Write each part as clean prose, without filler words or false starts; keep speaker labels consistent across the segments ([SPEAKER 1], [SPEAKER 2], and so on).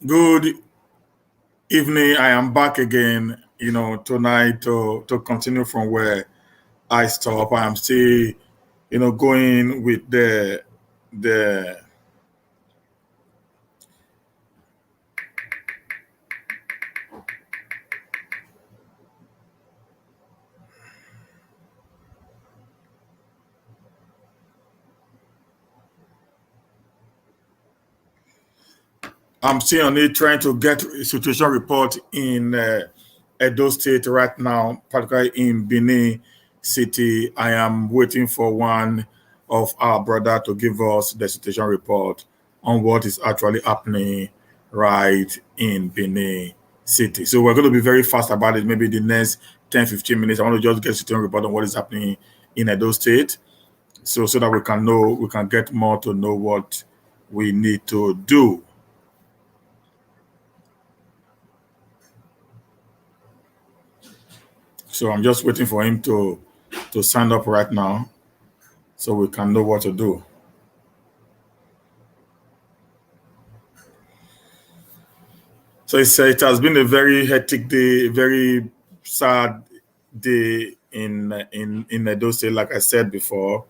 [SPEAKER 1] Good evening. I am back again, tonight to continue from where I stop. I am still, going with the I'm still on it trying to get a situation report in Edo State right now, particularly in Benin City. I am waiting for one of our brother to give us the situation report on what is actually happening right in Benin City. So we're going to be very fast about it. Maybe the next 10-15 minutes. I want to just get a situation report on what is happening in Edo State. So that we can get more to know what we need to do. So I'm just waiting for him to sign up right now so we can know what to do. So it has been a very hectic day, a very sad day in Edo State, like I said before.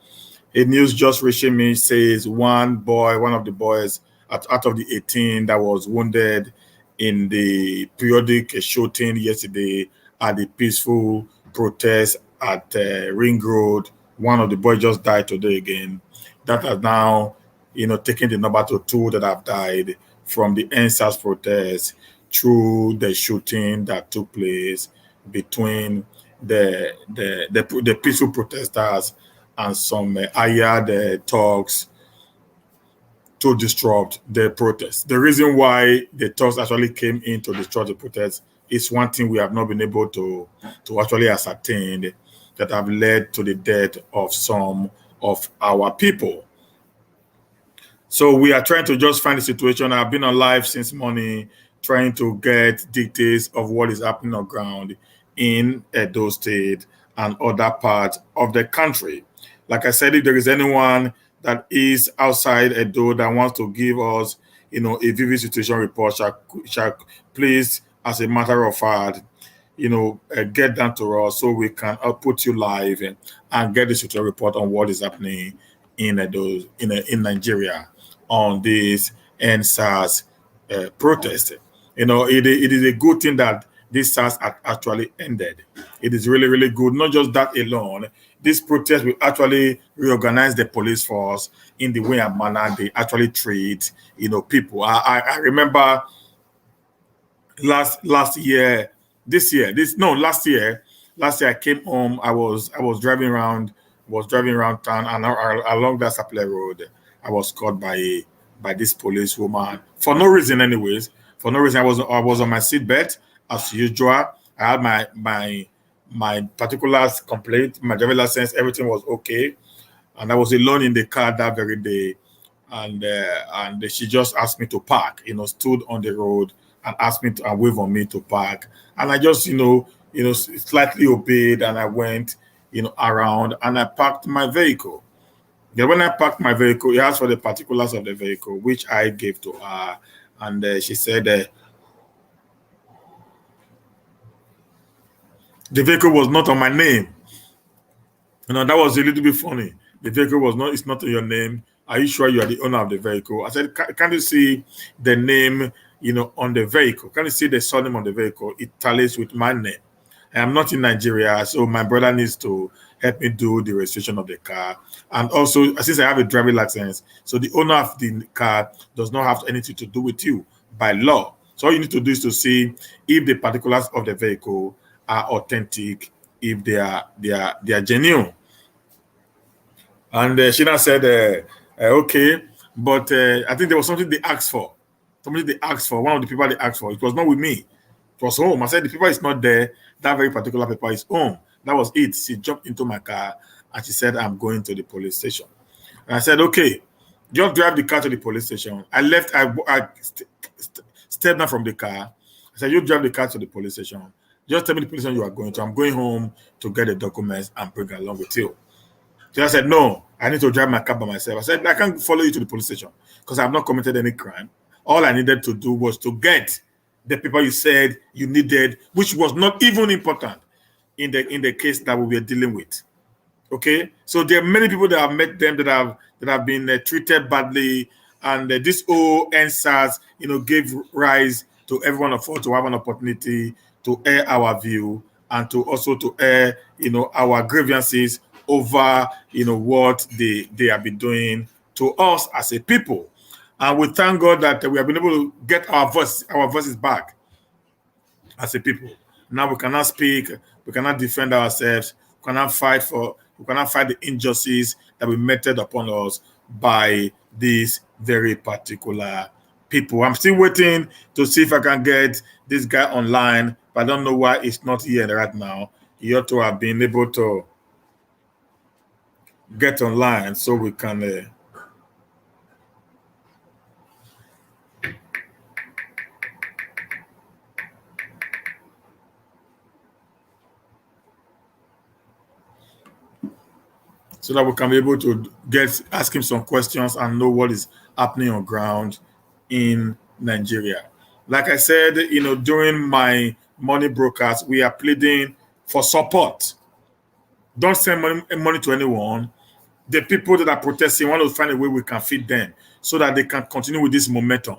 [SPEAKER 1] A news just reaching me says one of the boys out of the 18 that was wounded in the periodic shooting yesterday at the peaceful protest at Ring Road. One of the boys just died today again. That has now, taken the number to two that have died from the endsars protest through the shooting that took place between the peaceful protesters and some hired thugs to disrupt the protest. The reason why the thugs actually came in to disrupt the protest is one thing we have not been able to actually ascertain that have led to the death of some of our people. So we are trying to just find the situation. I've been on live since morning trying to get details of what is happening on ground in Edo State and other parts of the country. Like I said, if there is anyone that is outside Edo that wants to give us, a vivid situation report, shall please, as a matter of fact, get down to us so we can put you live and get the situation report on what is happening in Edo, in Nigeria on this NSAS protest. It is a good thing that this SARS actually ended. It is really, really good. Not just that alone. This protest will actually reorganize the police force in the way and manner they actually treat, people. I remember last year, last year I came home. I was driving around town, and along that Sapele Road, I was caught by this police woman for no reason, anyways. For no reason, I was on my seatbelt as usual. I had my particulars complete, my driver license, everything was okay, and I was alone in the car that very day. And she just asked me to park. Stood on the road and asked me to and wave on me to park. And I just slightly obeyed, and I went around and I parked my vehicle. Then when I parked my vehicle, he asked for the particulars of the vehicle, which I gave to her, and she said the vehicle was not on my name. That was a little bit funny. The vehicle was not, it's not in your name. Are you sure you are the owner of the vehicle? I said, can you see the name, on the vehicle? Can you see the surname on the vehicle? It tallies with my name. I am not in Nigeria, so my brother needs to help me do the registration of the car. And also, since I have a driving license, so the owner of the car does not have anything to do with you by law. So all you need to do is to see if the particulars of the vehicle are authentic, if they are genuine. And she now said, okay, but I think there was something they asked for. Somebody they asked for, one of the people they asked for. It was not with me. It was home. I said, the paper is not there. That very particular paper is home. That was it. She jumped into my car and she said, I'm going to the police station. And I said, okay, just drive the car to the police station. I left, stepped down from the car. I said, you drive the car to the police station. Just tell me the police station you are going to. I'm going home to get the documents and bring it along with you. So I said, no, I need to drive my car by myself. I said, I can't follow you to the police station because I have not committed any crime. All I needed to do was to get the paper you said you needed, which was not even important in the case that we were dealing with. Okay, so there are many people that have met them that have been treated badly, and this whole endsars, gave rise to every one of us to have an opportunity to air our view and to also to air, our grievances over, what they have been doing to us as a people. And we thank God that we have been able to get our voices back as a people. Now we cannot speak, we cannot defend ourselves, we cannot fight the injustice that we meted upon us by these very particular people. I'm still waiting to see if I can get this guy online, but I don't know why he's not here right now. He ought to have been able to get online so we can so that we can be able to ask him some questions and know what is happening on ground in Nigeria. Like I said, during my morning broadcast, we are pleading for support. Don't send money to anyone. The people that are protesting want to find a way we can feed them so that they can continue with this momentum.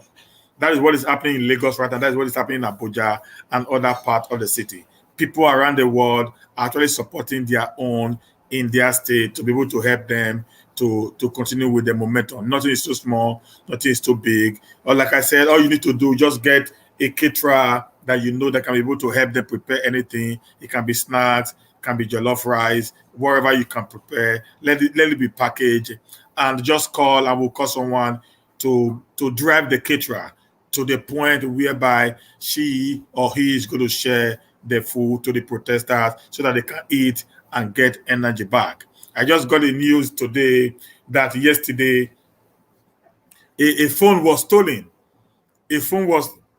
[SPEAKER 1] That is what is happening in Lagos right now. That is what is happening in Abuja and other parts of the city. People around the world are actually supporting their own in their state to be able to help them to continue with the momentum. Nothing is too small, nothing is too big. Or like I said, all you need to do just get a caterer that that can be able to help them prepare anything. It can be snacks, it can be jollof rice, whatever you can prepare. Let it be packaged, and just call and we'll call someone to drive the caterer to the point whereby she or he is going to share the food to the protesters so that they can eat and get energy back. I just got the news today that yesterday a phone was stolen.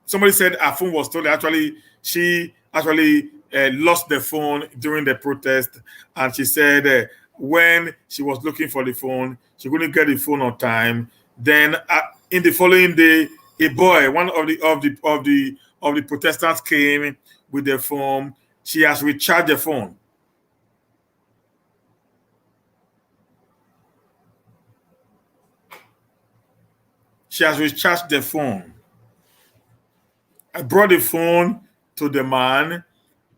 [SPEAKER 1] Somebody said her phone was stolen. Actually, she actually lost the phone during the protest, and she said when she was looking for the phone, she couldn't get the phone on time. Then in the following day, a boy, one of the protestants, came with the phone. She has recharged the phone. She has recharged the phone. I brought the phone to the man,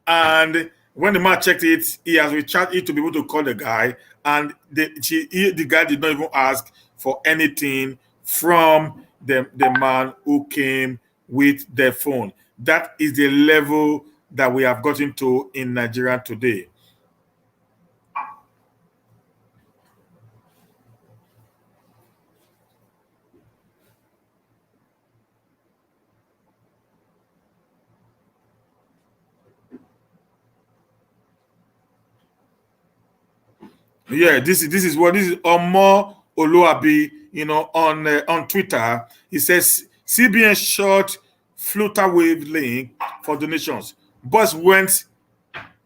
[SPEAKER 1] and when the man checked it, he has recharged it to be able to call the guy. And the guy did not even ask for anything from the man who came with the phone. That is the level that we have gotten to in Nigeria today. Yeah, this is Omo Oluabi, on Twitter. He says CBN short Flutterwave link for donations. Boys went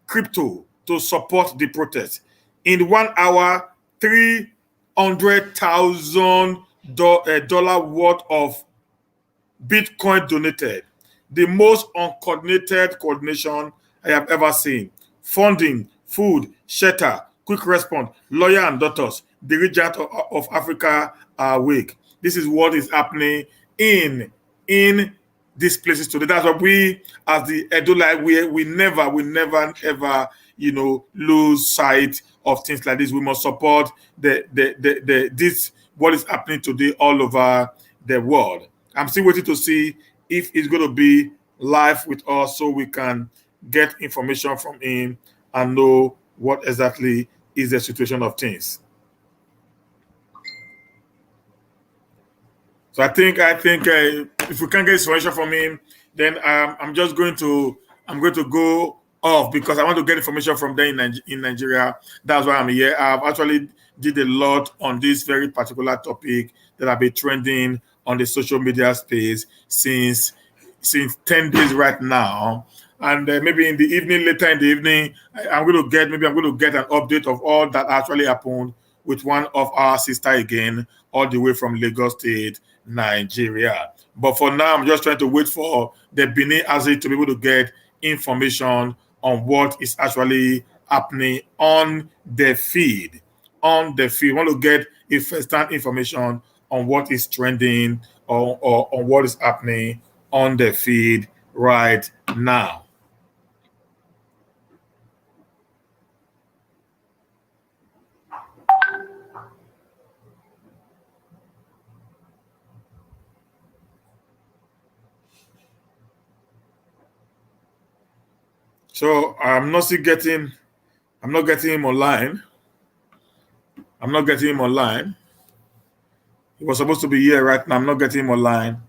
[SPEAKER 1] crypto to support the protest. In 1 hour, $300,000 worth of Bitcoin donated. The most uncoordinated coordination I have ever seen. Funding, food, shelter, quick response, lawyer and doctors. The region of Africa are awake. This is what is happening in these places today. That's what we, as the Edola, we never ever lose sight of things like this. We must support this what is happening today all over the world. I'm still waiting to see if he's going to be live with us so we can get information from him and know what exactly is the situation of things. So I think if we can't get information from him, then I'm going to go off because I want to get information from them in Nigeria. That's why I'm here. I've actually did a lot on this very particular topic that I've been trending on the social media space since 10 days right now. And maybe later in the evening, I'm going to get an update of all that actually happened with one of our sister again, all the way from Lagos State, Nigeria. But for now, I'm just trying to wait for the Benin Azri to be able to get information on what is actually happening on the feed. On the feed, we want to get a first-hand information on what is trending or on what is happening on the feed right now. So I'm not getting him online. I'm not getting him online. He was supposed to be here right now. I'm not getting him online.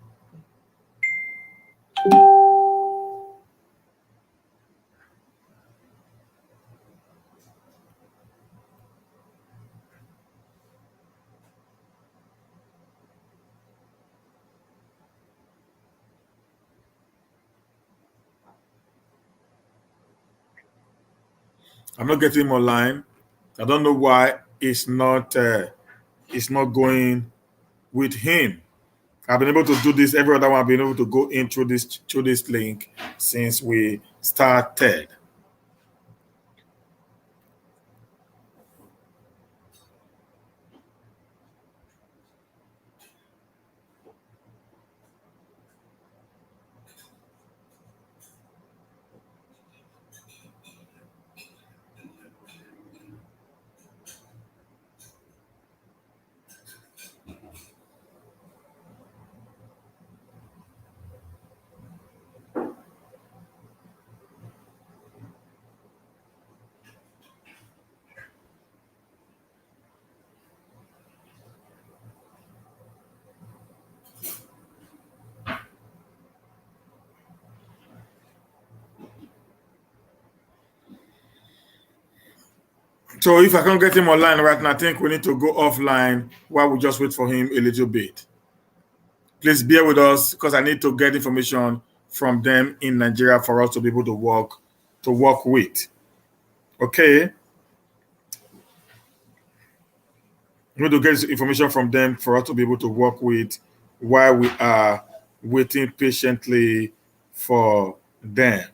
[SPEAKER 1] I'm not getting him online. I don't know why it's not going with him. I've been able to do this. Every other one I've been able to go in through this link since we started. So if I can't get him online right now, I think we need to go offline while we just wait for him a little bit. Please bear with us because I need to get information from them in Nigeria for us to be able to work with. Okay. We need to get information from them for us to be able to work with while we are waiting patiently for them.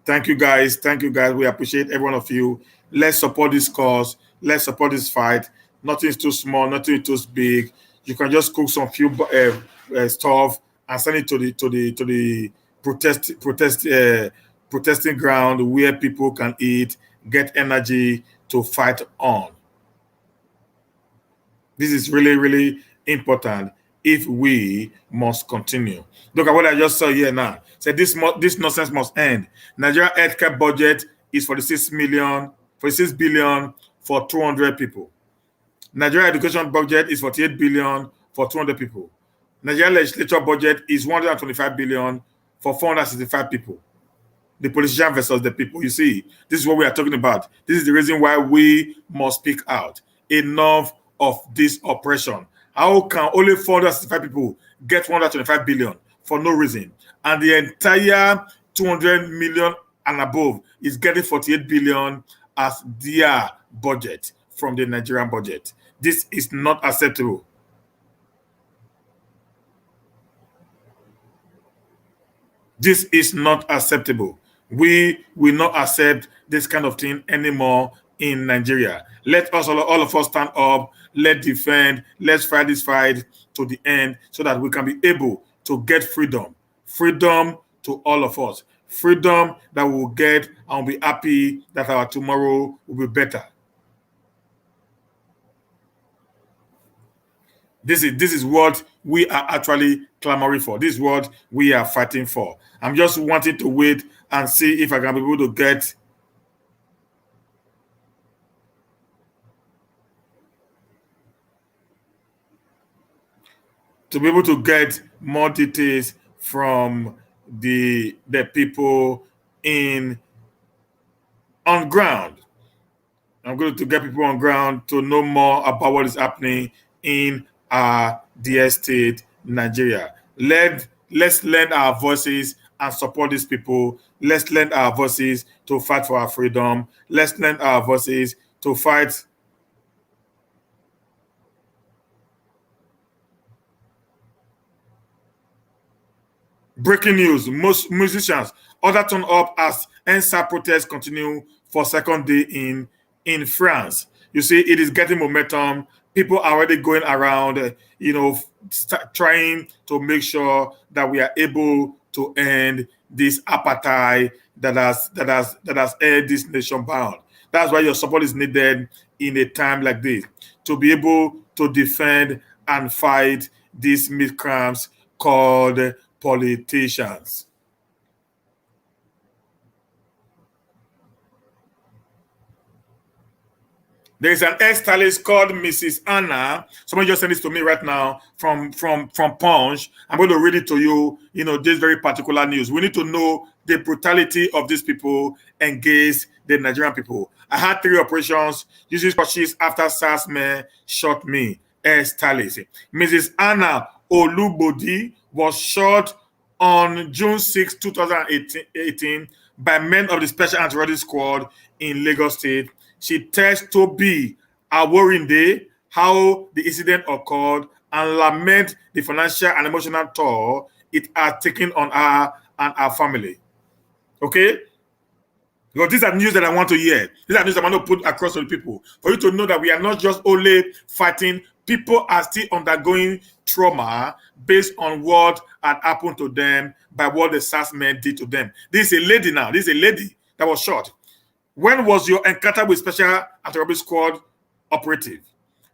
[SPEAKER 1] Thank you guys. Thank you guys. We appreciate every one of you. Let's support this cause. Let's support this fight. Nothing is too small. Nothing is too big. You can just cook some few stuff and send it to the protesting ground where people can eat, get energy to fight on. This is really, really important if we must continue. Look at what I just saw here now. Say this nonsense must end. Nigeria healthcare budget is 46 billion for 200 people. Nigeria education budget is 48 billion for 200 people. Nigeria legislature budget is 125 billion for 465 people. The politician versus the people. You see, this is what we are talking about. This is the reason why we must speak out. Enough of this oppression. How can only 465 people get 125 billion for no reason? And the entire 200 million and above is getting 48 billion as their budget from the Nigerian budget. This is not acceptable. This is not acceptable. We will not accept this kind of thing anymore in Nigeria. Let us, all of us, stand up. Let's defend. Let's fight this fight to the end so that we can be able to get freedom. Freedom to all of us. Freedom that we will get and we'll be happy that our tomorrow will be better. This is what we are actually clamoring for. This is what we are fighting for. I'm just wanting to wait and see if I can be able to get more details from the people on ground. I'm going to get people on ground to know more about what is happening in our dear state, Nigeria. Let's lend our voices and support these people. Let's lend our voices to fight for our freedom. Let's lend our voices to fight Breaking news: most musicians order turn up as endsars protests continue for second day in France. You see, it is getting momentum. People are already going around, trying to make sure that we are able to end this apartheid that has held this nation bound. That's why your support is needed in a time like this to be able to defend and fight these miscreants called politicians. There's an ex-stylist called Mrs. Anna. Someone just sent this to me right now from Punch. I'm going to read it to you. This very particular news. We need to know the brutality of these people against the Nigerian people. I had 3 operations using crutches after SARS men shot me. Ex-stylist. Mrs. Anna Olubodi was shot on June 6, 2018 by men of the Special Anti-Terrorism Squad in Lagos State. She tells Toby Aworinde how the incident occurred and lament the financial and emotional toll it has taken on her and her family. Okay? Because these are news that I want to hear. These are news I want to put across to the people. For you to know that we are not just only fighting, people are still undergoing trauma based on what had happened to them by what the SARS men did to them. This is a lady now. This is a lady that was shot. When was your encounter with Special Anti-Terrorism Squad operative?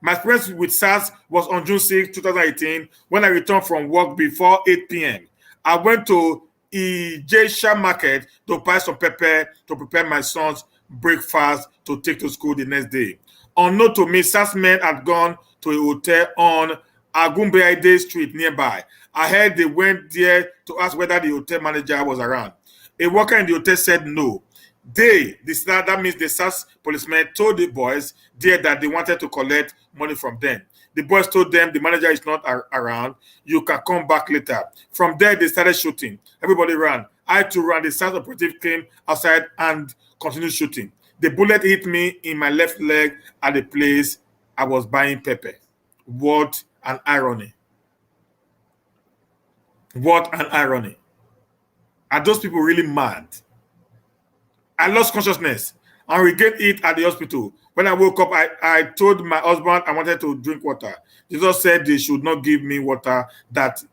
[SPEAKER 1] My experience with SARS was on June 6, 2018, when I returned from work before 8 p.m. I went to Ijesha Market to buy some pepper to prepare my son's breakfast to take to school the next day. Unknown to me, SARS men had gone to a hotel on Agumbeide Street nearby. I heard they went there to ask whether the hotel manager was around. A worker in the hotel said no. That means the SARS policemen told the boys there that they wanted to collect money from them. The boys told them the manager is not around. You can come back later. From there, they started shooting. Everybody ran. I too ran. The SARS operative came outside and continued shooting. The bullet hit me in my left leg at the place I was buying pepper. What an irony. What an irony. Are those people really mad? I lost consciousness and regained it at the hospital. When I woke up, I told my husband I wanted to drink water. Jesus said they should not give me water, that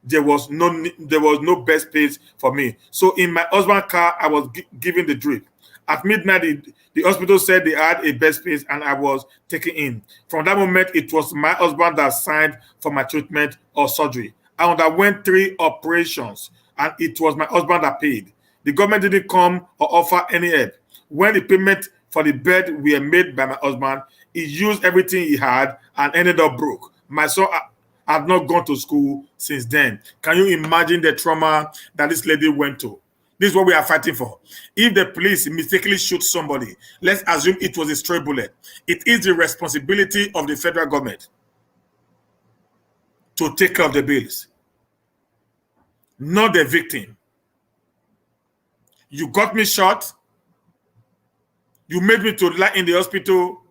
[SPEAKER 1] there was no best place for me. So in my husband's car, I was given the drip. At midnight, the hospital said they had a best place and I was taken in. From that moment, it was my husband that signed for my treatment or surgery. I underwent 3 operations and it was my husband that paid. The government didn't come or offer any help. When the payment for the bed were made by my husband, he used everything he had and ended up broke. My son had not gone to school since then. Can you imagine the trauma that this lady went to? This is what we are fighting for. If the police mistakenly shoot somebody, let's assume it was a stray bullet. It is the responsibility of the federal government to take care of the bills, not the victim. You got me shot. You made me to lie in the hospital,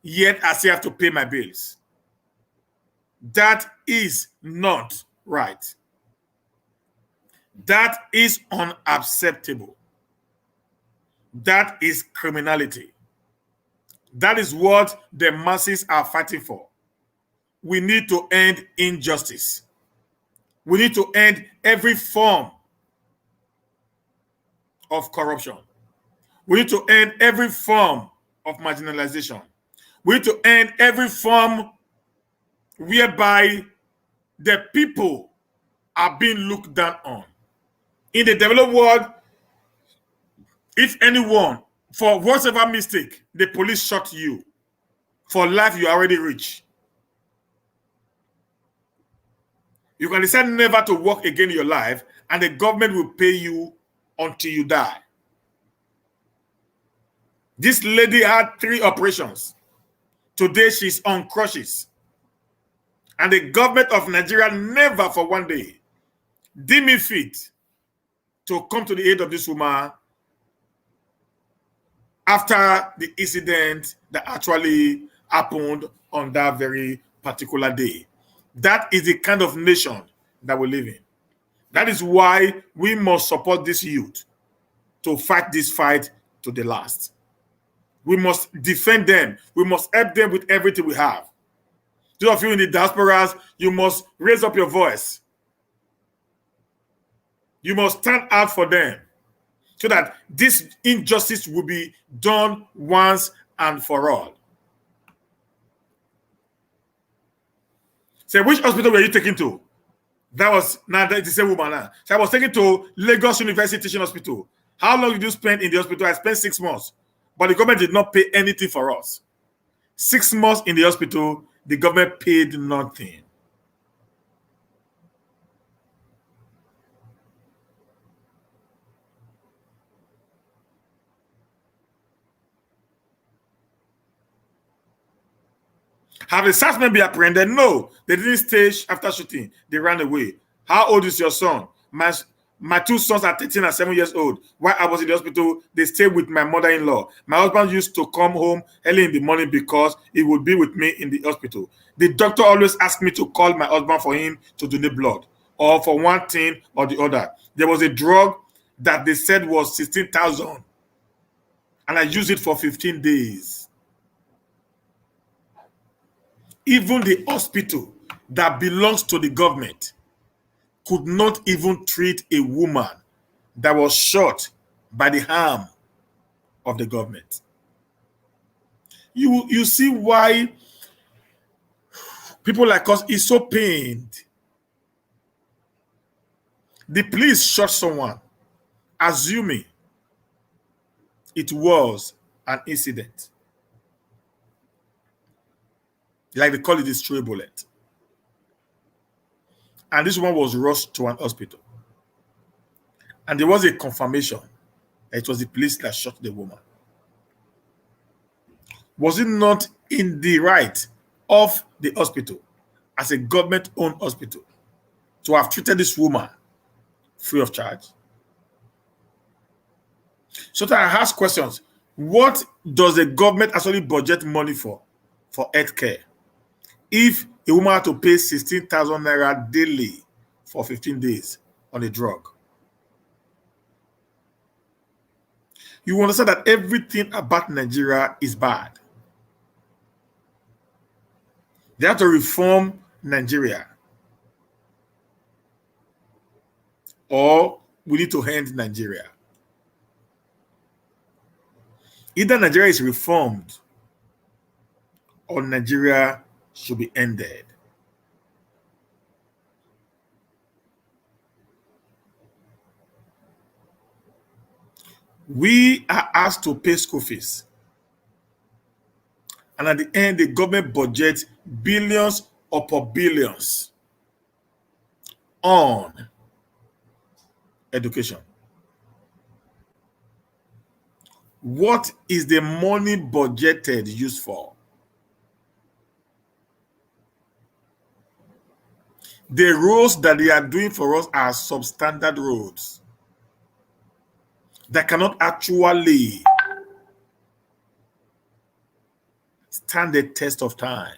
[SPEAKER 1] yet I still have to pay my bills. That is not right. That is unacceptable. That is criminality. That is what the masses are fighting for. We need to end injustice. We need to end every form of corruption. We need to end every form of marginalization. We need to end every form whereby the people are being looked down on. In the developed world, if anyone, for whatever mistake, the police shot you, for life you are already rich. You can decide never to work again in your life, and the government will pay you until you die. This lady had 3 operations. Today she's on crutches. And the government of Nigeria never for one day deemed it fit to come to the aid of this woman after the incident that actually happened on that very particular day. That is the kind of nation that we live in. That is why we must support this youth to fight this fight to the last. We must defend them. We must help them with everything we have. Those of you in the diasporas, you must raise up your voice. You must stand out for them so that this injustice will be done once and for all. Say, which hospital were you taken to? That was now that is a woman now. So I was taken to Lagos University Teaching Hospital. How long did you spend in the hospital? I spent 6 months. But the government did not pay anything for us. 6 months in the hospital, the government paid nothing. Have the SARS be apprehended? No, they didn't stay after shooting. They ran away. How old is your son? My 2 sons are 13 and 7 years old. While I was in the hospital, they stayed with my mother-in-law. My husband used to come home early in the morning because he would be with me in the hospital. The doctor always asked me to call my husband for him to donate blood or for one thing or the other. There was a drug that they said was 16,000 and I used it for 15 days. Even the hospital that belongs to the government could not even treat a woman that was shot by the arm of the government. You see why people like us is so pained. The police shot someone, assuming it was an incident. Like they call it a stray bullet. And this one was rushed to an hospital. And there was a confirmation that it was the police that shot the woman. Was it not in the right of the hospital, as a government-owned hospital, to have treated this woman free of charge? So that I ask questions. What does the government actually budget money for healthcare? If a woman had to pay 16,000 naira daily for 15 days on a drug, you understand that everything about Nigeria is bad. They have to reform Nigeria, or we need to end Nigeria. Either Nigeria is reformed or Nigeria should be ended. We are asked to pay school fees. And at the end, the government budgets billions upon billions on education. What is the money budgeted used for? The roads that they are doing for us are substandard roads that cannot actually stand the test of time.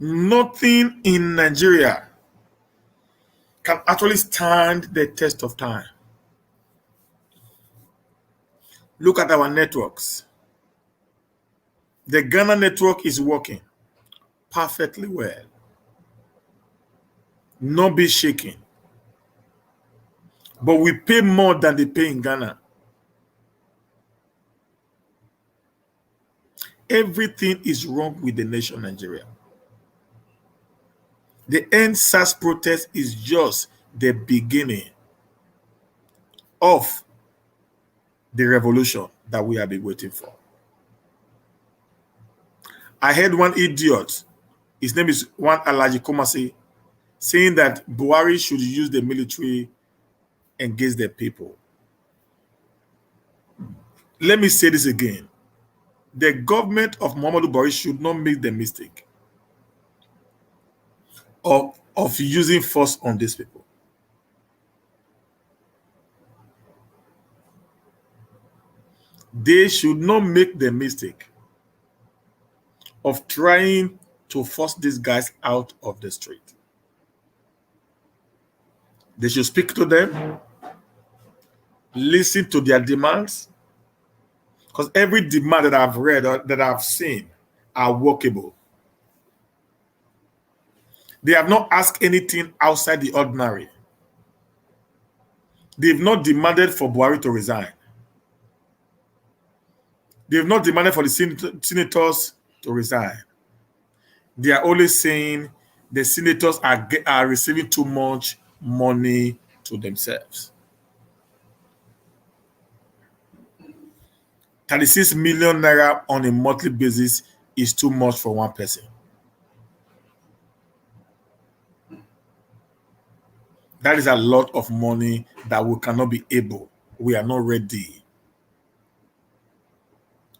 [SPEAKER 1] Nothing in Nigeria can actually stand the test of time. Look at our networks. The Ghana network is working perfectly well. Not be shaking. But we pay more than they pay in Ghana. Everything is wrong with the nation Nigeria. The endsars protest is just the beginning of the revolution that we have been waiting for. I heard one idiot, his name is Juan Alaji Kumasi, saying that Buhari should use the military against the people. Let me say this again. The government of Muhammadu Buhari should not make the mistake of using force on these people. They should not make the mistake of trying to force these guys out of the street. They should speak to them, listen to their demands, because every demand that I've read or that I've seen are workable. They have not asked anything outside the ordinary. They've not demanded for Buhari to resign. They've not demanded for the senators to resign. They are only saying the senators are receiving too much money to themselves. 36 million naira on a monthly basis is too much for one person. That is a lot of money that we are not ready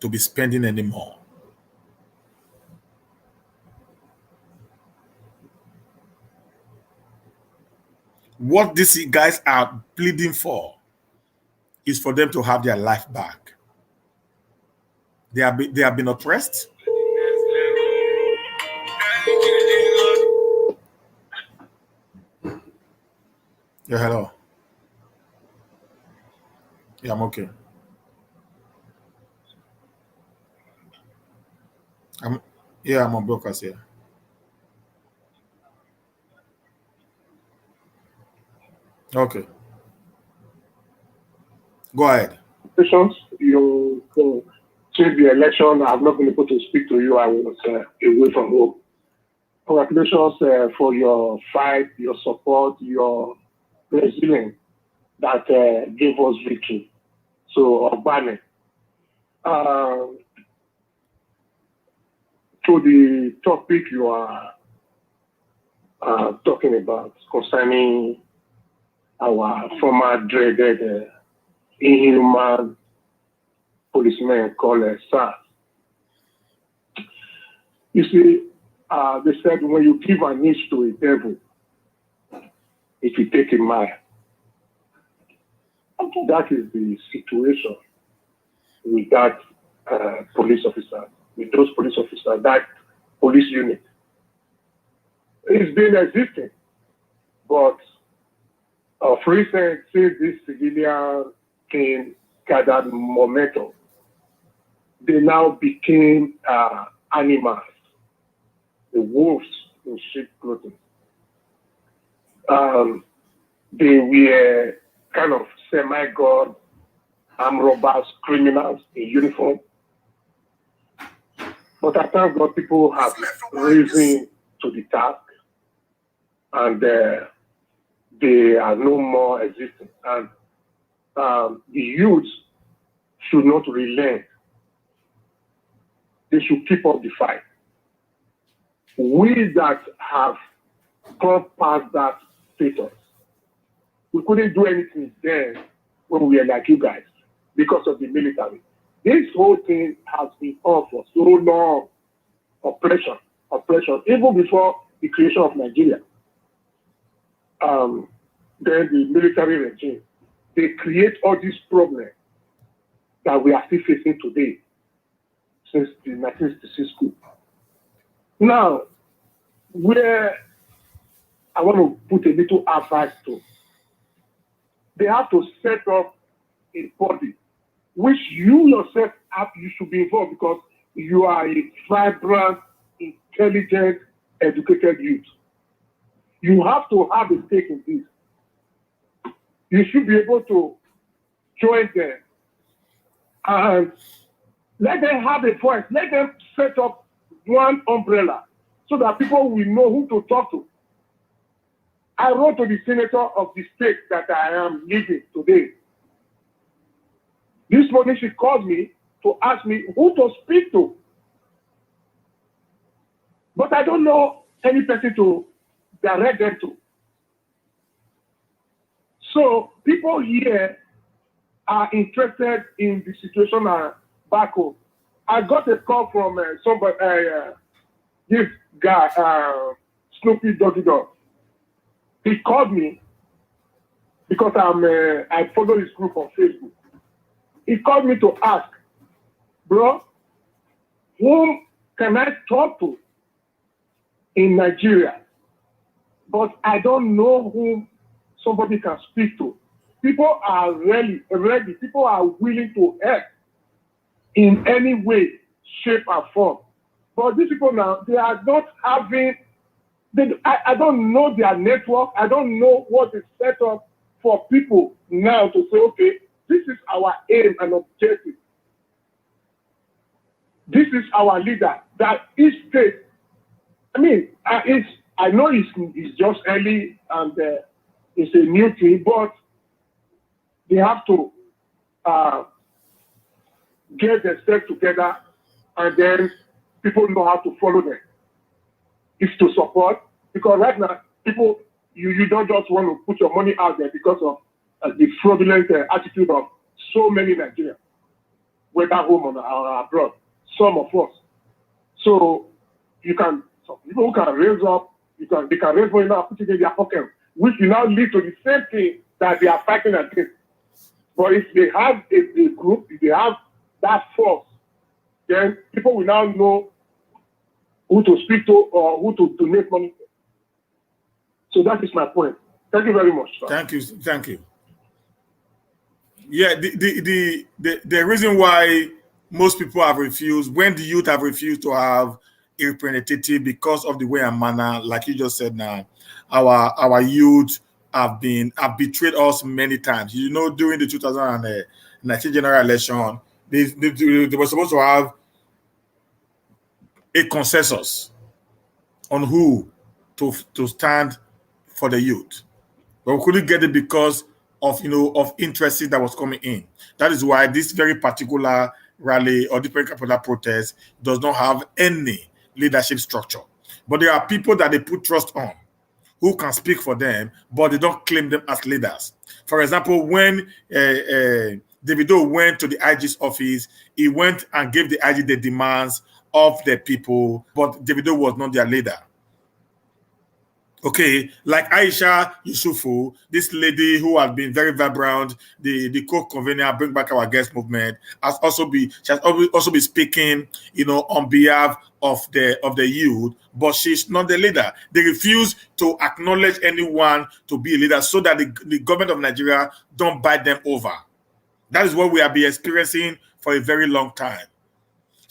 [SPEAKER 1] to be spending anymore. What these guys are pleading for is for them to have their life back. They have been oppressed. Yeah, hello. Yeah, I'm okay. I'm on broadcast here. Okay. Go ahead.
[SPEAKER 2] You since the election, I've not been able to speak to you. I was away from home. Congratulations for your fight, your support, your resilience that gave us victory. So, Obane, to the topic you are talking about concerning our former dreaded inhuman policemen called SARS. You see, they said when you give an inch to a devil, it will take a mile. That is the situation with that police officer, with those police officers, that police unit. It's been existing, but for instance, since this civilian thing gathered momentum, they now became animals, the wolves in sheep clothing. They were kind of semi-god, armed robbers, criminals in uniform. But I thank God people have risen to the task, and they are no more existing. And the youth should not relent. They should keep up the fight. We that have gone past that status, we couldn't do anything then when we were like you guys because of the military. This whole thing has been on for so long. Oppression, even before the creation of Nigeria. Then the military regime, they create all these problems that we are still facing today since the 1966 coup. Now, where I want to put a little advice to, they have to set up a body which you yourself you should be involved because you are a vibrant, intelligent, educated youth. You have to have a stake in this. You should be able to join them and let them have a voice. Let them set up one umbrella so that people will know who to talk to. I wrote to the senator of the state that I am living today. This morning she called me to ask me who to speak to. But I don't know any person to direct them to. So people here are interested in the situation back home. I got a call from somebody, this guy, Snoopy Doggy Dog. He called me because I follow his group on Facebook. He called me to ask bro, whom can I talk to in Nigeria? But I don't know whom somebody can speak to. People are ready. People are willing to help in any way, shape, or form. But these people now, they are not having, I don't know their network. I don't know what is set up for people now to say, okay, this is our aim and objective. This is our leader. That each state, I mean, I know it's just early and it's a new thing, but they have to get themselves together, and then people know how to follow them. It's to support, because right now, people, you don't just want to put your money out there because of the fraudulent attitude of so many Nigerians, whether home or abroad, some of us. So some people who can raise up, they can raise money now, put it in their pocket, which will now lead to the same thing that they are fighting against. But if they have a group, if they have that force, then people will now know who to speak to or who to donate money to. So that is my point. Thank you very much, sir.
[SPEAKER 1] Thank you. Yeah, the reason why most people have refused, when the youth have refused to have a representative because of the way and manner, like you just said now, our youth have betrayed us many times. You know, during the 2019 general election, they were supposed to have a consensus on who to stand for the youth, but we couldn't get it because of interest that was coming in. That is why this very particular rally or this particular protest does not have any leadership structure. But there are people that they put trust on who can speak for them, but they don't claim them as leaders. For example, when Davido went to the IG's office, he went and gave the IG the demands of the people, but Davido was not their leader. Okay, like Aisha Yusufu, this lady who has been very vibrant, the co-convener Bring Back Our Guest movement, she has also been speaking, on behalf of the youth, but she's not the leader. They refuse to acknowledge anyone to be a leader so that the government of Nigeria don't bite them over. That is what we have been experiencing for a very long time.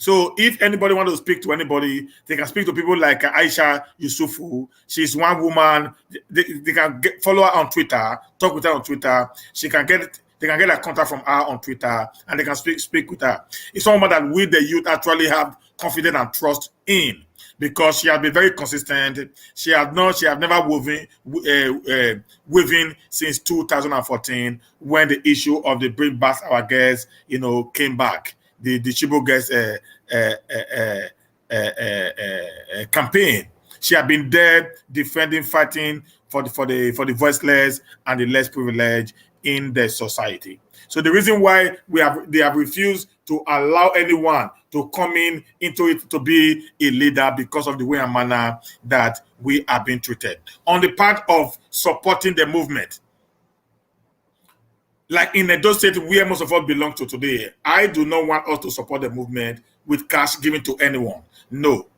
[SPEAKER 1] So if anybody wants to speak to anybody, they can speak to people like Aisha Yusufu. She's one woman. They can follow her on Twitter, talk with her on Twitter. They can get a contact from her on Twitter, and they can speak with her. It's someone that we, the youth, actually have confidence and trust in, because she has been very consistent. She has never waving since 2014, when the issue of the Bring Back Our Guests, came back. The Chibo Guest campaign. She had been there defending, fighting for the voiceless and the less privileged in the society. So the reason why they have refused to allow anyone to come into it to be a leader, because of the way and manner that we are being treated. On the part of supporting the movement, like in Edo State, where most of us belong to today, I do not want us to support the movement with cash given to anyone. No.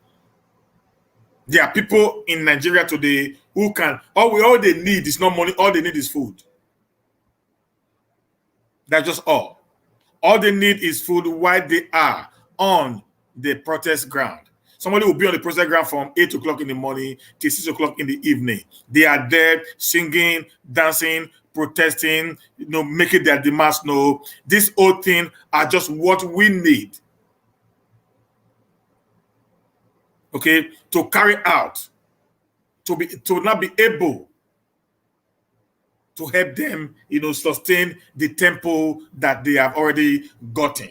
[SPEAKER 1] There are people in Nigeria today who can, all they need is not money, all they need is food. That's just all. All they need is food while they are on the protest ground. Somebody will be on the protest ground from 8 o'clock in the morning till 6 o'clock in the evening. They are there singing, dancing, protesting, making their demands known. This whole thing are just what we need, okay, to carry out, to not be able to help them, sustain the tempo that they have already gotten.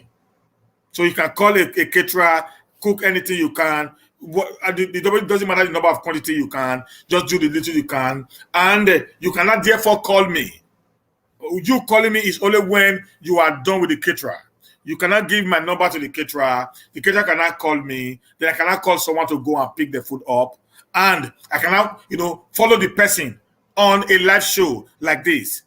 [SPEAKER 1] So you can call a caterer, cook anything you can. It doesn't matter the number of quantity you can. Just do the little you can, and you cannot therefore call me. You calling me is only when you are done with the caterer. You cannot give my number to the caterer. The caterer cannot call me. Then I cannot call someone to go and pick the food up, and I cannot, follow the person on a live show like this.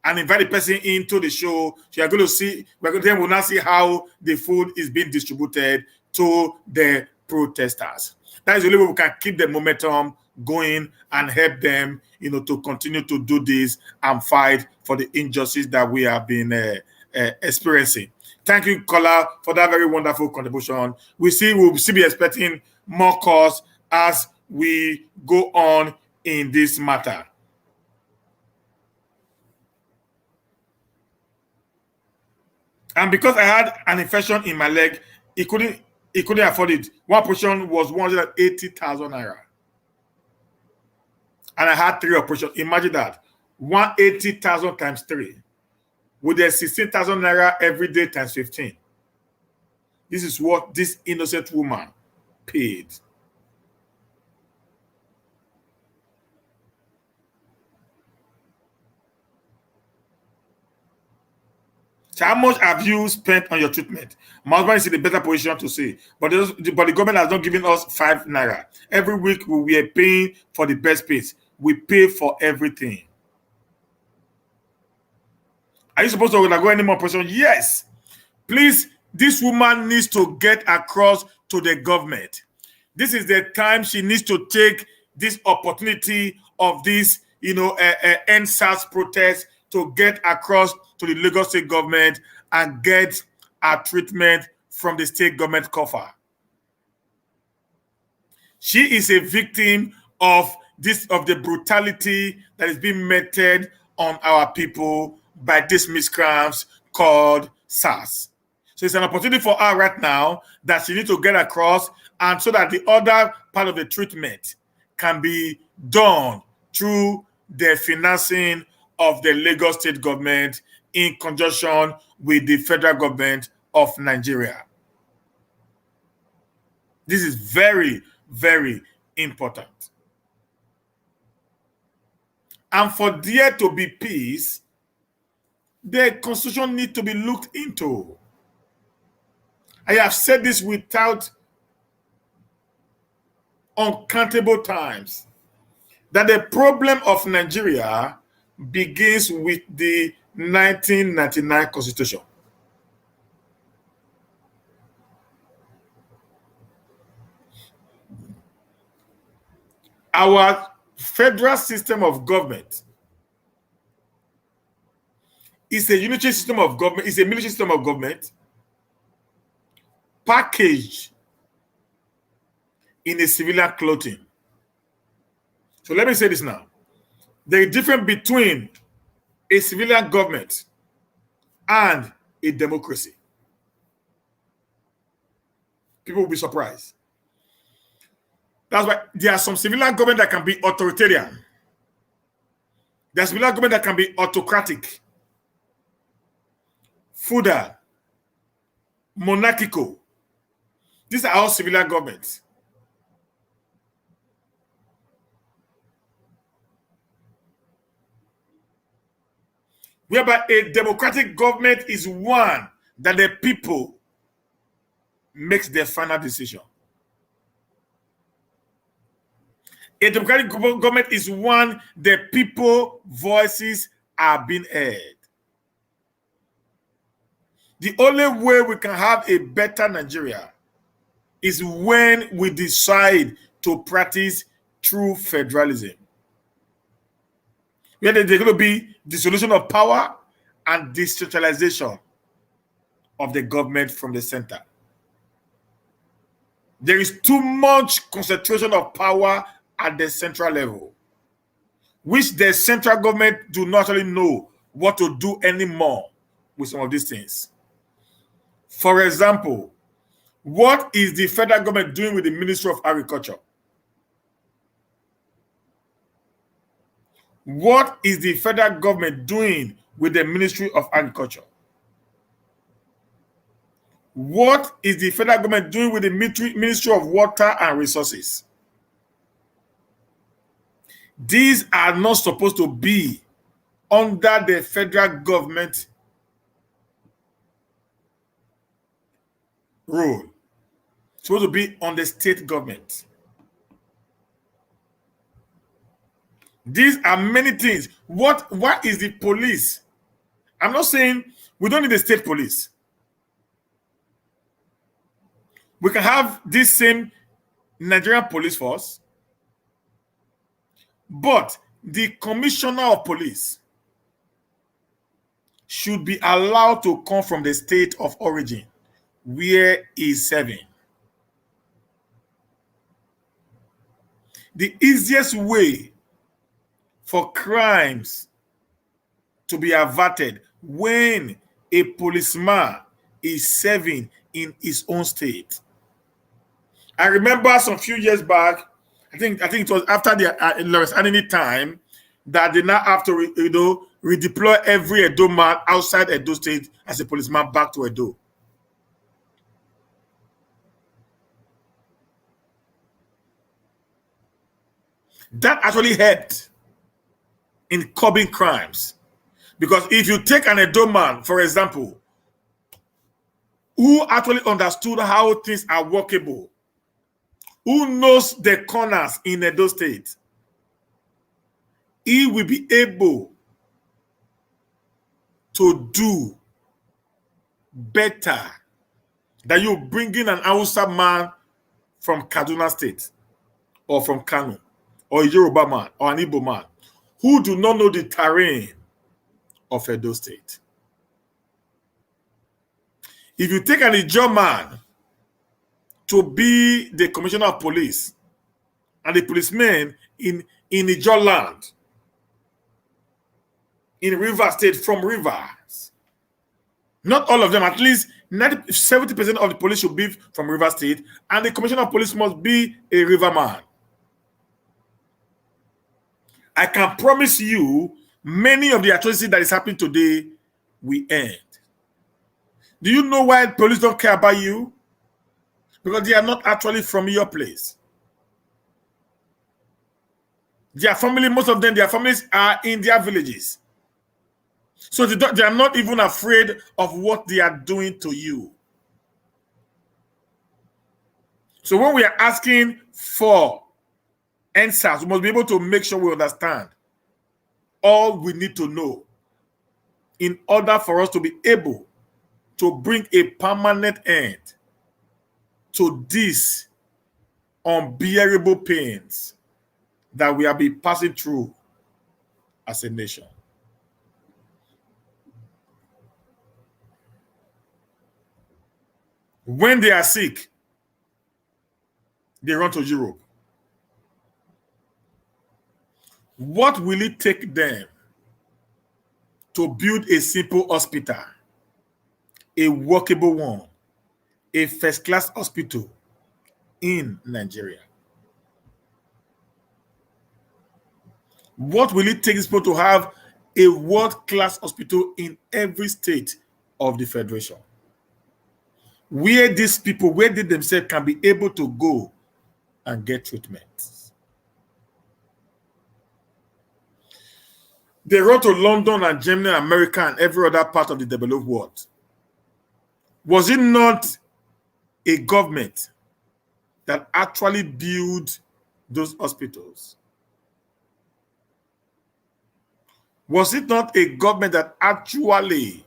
[SPEAKER 1] and invite the person into the show. So you're going to see, then we'll now see how the food is being distributed to the protesters. That is the only way we can keep the momentum going and help them, to continue to do this and fight for the injustice that we have been experiencing. Thank you, Kola, for that very wonderful contribution. We'll still be expecting more calls as we go on in this matter. And because I had an infection in my leg, he couldn't afford it. One operation was 180,000 naira. And I had 3 operations. Imagine that. 180,000 times 3. With the 16,000 naira every day times 15. This is what this innocent woman paid. So how much have you spent on your treatment? My husband is in a better position to say, but the government has not given us 5 naira. Every week we are paying for the best place. We pay for everything. Are you supposed to undergo any more operation? Yes. Please, this woman needs to get across to the government. This is the time she needs to take this opportunity of this, endsars protest to get across to the Lagos state government and get a treatment from the state government coffer. She is a victim of the brutality that is being meted on our people by these miscreants called SARS. So it's an opportunity for her right now that she needs to get across, and so that the other part of the treatment can be done through the financing of the Lagos state government in conjunction with the federal government of Nigeria. This is very, very important. And for there to be peace, the constitution needs to be looked into. I have said this without uncountable times, that the problem of Nigeria begins with the 1999 Constitution. Our federal system of government is a unitary system of government, is a military system of government packaged in a civilian clothing. So let me say this now. The difference between a civilian government and a democracy. People will be surprised. That's why there are some civilian government that can be authoritarian. There's civilian government that can be autocratic, feudal, monarchical. These are all civilian governments. Whereby a democratic government is one that the people makes their final decision. A democratic government is one the people voices are being heard. The only way we can have a better Nigeria is when we decide to practice true federalism. Where there's going to be dissolution of power and decentralization of the government from the center. There is too much concentration of power at the central level, which the central government do not really know what to do anymore with some of these things. For example, what is the federal government doing with the Ministry of Agriculture? What is the federal government doing with the Ministry of Agriculture? What is the federal government doing with the Ministry of Water and Resources? These are not supposed to be under the federal government role. It's supposed to be on the state government. These are many things. What is the police I'm not saying we don't need a state police. We can have this same Nigerian police force, but the commissioner of police should be allowed to come from the state of origin where he's serving. The easiest way for crimes to be averted when a policeman is serving in his own state. I remember some few years back, I think it was after the Lawrence Anini time, that they now have to redeploy every Edo man outside Edo State as a policeman back to Edo. That actually helped in curbing crimes. Because if you take an Edo man, for example, who actually understood how things are workable, who knows the corners in Edo State, he will be able to do better than you bringing an Hausa man from Kaduna State or from Kano or a Yoruba man or an Igbo man who do not know the terrain of Edo State. If you take an Ijaw man to be the commissioner of police and the policemen in Ijaw land, in River State from Rivers, not all of them, at least 70% of the police should be from River State, and the commissioner of police must be a river man. I can promise you many of the atrocities that is happening today will end. Do you know why police don't care about you? Because they are not actually from your place. Their family, most of them, their families are in their villages. So they are not even afraid of what they are doing to you. So when we are asking for endsars, we must be able to make sure we understand all we need to know in order for us to be able to bring a permanent end to these unbearable pains that we have been passing through as a nation. When they are sick, they run to Europe. What will it take them to build a simple hospital, a workable one, a first-class hospital in Nigeria? What will it take these people to have a world-class hospital in every state of the Federation? Where these people, where they themselves can be able to go and get treatment. They run to London and Germany, America, and every other part of the developed world. Was it not a government that actually built those hospitals? Was it not a government that actually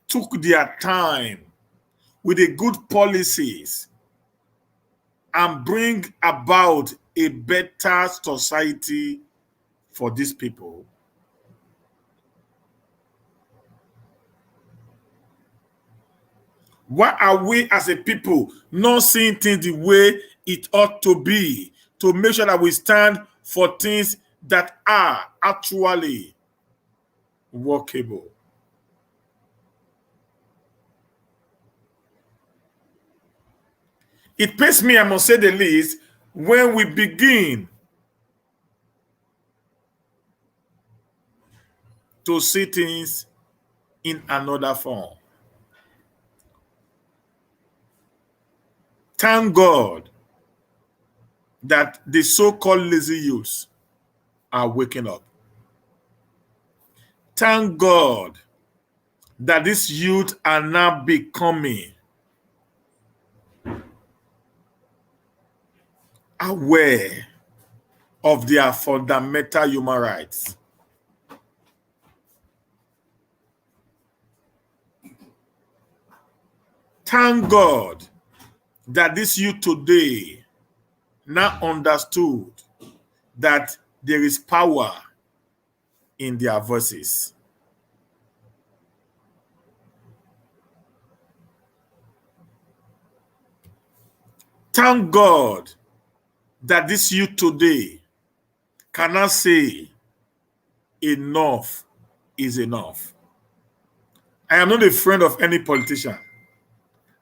[SPEAKER 1] took their time with the good policies and bring about a better society for these people? Why are we as a people not seeing things the way it ought to be to make sure that we stand for things that are actually workable? It pains me, I must say the least, when we begin to see things in another form. Thank God that the so-called lazy youths are waking up. Thank God that these youth are now becoming aware of their fundamental human rights. Thank God that this youth today now understood that there is power in their voices. Thank God that this youth today cannot say enough is enough. I am not a friend of any politician.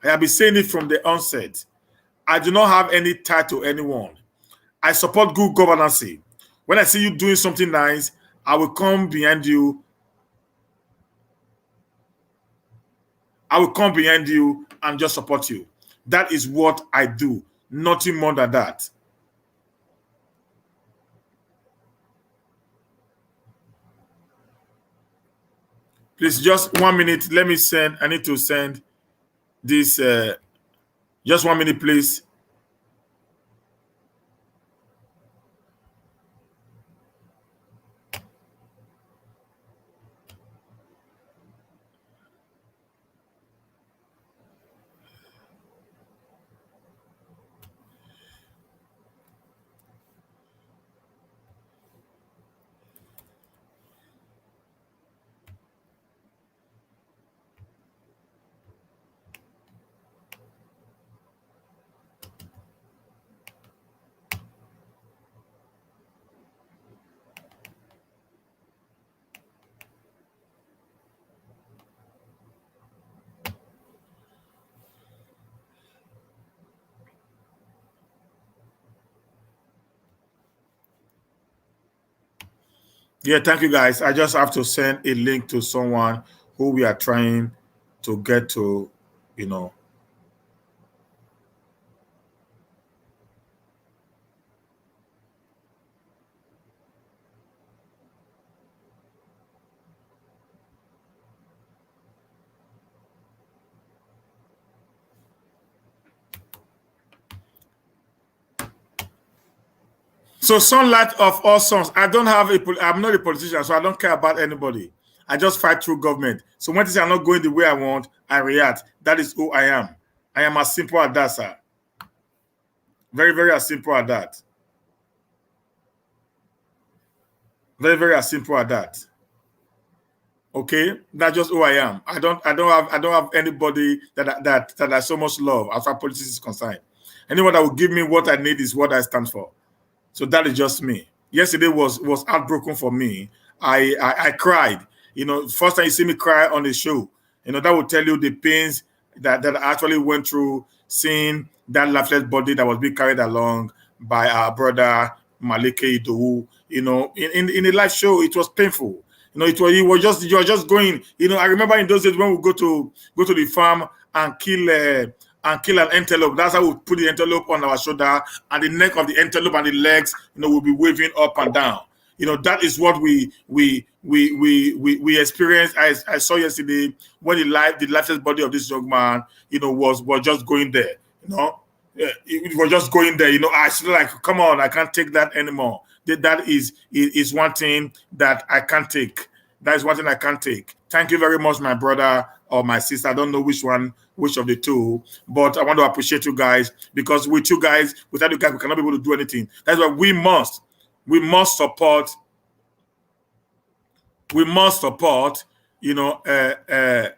[SPEAKER 1] I have been saying it from the onset. I do not have any tie to anyone. I support good governance. When I see you doing something nice, I will come behind you. I will come behind you and just support you. That is what I do. Nothing more than that. Please, just 1 minute. Let me send. I need to send this. Just 1 minute, please. Yeah, thank you, guys. I just have to send a link to someone who we are trying to get to, you know. So, sunlight of all sons. I'm not a politician, so I don't care about anybody. I just fight through government. So when things are not going the way I want, I react. That is who I am. I am as simple as that, sir. Very, very as simple as that. Very, very as simple as that. Okay, that's just who I am. I don't have anybody that I so much love as far as politics is concerned. Anyone that will give me what I need is what I stand for. So that is just me. Yesterday was heartbroken for me. I cried. You know, first time you see me cry on the show, you know, that will tell you the pains that I actually went through seeing that lifeless body that was being carried along by our brother Malike Idowu. You know, in the live show, it was painful. You know, you were just going. You know, I remember in those days when we go to the farm and kill an antelope. That's how we put the antelope on our shoulder, and the neck of the antelope and the legs, you know, will be waving up and down. You know, that is what we experienced. I saw yesterday when the lifeless body of this young man, you know, was just going there. You know, it was just going there. You know, I was like, come on, I can't take that anymore. That is one thing that I can't take. That is one thing I can't take. Thank you very much, my brother or my sister. I don't know which of the two, but I want to appreciate you guys, because with you guys, without you guys, we cannot be able to do anything. That's why we must support. We must support. You know, yes.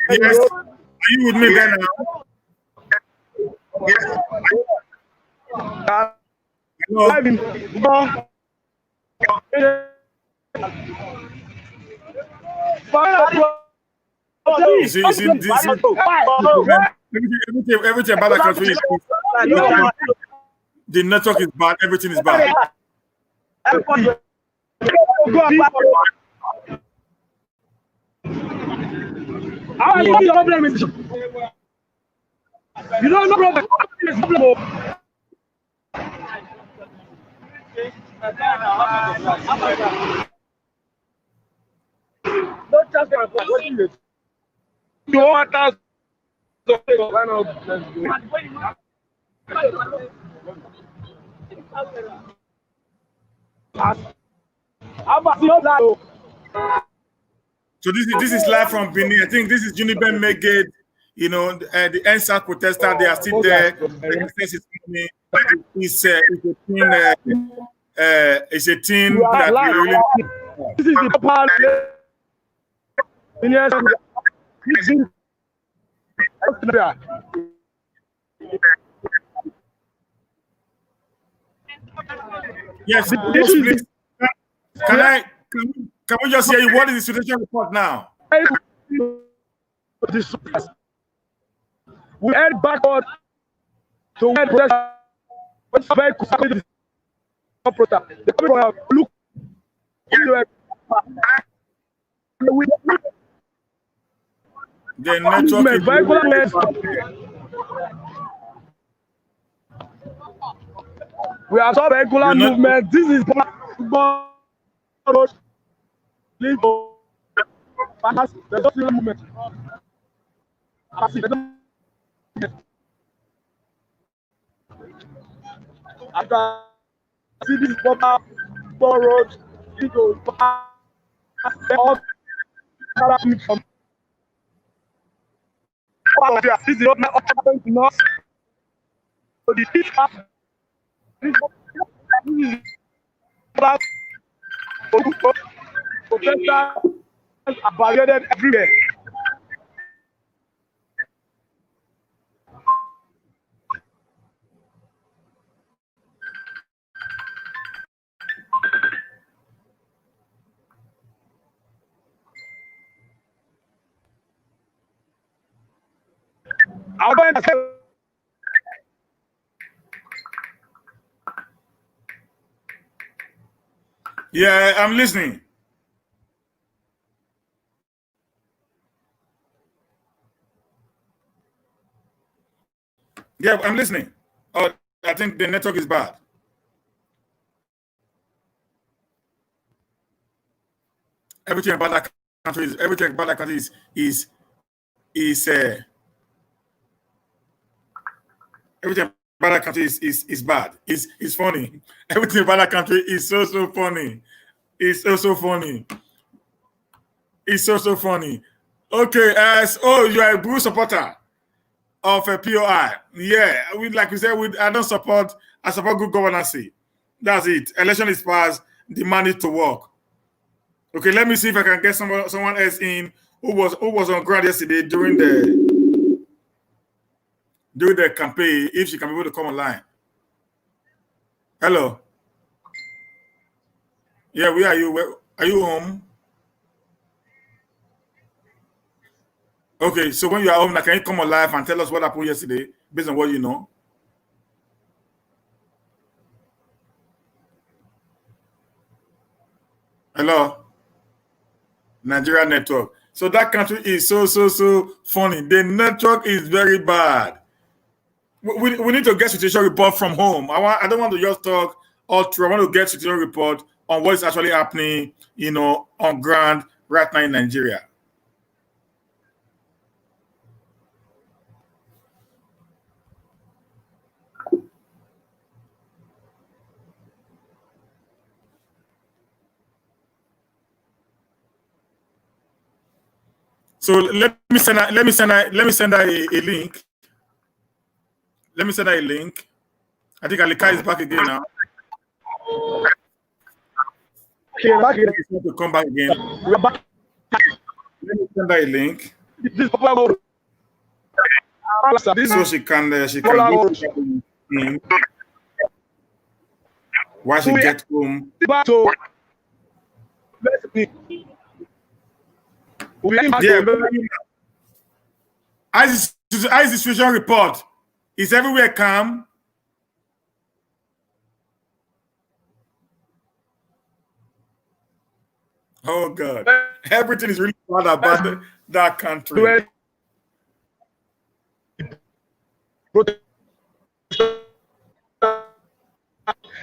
[SPEAKER 1] Are you with me there now? Yes. Hello. Everything about the country is the network is bad, everything is bad.
[SPEAKER 2] You don't know problem. Don't just you want us to
[SPEAKER 1] So this is live from Benin. I think this is Uniben maingate. You know, the endsars protesters, they are still there. The access is coming. It's a thing. It's a thing that we really.
[SPEAKER 3] This is the power.
[SPEAKER 1] Yes, please. Can we just hear you? What is the situation report now?
[SPEAKER 3] We head backward to where the look.
[SPEAKER 1] The network.
[SPEAKER 3] We have saw regular movement. This is there's no movement. After see this proper road, people all from this is not enough. So the people protesters are barricaded everywhere.
[SPEAKER 1] Yeah, I'm listening. Yeah, I'm listening. Oh, I think the network is bad. Everything about that country is everything about that country is bad. It's funny. Everything about that country is so funny. It's so funny. It's so funny. Okay, you are a Bruce supporter of a POI. Yeah, like we said, I support good governance. That's it. Election is passed, the money to work. Okay, let me see if I can get someone else in who was on ground yesterday during the campaign, if she can be able to come online. Hello. Yeah, where are you? Are you home? Okay, so when you are home, now, can you come on live and tell us what happened yesterday based on what you know? Hello? Nigeria network. So that country is so funny. The network is very bad. We need to get situation report from home. I don't want to just talk all through. I want to get situation report on what is actually happening, on ground right now in Nigeria. So let me send her a link. Let me send her a link. I think Alika is back again now. To come back again. Let me send her a link. So she can go in while she gets home. Yeah, as the situation report is everywhere calm. Oh God, everything is really bad about that country.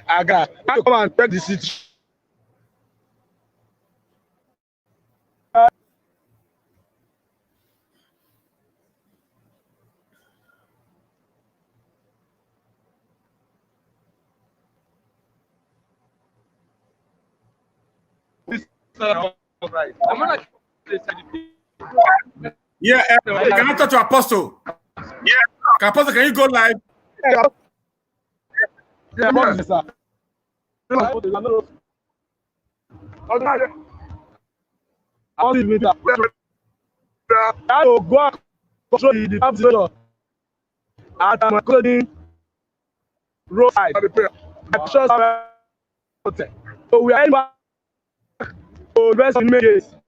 [SPEAKER 3] I got to come and check the city.
[SPEAKER 1] Yeah, can I talk to Apostle? Yeah. Apostle, can you go live?
[SPEAKER 3] Yeah, sir. I want to meet up. I will go and control the farm situation at my clothing roadside. I trust hotel. So we are in back to rest on maingate.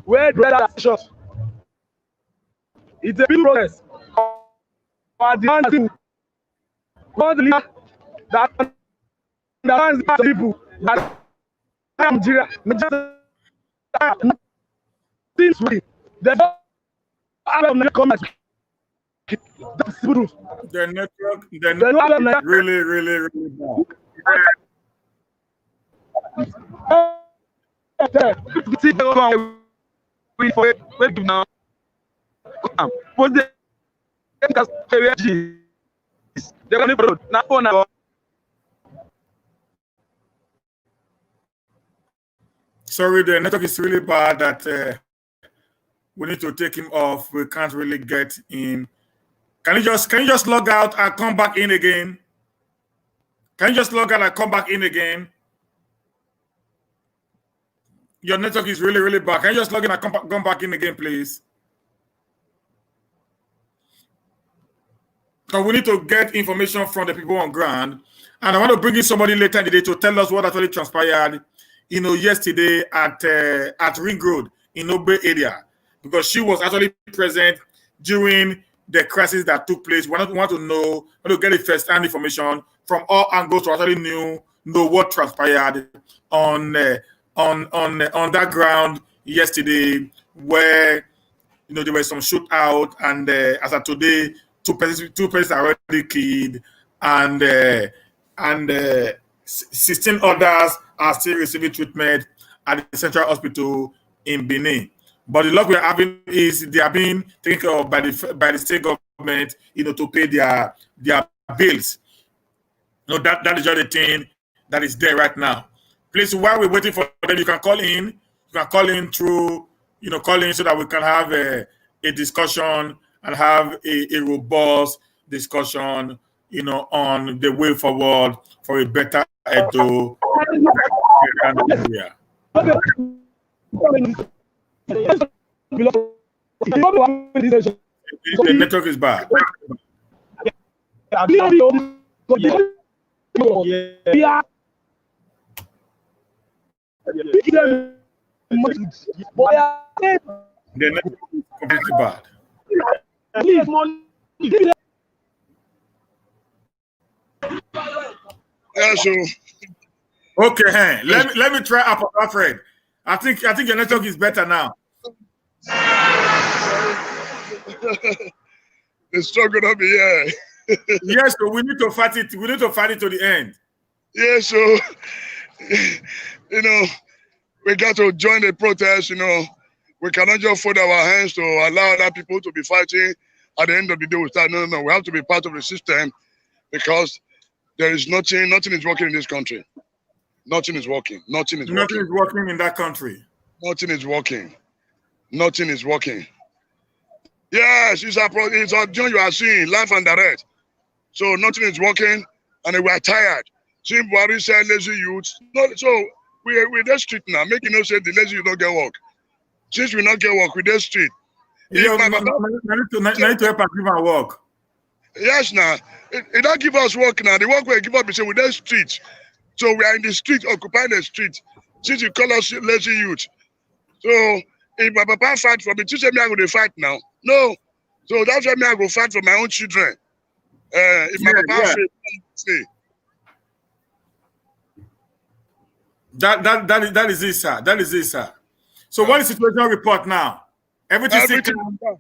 [SPEAKER 3] Where the weather stations. It's a big process. But the one thing, one leader that understands the people that Nigeria, things working. They don't have no comments. That's the truth.
[SPEAKER 1] The network, really bad.
[SPEAKER 3] Wait now.
[SPEAKER 1] Sorry, the network is really bad that we need to take him off. We can't really get in. Can you just log out and come back in again? Can you just log out and come back in again? Your network is really bad. Can you just log in and come back in again, please? Because we need to get information from the people on ground. And I want to bring in somebody later in the day to tell us what actually transpired, yesterday at Ring Road in Obe area. Because she was actually present during the crisis that took place. We want to get the first-hand information from all angles to actually know what transpired on that ground yesterday, where there was some shootout, and as of today, two persons are already killed, and 16 others are still receiving treatment at the Central Hospital in Benin. But the luck we're having is they are being taken care of by the state government, to pay their bills. That is just the thing that is there right now. Please, while we're waiting for them, you can call in. You can call in through, call in so that we can have a discussion and have a robust discussion, on the way forward for a better Edo area. The network is bad. The network is completely bad.
[SPEAKER 4] Yeah, sure.
[SPEAKER 1] Okay, let me try Apostle Alfred. I think your network is better now.
[SPEAKER 4] The struggle of the year.
[SPEAKER 1] Yes, so we need to fight it. We need to fight it to the end.
[SPEAKER 4] Yeah, so we got to join the protest. We cannot just fold our hands to allow other people to be fighting. At the end of the day, we start. No. We have to be part of the system, because there is nothing is working in this country. Nothing is working. Nothing is
[SPEAKER 1] working in that country.
[SPEAKER 4] Nothing is working. Nothing is working. Yes, it's a joint you are seeing, live and direct. So nothing is working, and we are tired. See, Buhari said lazy youth. No, so we're the street now, making no sense the lazy youth don't get work. Since we not get work, we're the street.
[SPEAKER 1] Yeah, I need to help us give our work.
[SPEAKER 4] Yes, now. It don't give us work now. The work we give up is we're the street. So we are in the street, occupying the street. Since you call us lazy youth. So if my papa fight for me, teacher me I go to fight now. No. So that's why me I go fight for my own children. If my papa say.
[SPEAKER 1] That is it, sir. That is it, sir. So what is the situation report now? Everything calm?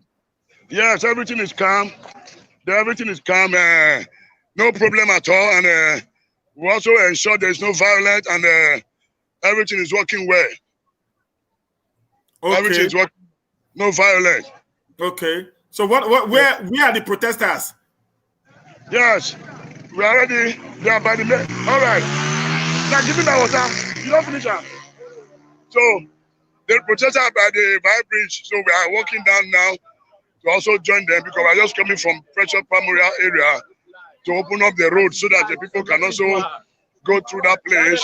[SPEAKER 4] Yes, everything is calm. Everything is calm. No problem at all. And we also ensure there is no violence, and everything is working well.
[SPEAKER 1] Okay.
[SPEAKER 4] Everything is working. No violence.
[SPEAKER 1] Okay. So where are the protesters?
[SPEAKER 4] Yes, we are ready. They are by the all right. Now give me that water. You don't finish that. So the protesters are by the Vibe Bridge, so we are walking down now to also join them because we are just coming from Pressure Primary area to open up the road so that the people can also go through that place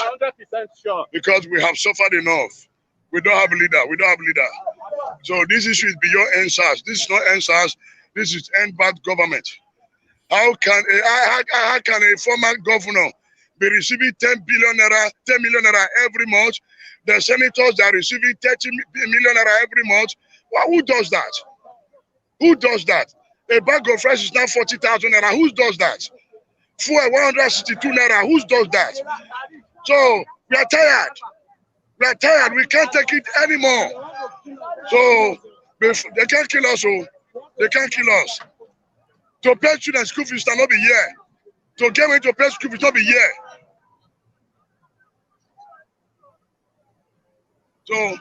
[SPEAKER 4] because we have suffered enough. We don't have a leader. We don't have a leader. So this issue is beyond endsars. This is not endsars. This is end bad government. How can a former governor be receiving 10 million naira every month? The senators are receiving 30 million naira every month. Well, who does that? Who does that? A bag of rice is now 40,000 naira. Who does that? Fuel 162 naira. Who does that? So we are tired. We are tired. We can't take it anymore. So they can't kill us. Oh, they can't kill us. To pay students school fees will not be here. To get me to pay school fees will not be here. So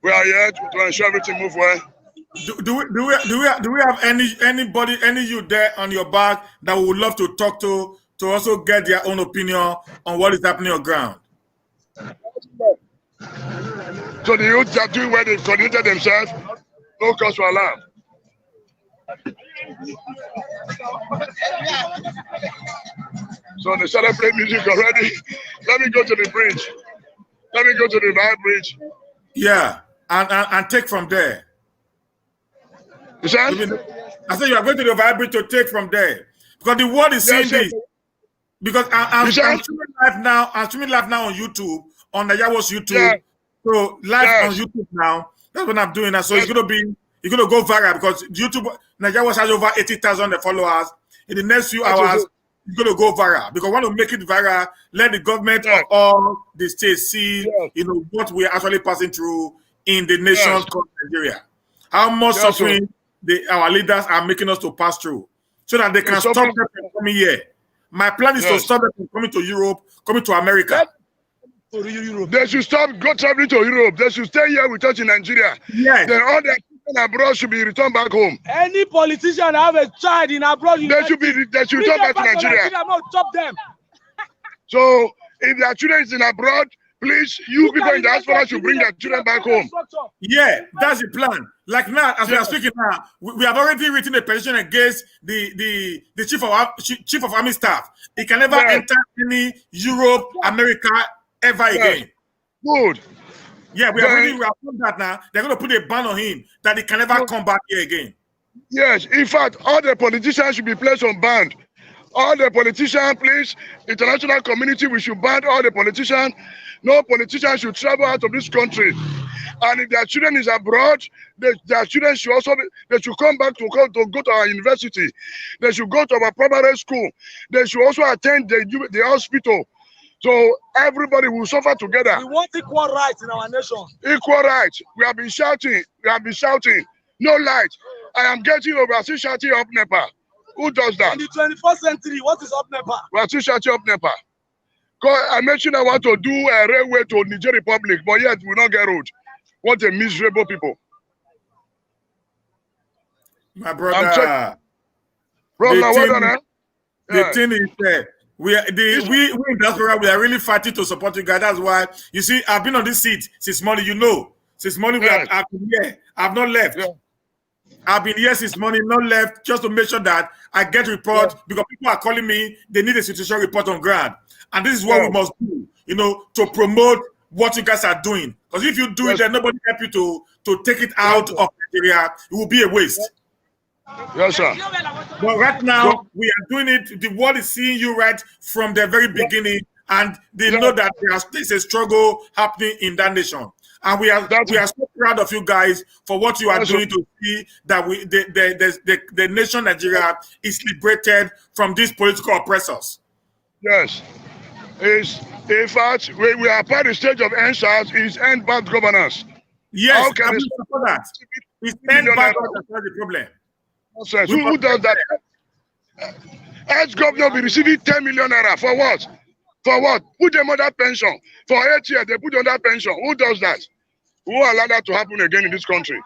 [SPEAKER 4] we are here to ensure everything moves well.
[SPEAKER 1] Do we have any youth there on your back that we would love to talk to also get their own opinion on what is happening on ground?
[SPEAKER 4] So the youth are doing where they've coordinated themselves, no cause for alarm. So they started playing music already. Let me go to the bridge. Let me go to the Vibe Bridge.
[SPEAKER 1] Yeah, and take from there.
[SPEAKER 4] You said?
[SPEAKER 1] I said you are going to the Vibe Bridge to take from there because the world is seeing this. Because I'm streaming live now. I'm streaming live now on YouTube, on Nayawo's YouTube. Yeah. So live on YouTube now. That's what I'm doing. So it's gonna go viral because YouTube Nayawo has over 80,000 followers. In the next few hours, it's gonna go viral because we want to make it viral. Let the government of all the states see, what we are actually passing through in the nation called Nigeria. How much suffering our leaders are making us to pass through, so that they can stop them from coming here. My plan is to stop them from coming to Europe, coming to America.
[SPEAKER 4] They should stop traveling to Europe. They should stay here with us in Nigeria.
[SPEAKER 1] Yes.
[SPEAKER 4] Then all their children abroad should be returned back home.
[SPEAKER 3] Any politician have a child in abroad,
[SPEAKER 4] they should return back to Nigeria.
[SPEAKER 3] Not stop them.
[SPEAKER 4] So if their children is in abroad, please, you people in the diaspora should bring their children back home.
[SPEAKER 1] Yeah, that's the plan. Like now, as we are speaking now, we have already written a petition against the chief of army staff. He can never enter any Europe, America ever again.
[SPEAKER 4] Good.
[SPEAKER 1] Yeah, we have already done that now. They're going to put a ban on him that he can never come back here again.
[SPEAKER 4] Yes, in fact, all the politicians should be placed on ban. All the politicians, please, international community, we should ban all the politicians. No politician should travel out of this country. And if their children is abroad, their children should also they should come back to go to our university. They should go to our primary school. They should also attend the hospital. So everybody will suffer together.
[SPEAKER 3] We want equal rights in our nation.
[SPEAKER 4] Equal rights. We have been shouting. No light. I am getting over. I still shouting up NEPA. Who does that?
[SPEAKER 3] In the 21st century, what is up NEPA?
[SPEAKER 4] We are still shouting up NEPA. I mentioned I want to do a railway to Niger Republic, but yet we will not get road. What a miserable people.
[SPEAKER 1] My brother. The thing is that we in diaspora, we are really fighting to support you guys. That's why, you see, I've been on this seat since morning, Since morning, I've been here. I've not left. Yeah. I've been here since morning, not left, just to make sure that I get report, because people are calling me, they need a situation report on ground. And this is what we must do, to promote what you guys are doing. Because if you do it, then nobody help you to take it out of Nigeria. It will be a waste.
[SPEAKER 4] Yes, sir.
[SPEAKER 1] But right now, we are doing it. The world is seeing you right from the very beginning, and they know that there's a struggle happening in that nation. And we are so proud of you guys for what you are doing to see that the nation Nigeria is liberated from these political oppressors.
[SPEAKER 4] Yes. In fact, we are part of the stage of endsars is end bad governance.
[SPEAKER 1] Yes, how can we support that? It's end bad governance, that's the problem.
[SPEAKER 4] Who does that? Ex-governor will be receiving 10 million naira for what? For what? Put them on that pension. For 8 years, they put on that pension. Who does that? Who allow that to happen again in this country?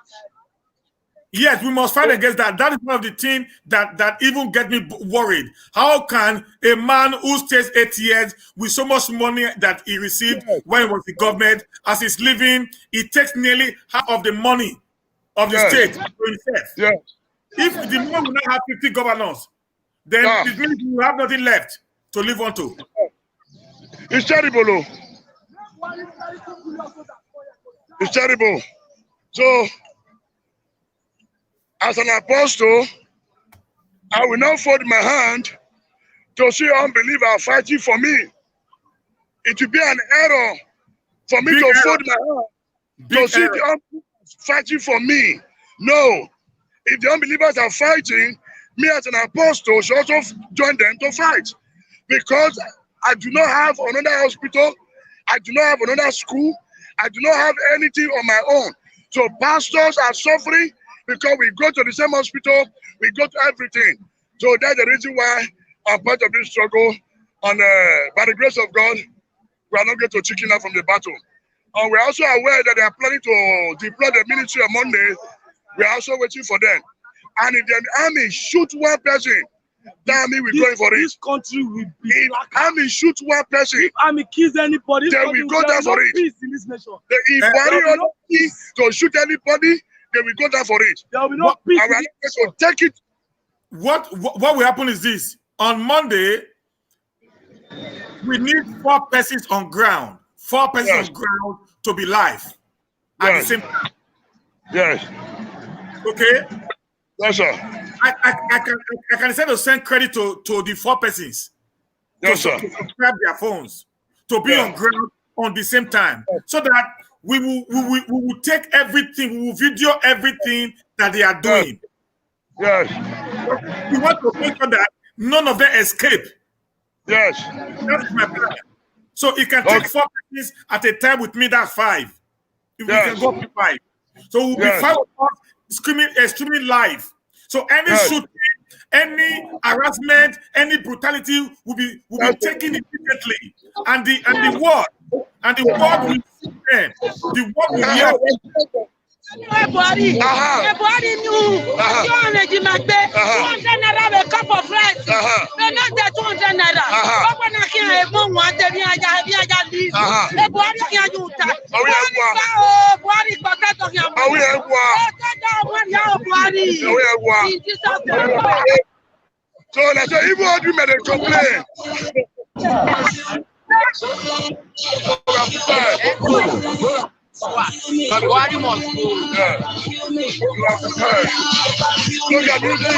[SPEAKER 1] Yes, we must fight against that. That is one of the things that even get me worried. How can a man who stays 8 years with so much money that he received when he was the government, as he's living, he takes nearly half of the money of the state to himself.
[SPEAKER 4] Yes.
[SPEAKER 1] If the man will not have 50 governors, then it means we have nothing left to live on to.
[SPEAKER 4] It's terrible. It's terrible. So, as an apostle, I will not fold my hand to see unbelievers fighting for me. It will be an error for me to fold my hand to see the unbelievers fighting for me. No. If the unbelievers are fighting, me as an apostle should also join them to fight. Because I do not have another hospital, I do not have another school, I do not have anything on my own. So pastors are suffering because we go to the same hospital, we go to everything. So that's the reason why I'm part of this struggle. And by the grace of God, we are not going to chicken out from the battle. And we're also aware that they are planning to deploy the military on Monday. We are also waiting for them. And if the army shoot one person, the army will go in for it.
[SPEAKER 3] This country will be
[SPEAKER 4] if army shoot one person,
[SPEAKER 3] if army kills anybody,
[SPEAKER 4] they will go down for it.
[SPEAKER 3] Peace in this nation.
[SPEAKER 4] If Buhari to shoot anybody, they will go down for it.
[SPEAKER 3] There will be no peace.
[SPEAKER 4] And we are not going to take it.
[SPEAKER 1] What will happen is this: on Monday, we need 4 persons on ground. 4 persons on ground to be live at the same time.
[SPEAKER 4] Yes.
[SPEAKER 1] Okay.
[SPEAKER 4] Yes, sir.
[SPEAKER 1] I can say to send credit to the 4 persons.
[SPEAKER 4] Yes, sir.
[SPEAKER 1] To subscribe their phones to be on ground on the same time, so that we will take everything, we will video everything that they are doing.
[SPEAKER 4] Yes.
[SPEAKER 1] We want to make sure that none of them escape.
[SPEAKER 4] Yes.
[SPEAKER 1] That's my plan. So it can take 4 persons at a time with me. That's 5. If we can go to 5, so we'll be 5 of us screaming live. So any shooting, any harassment, any brutality will be taken immediately, and the world will see them. The world will hear.
[SPEAKER 5] Buhari knew 200 magbe 200 naira a cup of rice. They not the 200 naira. Open a can a mom want to be a leave. Buhari can do that. Buhari forget of him.
[SPEAKER 4] So let's say even if you made a complaint.
[SPEAKER 5] But Buhari must go.
[SPEAKER 4] Look at music.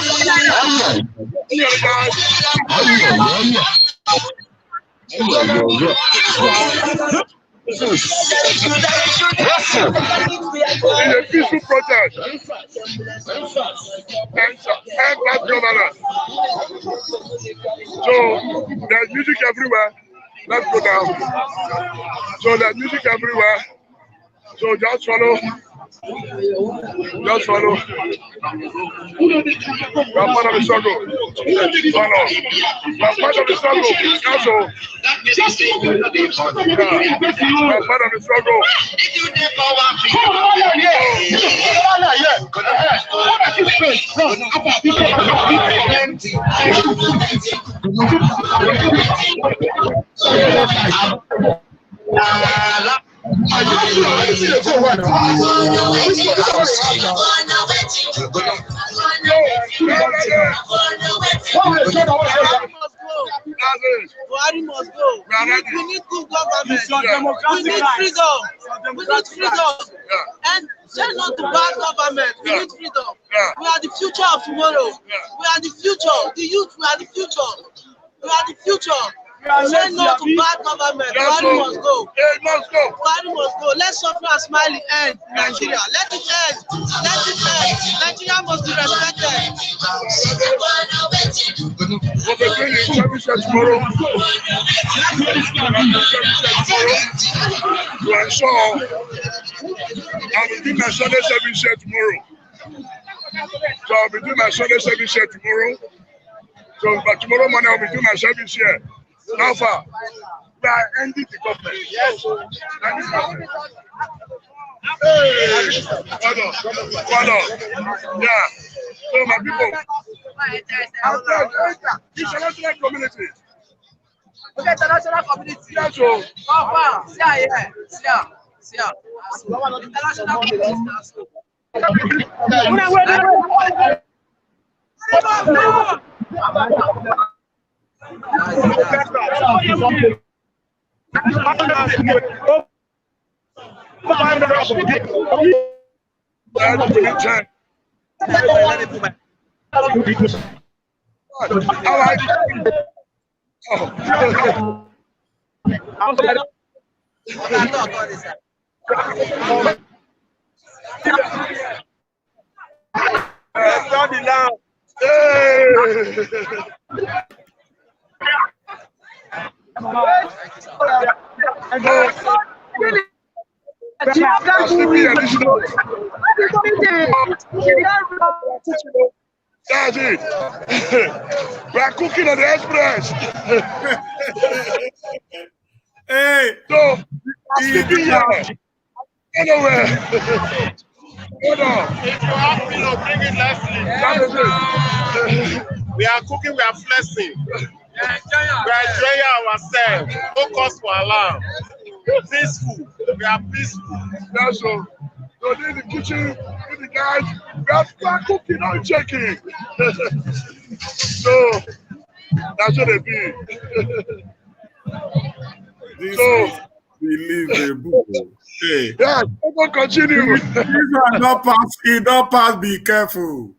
[SPEAKER 4] In a peaceful protest. And governor. So there's music everywhere. Let's go down. So there's music everywhere. So just follow. Just follow. You are part of the struggle. Follow. You are part of the struggle. Also. You are part of the struggle.
[SPEAKER 5] Buhari must go. We need good government. We need freedom. We need freedom. And say no to bad government. We need freedom. We are the future of tomorrow. We are the future. The youth, we are the future. We are the future. Say no to bad government. Buhari must go. Buhari must go. Let suffering and smiling end in Nigeria. Let it end. Let it end. Nigeria must be respected.
[SPEAKER 4] We'll be doing the service tomorrow. To ensure I'll be doing my Sunday service here tomorrow. So I'll be doing my Sunday service here tomorrow. So but tomorrow morning I'll be doing my service here. How far? We are ending the government. Yes. Hey, well done. Yeah. So my people, international community.
[SPEAKER 5] Okay, international community.
[SPEAKER 4] Yeah, so
[SPEAKER 5] International
[SPEAKER 4] That's it. We are cooking on the express.
[SPEAKER 1] Hey,
[SPEAKER 4] So, sleeping here. Anywhere. Hold on.
[SPEAKER 6] If you have pillow, bring it lastly. We are cooking, we are flexing. We are enjoying ourselves. No cause for alarm. Peaceful. We are peaceful.
[SPEAKER 4] That's all. So in the kitchen, in the guys, we are cooking, not checking. So that's what they be.
[SPEAKER 1] this
[SPEAKER 4] So
[SPEAKER 1] is believable. Hey,
[SPEAKER 4] yeah, we'll continue.
[SPEAKER 1] these are not pass. It don't pass. Be careful.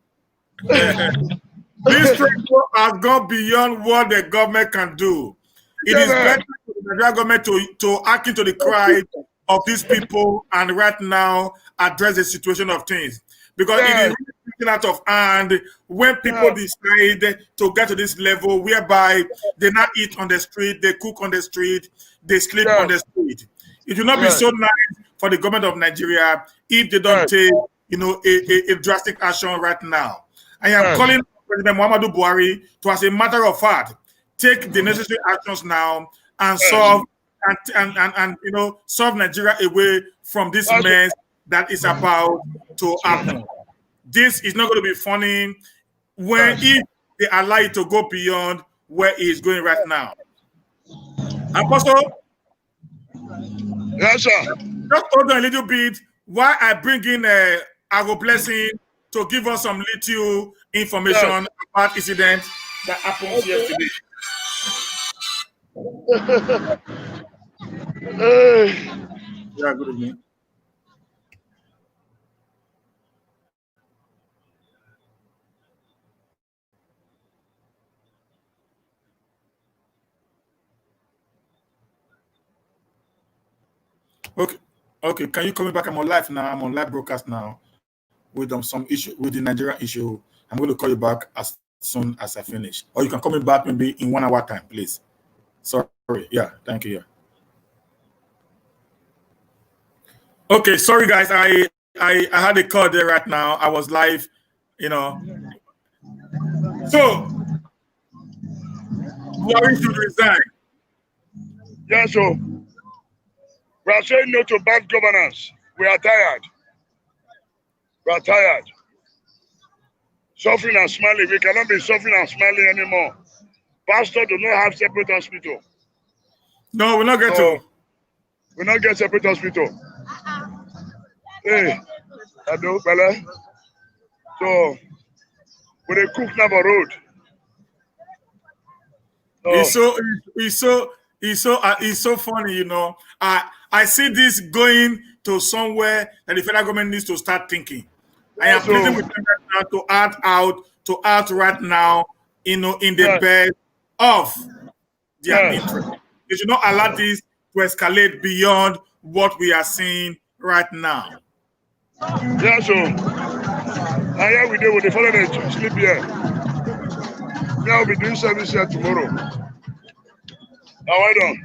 [SPEAKER 1] This trend has gone beyond what the government can do. It is better for the Nigerian government to act into the cry of these people and right now address the situation of things. Because it is really taken out of hand when people decide to get to this level whereby they not eat on the street, they cook on the street, they sleep on the street. It will not be so nice for the government of Nigeria if they don't take, a drastic action right now. I am calling President Muhammadu Buhari to, as a matter of fact, take the necessary actions now and solve solve Nigeria away from this mess that is about to happen. This is not going to be funny if they allow it to go beyond where it is going right now. Apostle,
[SPEAKER 4] yes, sir.
[SPEAKER 1] Just hold on a little bit while I bring in Ago Blessing to give us some little information about incident that happened yesterday. Yeah, good evening. Okay. Can you call me back? I'm on live now. I'm on live broadcast now with some issue with the Nigerian issue. I'm going to call you back as soon as I finish, or you can call me back maybe in 1 hour time, please. Sorry. Yeah, thank you. Okay, sorry guys. I had a call there right now. I was live, So Buhari should resign.
[SPEAKER 4] Yes, so we are saying no to bad governance. We are tired. Suffering and smiling. We cannot be suffering and smiling anymore. Pastor do not have separate hospital.
[SPEAKER 1] No, we're not going to.
[SPEAKER 4] We not get separate hospital. Hey, I do, fella. So, we dey cook now for road.
[SPEAKER 1] It's so funny, I see this going to somewhere that the federal government needs to start thinking. I am pleading with them right now to act right now, in the best of their interest. They should not allow this to escalate beyond what we are seeing right now.
[SPEAKER 4] Yeah, so here we do with the following sleep here. Now we'll be doing service here tomorrow. Now wait on.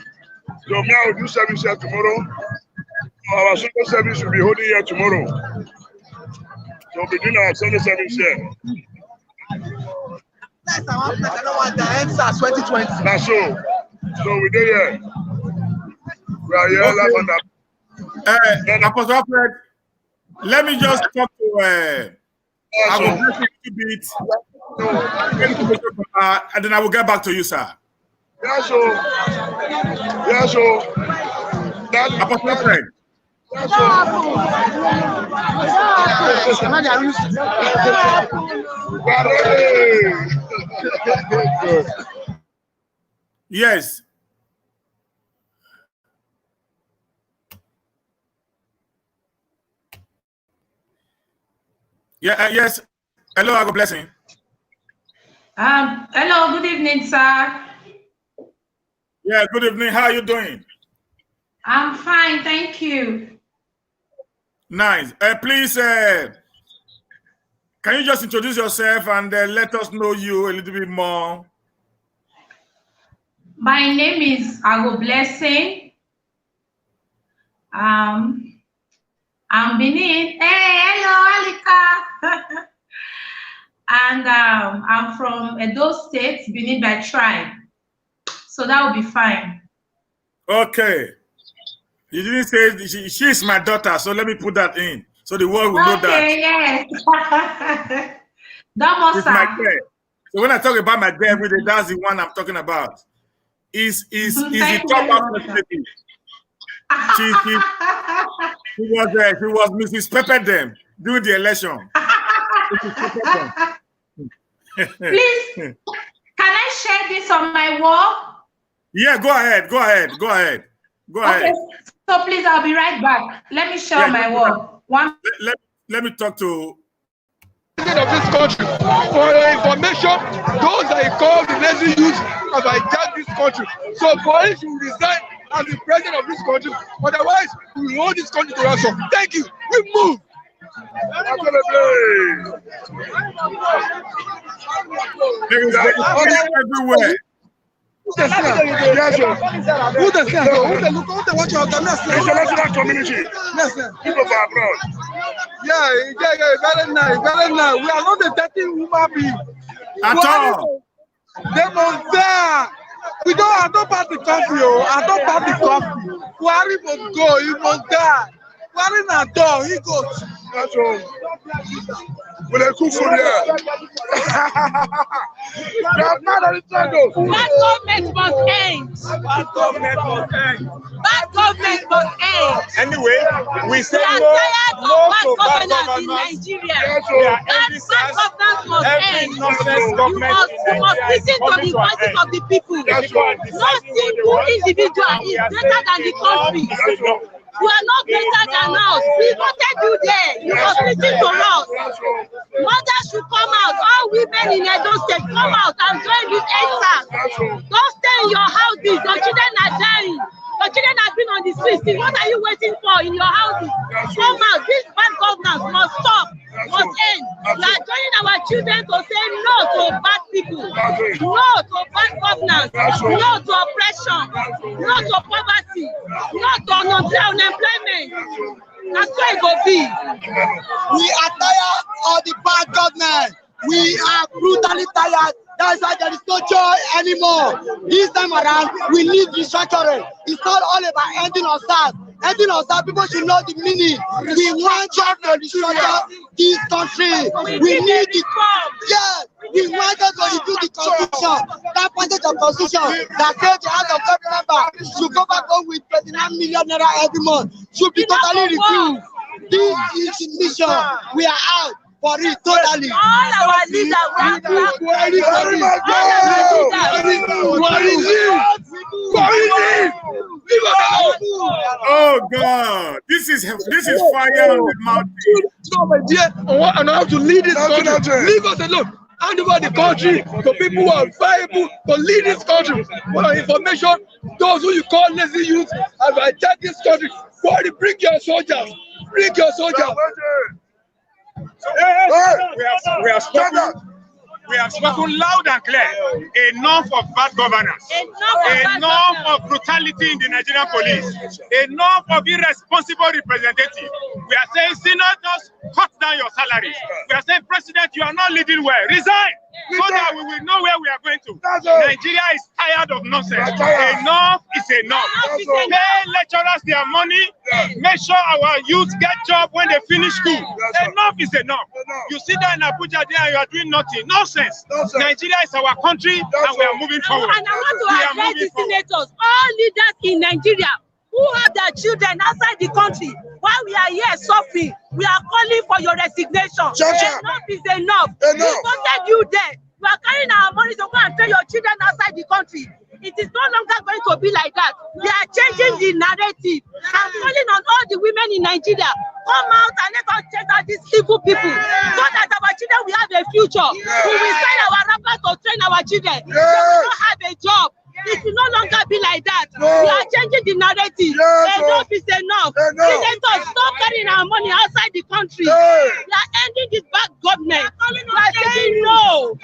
[SPEAKER 4] So now we'll do service here tomorrow. Our Sunday service will be holding here tomorrow. So we'll be doing our Sunday service here.
[SPEAKER 5] That's our the endsars 2020.
[SPEAKER 4] That's so. So we do here. We are here live on that.
[SPEAKER 1] Apostle Alfred, Let me just talk to I will bless you a bit, and then I will get back to you, sir.
[SPEAKER 4] Yeah, so. Yeah, so. That's
[SPEAKER 1] Fred. Yes. Yeah, yes. Hello, I go blessing.
[SPEAKER 7] Hello, good evening, sir.
[SPEAKER 1] Yeah, good evening. How are you doing?
[SPEAKER 7] I'm fine, thank you.
[SPEAKER 1] Nice. Please, can you just introduce yourself and let us know you a little bit more?
[SPEAKER 7] My name is Ago Blessing. I'm Benin. Hey, hello, Alika. And I'm from Edo State, Benin by tribe. So that will be fine.
[SPEAKER 1] Okay. You didn't say she's my daughter, so let me put that in. So the world will know that.
[SPEAKER 7] Okay, yes.
[SPEAKER 1] It's my girl. So when I talk about my girl every day, that's the one I'm talking about. Is the top of she was Mrs. Pepperdam during the election.
[SPEAKER 7] Please, can I share this on my wall?
[SPEAKER 1] Yeah, go ahead.
[SPEAKER 7] Okay, so please, I'll be right back. Let me share my wall.
[SPEAKER 1] Let me talk to
[SPEAKER 3] of this country. For your information, those that you call the lazy youth have hijacked this country. So for him to resign as the president of this country, otherwise we will hold this country to ransom. Thank you. We move.
[SPEAKER 1] There is everywhere.
[SPEAKER 3] Who's the international community? People from abroad. Yeah, very nice. We are not a dirty human being.
[SPEAKER 1] At all.
[SPEAKER 3] They must die. I don't part the country. I don't part the country. Buhari must go. He must die. Buhari not done. He goes. That's all. With a cook food here.
[SPEAKER 5] Bad government must end.
[SPEAKER 3] Bad government must end.
[SPEAKER 5] Bad government must end.
[SPEAKER 3] Anyway, we say
[SPEAKER 5] we are tired of bad governance in Nigeria. Bad governance must end. You must listen to the voices of the people. No single individual is greater than the country. You are not greater than us. We wanted you there. You must listen to us. Mothers should come out. All women in Edo State, come out and join this endsars. Don't stay in your houses. Your children are dying. Your children have been on the streets. What are you waiting for in your houses? Come out. This bad governance must stop. Must end. We are joining our children to say no to bad people. No to bad governance. No to oppression. No to poverty. No to unemployment. That's why it will be.
[SPEAKER 8] We are tired of the bad government. We are brutally tired. That's why there is no joy anymore. This time around, we need restructuring. It's not all about ending ourselves. Ending ourselves, people should know the meaning. We want us to restructure this country. We need it. Yes, we want us to review the constitution. That passage of constitution that says the House of God member should go back home with 39 million naira every month should be totally reviewed. This is the mission. We are out for it totally.
[SPEAKER 5] All our leaders
[SPEAKER 1] Oh God, this is fire on the mountain.
[SPEAKER 3] And I have to lead this country. Leave us alone. Hand over the country to people who are viable to lead this country. For your information, those who you call lazy youth have attacked this country. Body, bring your soldiers. Bring your soldiers.
[SPEAKER 9] We have spoken loud and clear. Enough of bad governance. Enough of brutality in the Nigerian police. Enough of irresponsible representatives. We are saying, senators, cut down your salaries. We are saying, President, you are not leading well. Resign so that we will know where we are going to. Nigeria is tired of nonsense. Enough is enough. Pay lecturers their money. Make sure our youth get job when they finish school. Enough is enough. You sit there in Abuja there and you are doing nothing. Nonsense. Nigeria is our country and we are moving forward.
[SPEAKER 10] And I want to address the senators, all leaders in Nigeria who have their children outside the country. While we are here suffering, we are calling for your resignation. Enough is enough. We voted you there. You are carrying our money to go and train your children outside the country. It is no longer going to be like that. We are changing the narrative. I'm calling on all the women in Nigeria. Come out and let us change out these evil people so that our children will have a future. We will send our rappers to train our children. They will not have a job. It will no longer be like that. We are changing the narrative. Enough is enough. Senators, stop carrying our money outside the country. We are ending this bad government. We are saying no. We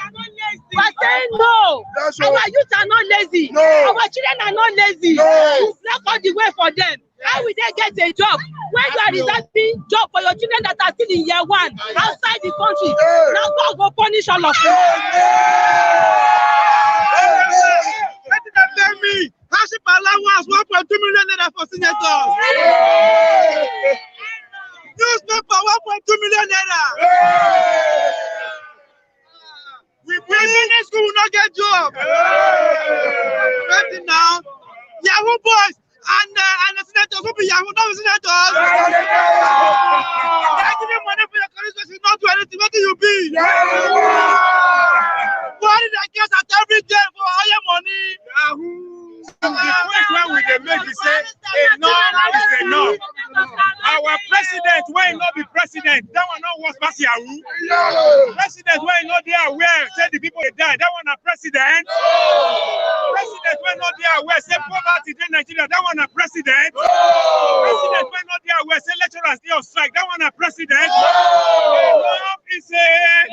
[SPEAKER 10] are saying no. Our youth are not lazy. Our children are not lazy. We block all the way for them. How will they get a job? When you are reserving job for your children that are still in year one outside the country, now God will punish all of you.
[SPEAKER 3] Tell me, hardship allowance 1.2 million naira for senators. Newspaper 1.2 million naira. We finish school, will not get job. Right now, Yahoo boys and the senators will be Yahoo, not senators. They give you money for your career, not do anything. What do you be? Why did I guess that every day for all your money?
[SPEAKER 9] The point when we dey make is say enough is enough. Our president, when he not be president, that one not was pass Yahoo. President, when he not there aware, say the people they die, that one a president. President, when not there aware, say poverty in Nigeria, that one a president. President, when not there aware, say lecturers they on strike, that one a president. Enough is
[SPEAKER 5] Okay,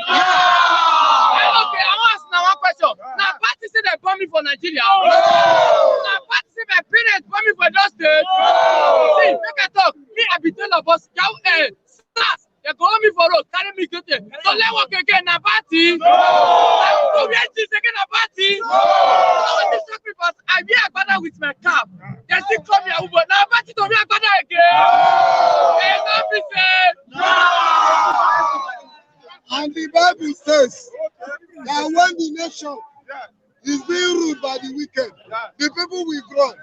[SPEAKER 5] I want to ask now one question. Now, party say they bomb me for Nigeria. Now, party say my parents bomb me for those states. See, make I talk. Me, I be tell of us, stars, they go me for road, carry me get it. So let work again, na party. So we are just again a party. I want to sacrifice. I be a father with my cap. They still come here, but now party to be a father again. Enough is said.
[SPEAKER 8] And the Bible says that when the nation is being ruled by the wicked, the people will grow.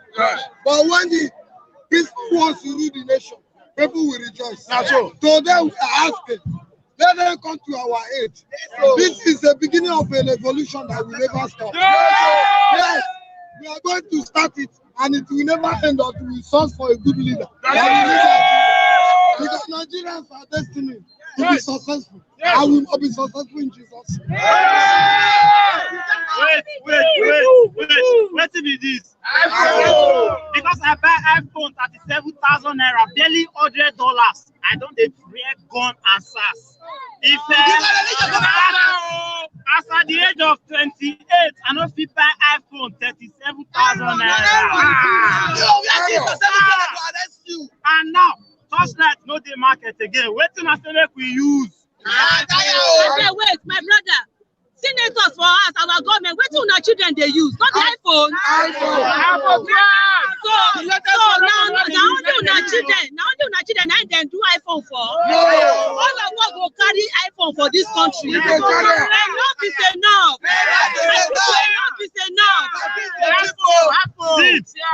[SPEAKER 8] But when the peaceful ones to rule the nation, people will rejoice. So then we are asking, let them come to our aid. This is the beginning of an evolution that will never stop. Yes, we are going to start it, and it will never end until we search for a good leader. Because Nigerians are destined to be successful. I will not be successful in Jesus.
[SPEAKER 11] What is this? Because I buy iPhone 37,000 naira, daily $100. I don't dey wear gun and SARS. If as at the age of 28, I no fit buy iPhone 37,000 naira. And now, Torchlight no dey market again. Wetin I say make we use?
[SPEAKER 10] Wait, my brother. Senators for us, our government, wait till our children they use, not the iPhone. So now only our children, now they do iPhone for. All of us will carry iPhone for this country. Enough is enough. Enough is enough.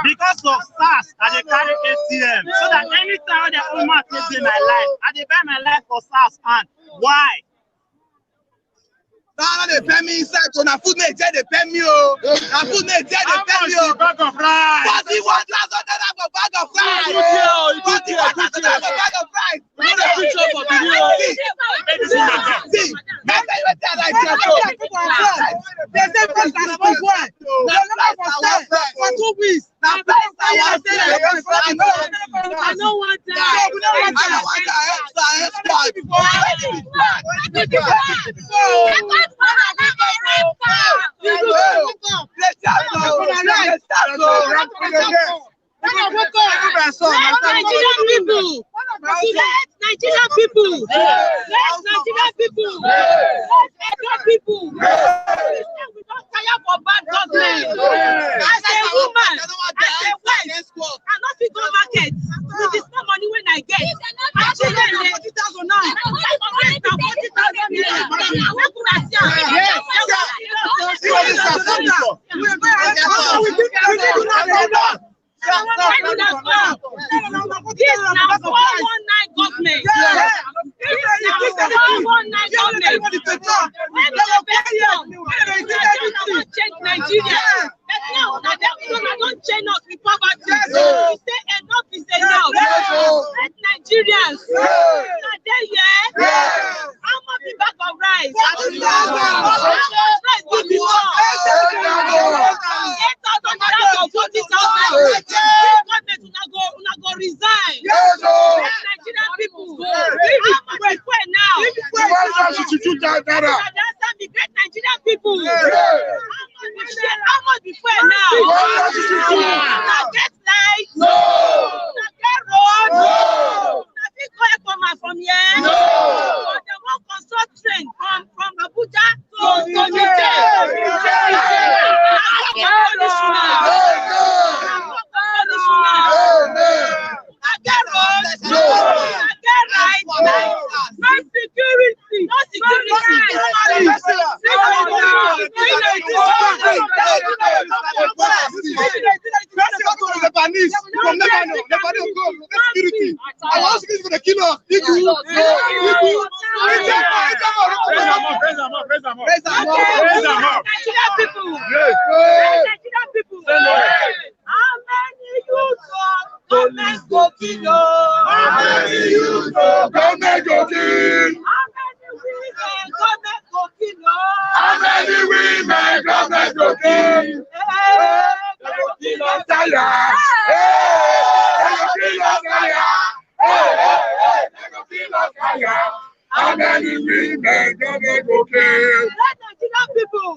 [SPEAKER 11] Because of SARS, I dey carry ATM, so that anytime the woman takes in my life, I dey buy my life for SARS. And why?
[SPEAKER 3] Now they pay me inside, so now food may they pay me, oh. Now food may they pay me, oh.
[SPEAKER 9] Bag of rice.
[SPEAKER 3] 41,000 naira for bag of rice. 41,000 naira for bag of rice.
[SPEAKER 5] No, the picture for video.
[SPEAKER 3] See, make you tell like that. They say first and first one. They never for 2 weeks. Now first I
[SPEAKER 10] don't want that.
[SPEAKER 3] I don't want that.
[SPEAKER 10] Nigerian people. We don't tire for bad government. As a woman, Yes. I not fit go market with the small money when I get. My children dey 40,000 now. 40,000 naira. Make una see am. Yes. This na 419 government. This na 419 government. When the person change Nigeria, but now una don change us with poverty. We say enough is enough. Let Nigerians, na dey here. How much the bag of rice? How much rice go be more? 8,000 naira to 40,000. Government una go resign. Nigerian people, how much we pay now? That's the great Nigerian people. How much we pay now? Una get light? No. Una get road? No. Una fit go Ekoma from here? No. But they won't construct train from Abuja to I get road, no. I get right, no security, no security. Government go kill. How many youth government go kill? How many women government go kill? They go kill us tire. They go kill us tire. They go kill us tire. How many women government go kill? Nigerian people.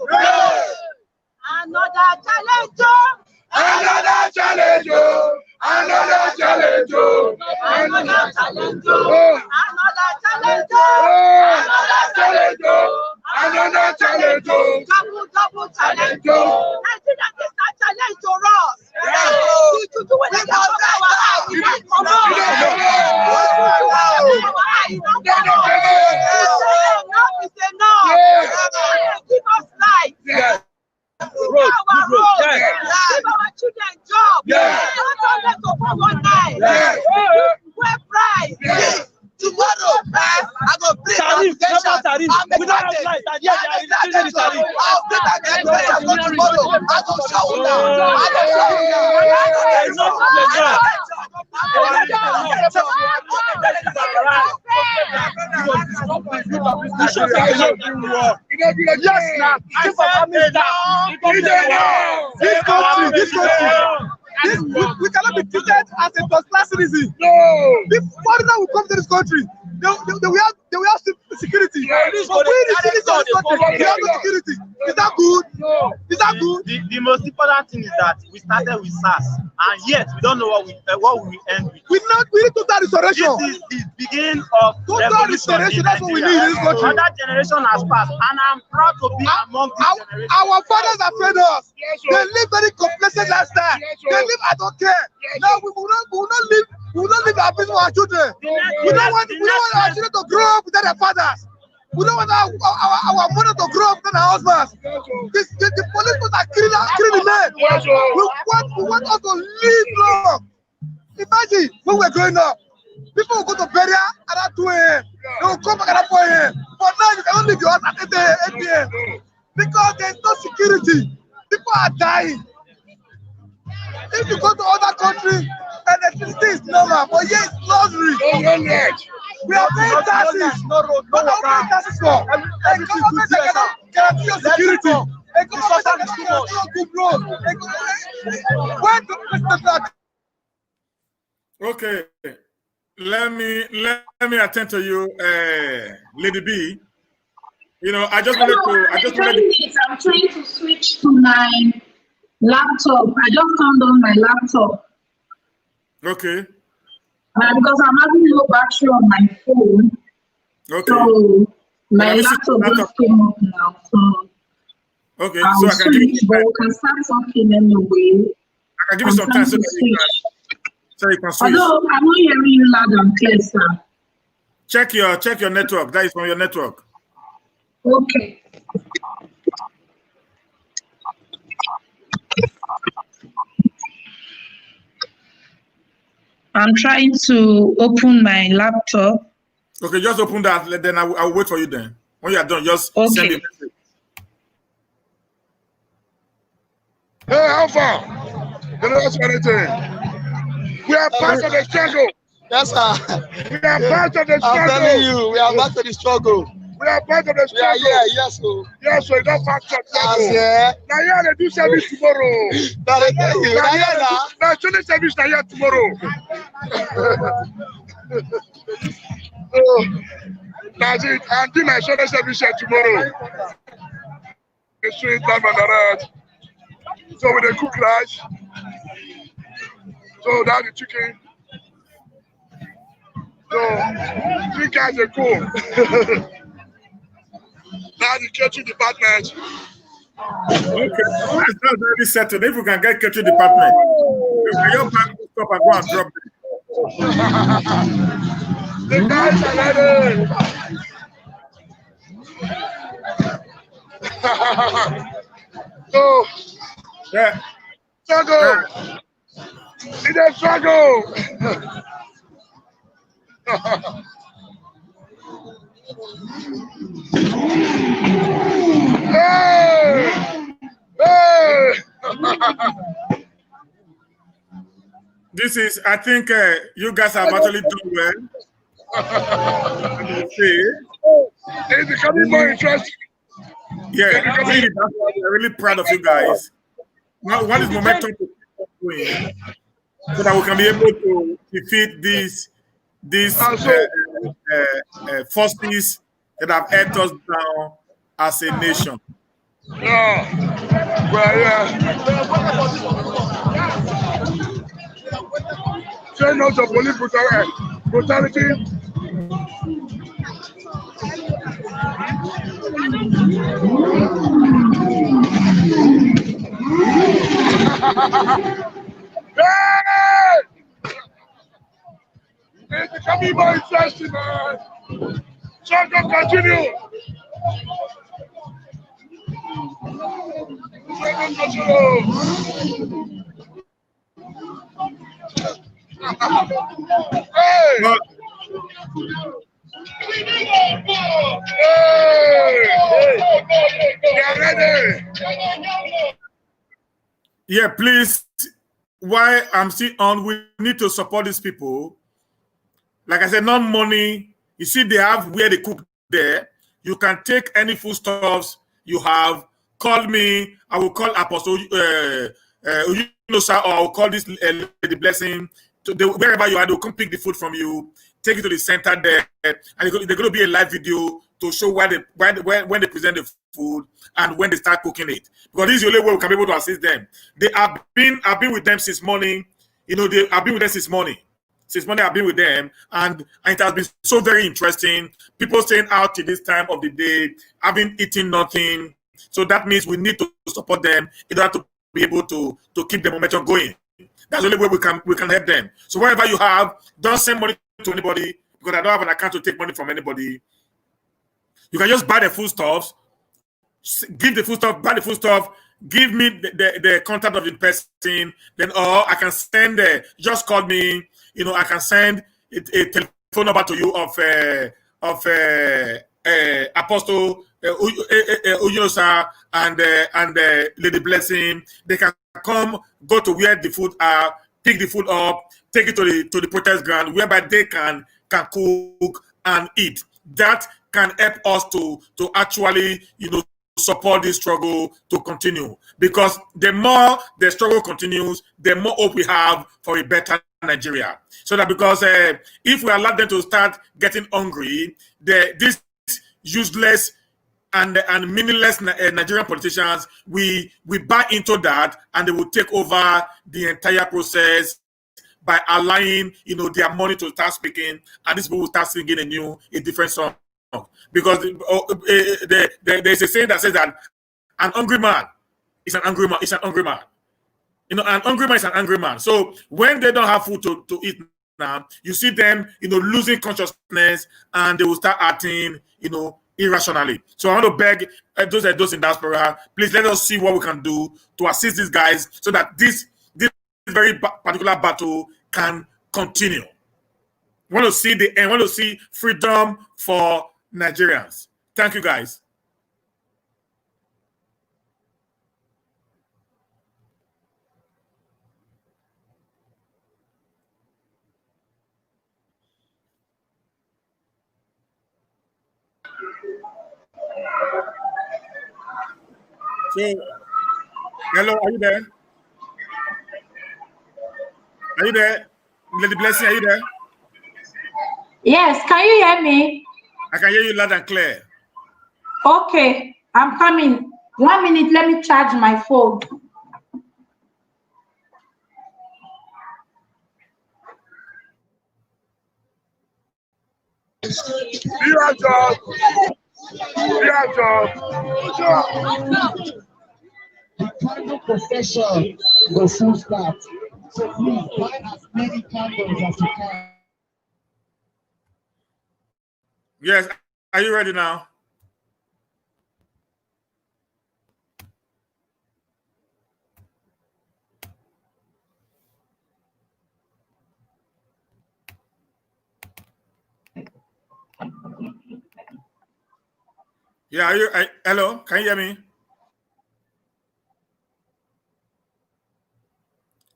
[SPEAKER 10] Another challenge. Another challenge. Another challenge, another challenge, another challenge, another challenge, another challenge, double challenge. Nigeria is a challenge to us. To do what they do enough is enough. Give us life. Give our children job. Not only to 419. Where price? Tomorrow, I go bring tariff. We don't have light, and yet they are increasing the tariff. I'll bring that tomorrow. I go show you now.
[SPEAKER 3] Yes, now. This country, we cannot be treated as a first-class citizen. No. If foreigner will come to this country, they will have security. But we the citizens of this country, we have no security. Is that good? No. Is that good?
[SPEAKER 11] The most important thing is that we started with SARS, and yet we don't know what we will end with.
[SPEAKER 3] We need total restoration.
[SPEAKER 11] This is the beginning of
[SPEAKER 3] total restoration. That's what we need in this country.
[SPEAKER 11] Another generation has passed, and I'm proud to be among this generation.
[SPEAKER 3] Our fathers have fed us. Yes, they live very complacent lifestyle. Yes, they live, I don't care. Yes, now we will not live our business for our children. We don't want our children to grow up without their fathers. We don't want our mother to grow up without their husbands. The police are killing men. We want us to live long. Imagine when we're growing up, people will go to burial at 2 a.m. They will come back at 4 a.m. But now you cannot leave your house at 8 p.m. because there's no security. People are dying. If you go to other countries, electricity is normal, but here it's luxury. We are paying taxes. What are we paying taxes for? A government that cannot guarantee your security. A government that cannot guarantee your good road. Where do we start?
[SPEAKER 1] Okay, let me attend to you, Lady B. You know, I just wanted to.
[SPEAKER 7] I'm trying to switch to my laptop. I just turned on my laptop.
[SPEAKER 1] Okay.
[SPEAKER 7] Because I'm having low battery on my phone.
[SPEAKER 1] Okay.
[SPEAKER 7] So my laptop just came up now. So
[SPEAKER 1] okay, so I can give you.
[SPEAKER 7] But we can start talking anyway.
[SPEAKER 1] I can give you some time so you can switch.
[SPEAKER 7] Although I'm not hearing you loud and clear, sir.
[SPEAKER 1] Check your network. That is from your network.
[SPEAKER 7] Okay. I'm trying to open my laptop.
[SPEAKER 1] Okay, just open that. Then I'll wait for you. Then when you are done, just send me a message.
[SPEAKER 4] Hey, Alpha. You know that's anything. We are part of the struggle.
[SPEAKER 8] Yes, sir.
[SPEAKER 4] We are part of the struggle.
[SPEAKER 8] I'm telling you, we are part of the struggle.
[SPEAKER 4] We are part of the struggle.
[SPEAKER 8] Yeah, yes, sir.
[SPEAKER 4] Yes, so it's not part of the struggle.
[SPEAKER 8] Yeah.
[SPEAKER 4] Now here they do service tomorrow.
[SPEAKER 8] Now
[SPEAKER 4] National service now here tomorrow. Oh, that's it. And do national service here tomorrow. The street time and the red. So with the cook rice. So that's the chicken. So 3 guys are cool. Now the catering department.
[SPEAKER 1] Okay, that's already settled. If we can get catering department, you can your bank stop and go and drop them.
[SPEAKER 4] The guys are ready. So,
[SPEAKER 1] yeah.
[SPEAKER 4] Struggle. It's a struggle. Hey! Hey!
[SPEAKER 1] This is, I think you guys have actually done well.
[SPEAKER 4] It's becoming more interesting.
[SPEAKER 1] Yeah, I'm really proud of you guys. Now, what is momentum to keep going so that we can be able to defeat these forces that have held us down as a nation?
[SPEAKER 4] Yeah. Well, yeah. Say no to police brutality. Hey! It's becoming more interesting, man. So continue. Hey!
[SPEAKER 1] Yeah, please. While I'm still on, we need to support these people. Like I said, not money. You see, they have where they cook there. You can take any foodstuffs you have. Call me. I will call Apostle, or I will call this Lady Blessing. Wherever you are, they'll come pick the food from you, take it to the center there, and they're going to be a live video to show when they present the food and when they start cooking it. Because this is the only way we can be able to assist them. I've been with them since morning. You know, I've been with them since morning. Since morning, I've been with them, and it has been so very interesting. People staying out till this time of the day, having eaten nothing. So that means we need to support them in order to be able to keep the momentum going. That's the only way we can help them. So wherever you have, don't send money to anybody, because I don't have an account to take money from anybody. You can just buy the foodstuffs, give the foodstuff, buy the foodstuff, give me the contact of the person, then or I can send just call me. You know, I can send a telephone number to you of Apostle Uyosa and Lady Blessing. They can come, go to where the food are, pick the food up, take it to the protest ground, whereby they can cook and eat. That can help us to actually, you know, support this struggle to continue. Because the more the struggle continues, the more hope we have for a better Nigeria. So that because if we allow them to start getting hungry, this useless and meaningless Nigerian politicians, we buy into that, and they will take over the entire process by allowing, you know, their money to start speaking, and these people will start singing a different song. Because there's a saying that says that an hungry man is an hungry man. It's an hungry man. You know, an hungry man is an angry man. So when they don't have food to eat now, you see them, you know, losing consciousness, and they will start acting, you know, irrationally. So I want to beg those in diaspora, please let us see what we can do to assist these guys so that this very particular battle can continue. Want to see the end, want to see freedom for Nigerians. Thank you, guys. So, hello, are you there? Are you there? Lady Blessing, are you there?
[SPEAKER 7] Yes, can you hear me?
[SPEAKER 1] I can hear you loud and clear.
[SPEAKER 7] Okay, I'm coming. 1 minute, let me charge my phone.
[SPEAKER 4] Yeah, job. Yeah, job.
[SPEAKER 12] The candle procession will soon start. So please buy as many candles as you can.
[SPEAKER 1] Yes, are you ready now? Yeah, hello, can you hear me?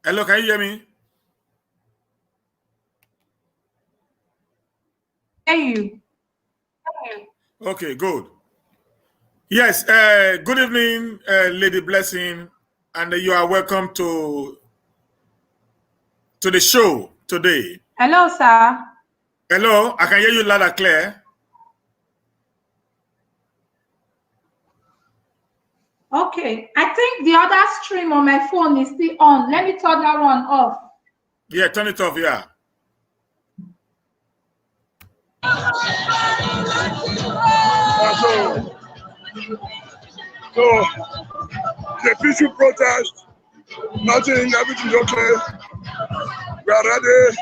[SPEAKER 1] Hello, can you hear me?
[SPEAKER 7] Hear you.
[SPEAKER 1] Okay, good. Yes, good evening, Lady Blessing, and you are welcome to the show today.
[SPEAKER 7] Hello, sir.
[SPEAKER 1] Hello, I can hear you loud and clear.
[SPEAKER 7] Okay, I think the other stream on my phone is still on. Let me turn that one off.
[SPEAKER 1] Yeah, turn it off, yeah.
[SPEAKER 4] So the peaceful protest, nothing, everything's okay. We are ready.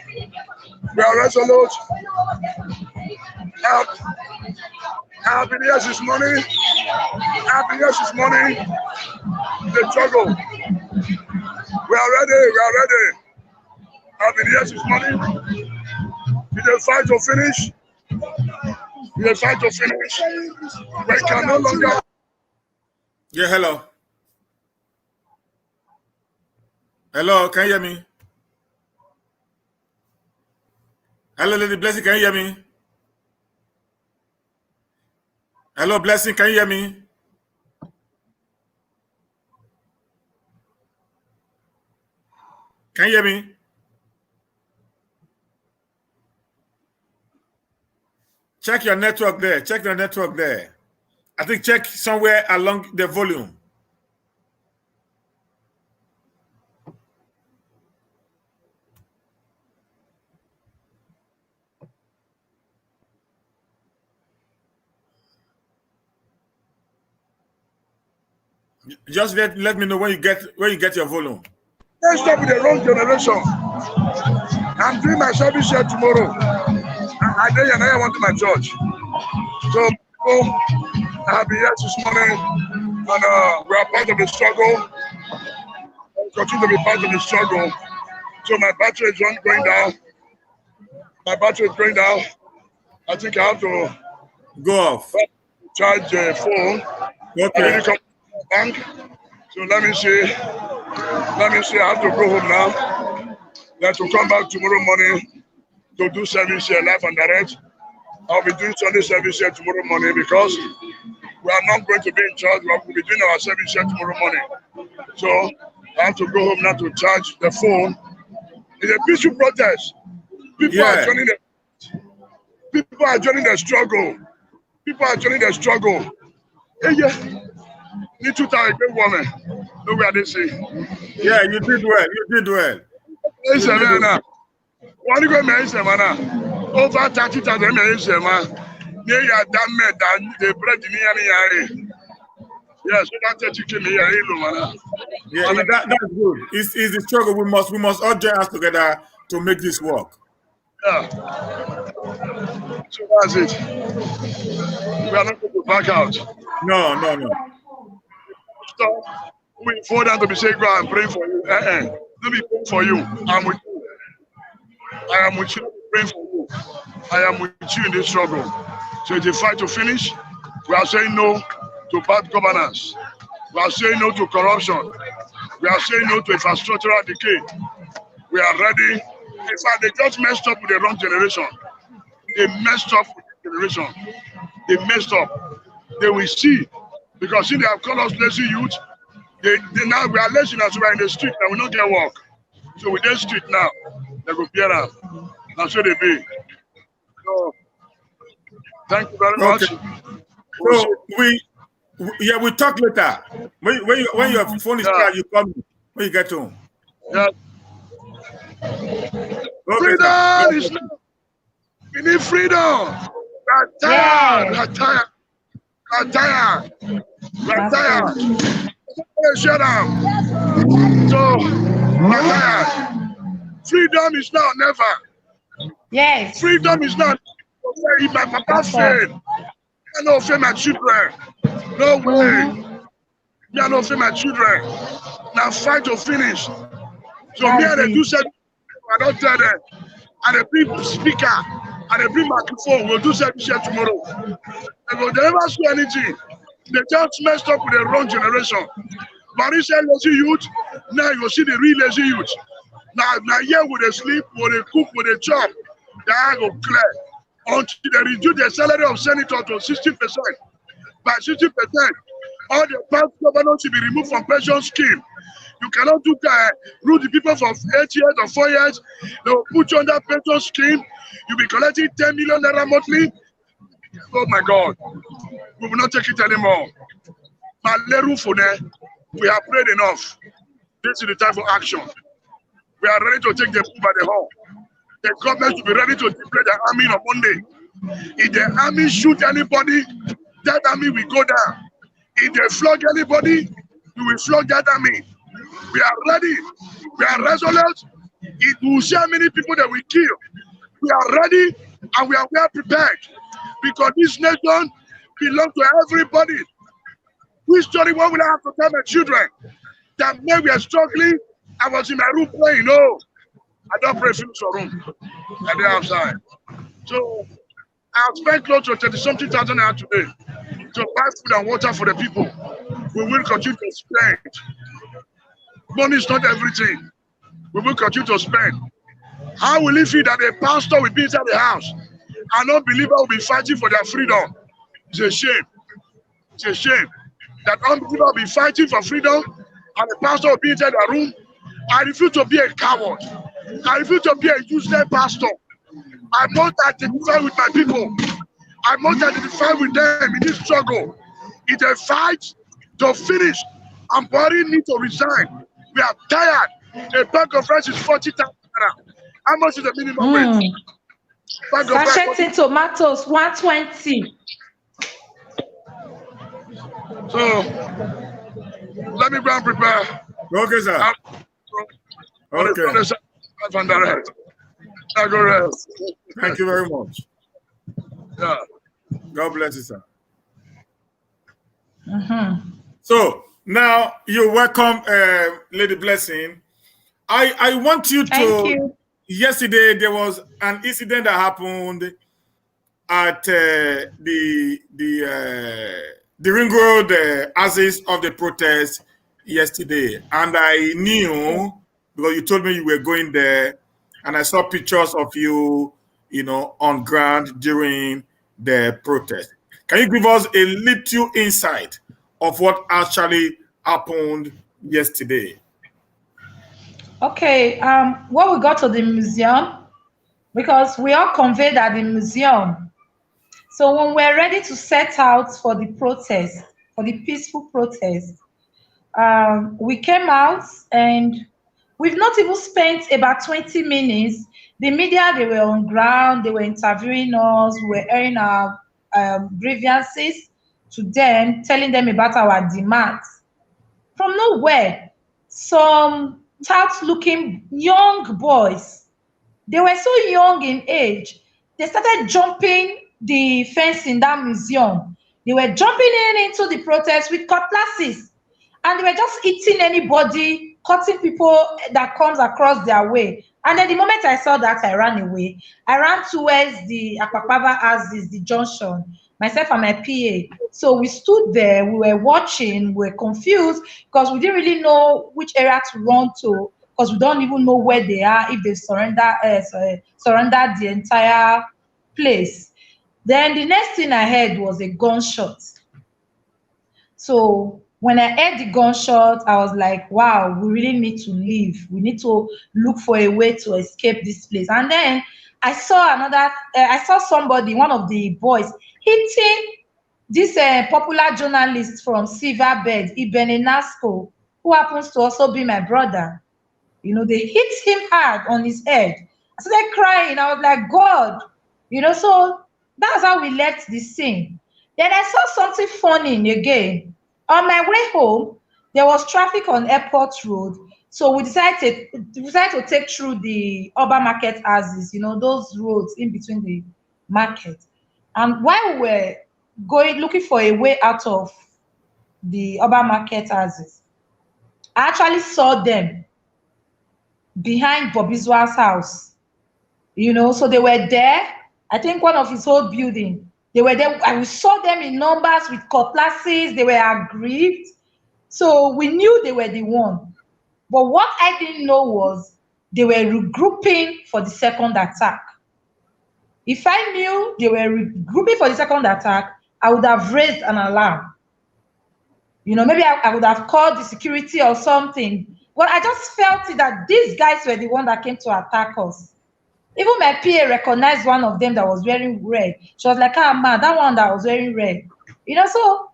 [SPEAKER 4] We are resolute. I've been here this morning. The struggle. We are ready. I've been here this morning. It's a fight to finish. We can no longer.
[SPEAKER 1] Yeah, hello. Hello, can you hear me? Hello, Lady Blessing, can you hear me? Hello, Blessing, can you hear me? Can you hear me? Check your network there. I think check somewhere along the volume. Just let me know when you get your volume.
[SPEAKER 4] Let's stop with the wrong generation. I'm doing my service here tomorrow. I went to my church. So I have been here this morning, and we are part of the struggle. We continue to be part of the struggle. So my battery is going down. I think I have to
[SPEAKER 1] go off.
[SPEAKER 4] Charge the phone.
[SPEAKER 1] Okay.
[SPEAKER 4] I didn't come to the bank. So let me see. I have to go home now. Then to come back tomorrow morning to do service here live and direct. I'll be doing Sunday service here tomorrow morning because we are not going to be in charge. We'll be doing our service here tomorrow morning. So I have to go home now to charge the phone. It's a peaceful protest. People are joining the struggle. Hey, yeah. Need to tell a good woman. Look where they say.
[SPEAKER 1] Yeah, you did well.
[SPEAKER 4] Yes, man. One go man, over 30,000 man. Near your damn man, the bread in the Yes, so that's what you came here.
[SPEAKER 1] Yeah, that's good. It's the struggle. We must all join us together to make this work.
[SPEAKER 4] Yeah. So that's it. We are not going to back out.
[SPEAKER 1] No.
[SPEAKER 4] So we fall down to be saying, "God, I'm praying for you." Let me pray for you. I'm with you. I am with you. Praying for you. I am with you in this struggle. So it's a fight to finish. We are saying no to bad governance. We are saying no to corruption. We are saying no to infrastructural decay. We are ready. In fact, they just messed up with the wrong generation. They messed up with the generation. They messed up. They will see. Because see, they have called us lazy youth. They now we are lazy now, so we are in the street and we don't get work. So with the street now, they go bear up. That's what they be. So thank you very much.
[SPEAKER 1] So we talk later. When your phone is clear, you call me when you get home.
[SPEAKER 4] Yeah. Freedom is now. We need freedom. We're tired. We're tired. We're tired. We're tired. Shut up. So we're tired. Freedom is now never.
[SPEAKER 7] Yes.
[SPEAKER 4] Freedom is not. If my papa failed, I don't fail my children. No way. I don't fail my children. Now fight to finish. So me and they do say, I don't tell them. And they bring speaker and they bring microphone. We'll do service here tomorrow. They never see anything. They just messed up with the wrong generation. Marie said lazy youth. Now you see the real lazy youth. Now here with they sleep, with they cook, with they chop, they are go clear. Until they reduce the salary of senator to 60%. By 60%, all the past governors should be removed from pension scheme. You cannot do that. Rule the people for 8 years or 4 years. They will put you under pension scheme. You'll be collecting 10 million naira monthly. Oh my God. We will not take it anymore. We have prayed enough. This is the time for action. We are ready to take the bull by the horn. The government should be ready to deploy the army on Monday. If the army shoot anybody, that army will go down. If they flog anybody, we will flog that army. We are ready. We are resolute. It will see how many people that we kill. We are ready and we are well prepared because this nation belongs to everybody. Which story what will I have to tell my children? That when we are struggling, I was in my room praying. No, I don't pray finish your room. And they're outside. So I have spent close to 30-something thousand naira today to buy food and water for the people. We will continue to spend. Money is not everything. We will continue to spend. How will it feel that a pastor will be inside the house and non-believer will be fighting for their freedom? It's a shame. It's a shame that unbeliever will be fighting for freedom and the pastor will be inside the room. I refuse to be a coward. I refuse to be a useless pastor. I must identify with my people. I must identify with them in this struggle. It's a fight to finish. And body need to resign. We are tired. A bag of rice is 40,000 naira. How much is the minimum wage?
[SPEAKER 7] Sachet tomatoes 120.
[SPEAKER 4] So let me go and prepare.
[SPEAKER 1] Okay, sir. Okay.
[SPEAKER 4] I go rest.
[SPEAKER 1] Thank you very much.
[SPEAKER 4] Yeah.
[SPEAKER 1] God bless you, sir. So now you're welcome, Lady Blessing. I want you to.
[SPEAKER 7] Thank you.
[SPEAKER 1] Yesterday there was an incident that happened at the ring road axis of the protest yesterday, and I knew because you told me you were going there, and I saw pictures of you, on ground during the protest. Can you give us a little insight of what actually happened yesterday?
[SPEAKER 7] Okay, when we got to the museum, because we all conveyed at the museum. So when we're ready to set out for the protest, for the peaceful protest, we came out and we've not even spent about 20 minutes. The media, they were on ground, they were interviewing us, we were airing our grievances to them, telling them about our demands. From nowhere, some tout-looking young boys, they were so young in age, they started jumping the fence in that museum. They were jumping into the protest with cutlasses, and they were just eating anybody, cutting people that comes across their way. And then the moment I saw that, I ran away. I ran towards the Akpakpava Axis, the junction, myself and my PA. So we stood there, we were watching, we were confused because we didn't really know which area to run to, because we don't even know where they are, if they surrendered the entire place. Then the next thing I heard was a gunshot. So when I heard the gunshot, I was like, wow, we really need to leave. We need to look for a way to escape this place. And then I saw somebody, one of the boys, hitting this popular journalist from Silverbed, Ibene Nasco, who happens to also be my brother. You know, they hit him hard on his head. I started crying. I was like, God, you know, so that's how we left the scene. Then I saw something funny again. On my way home, there was traffic on Airport Road. So we decided to take through the urban market houses, you know, those roads in between the market. And while we were looking for a way out of the urban market houses, I actually saw them behind Bobizwa's house. You know, so they were there. I think one of his old building. They were there. I saw them in numbers with cutlasses. They were aggrieved. So we knew they were the one. But what I didn't know was they were regrouping for the second attack. If I knew they were regrouping for the second attack, I would have raised an alarm. You know, maybe I would have called the security or something. But I just felt it that these guys were the one that came to attack us. Even my PA recognized one of them that was wearing red. She was like, ah, man, that one that was wearing red. You know, so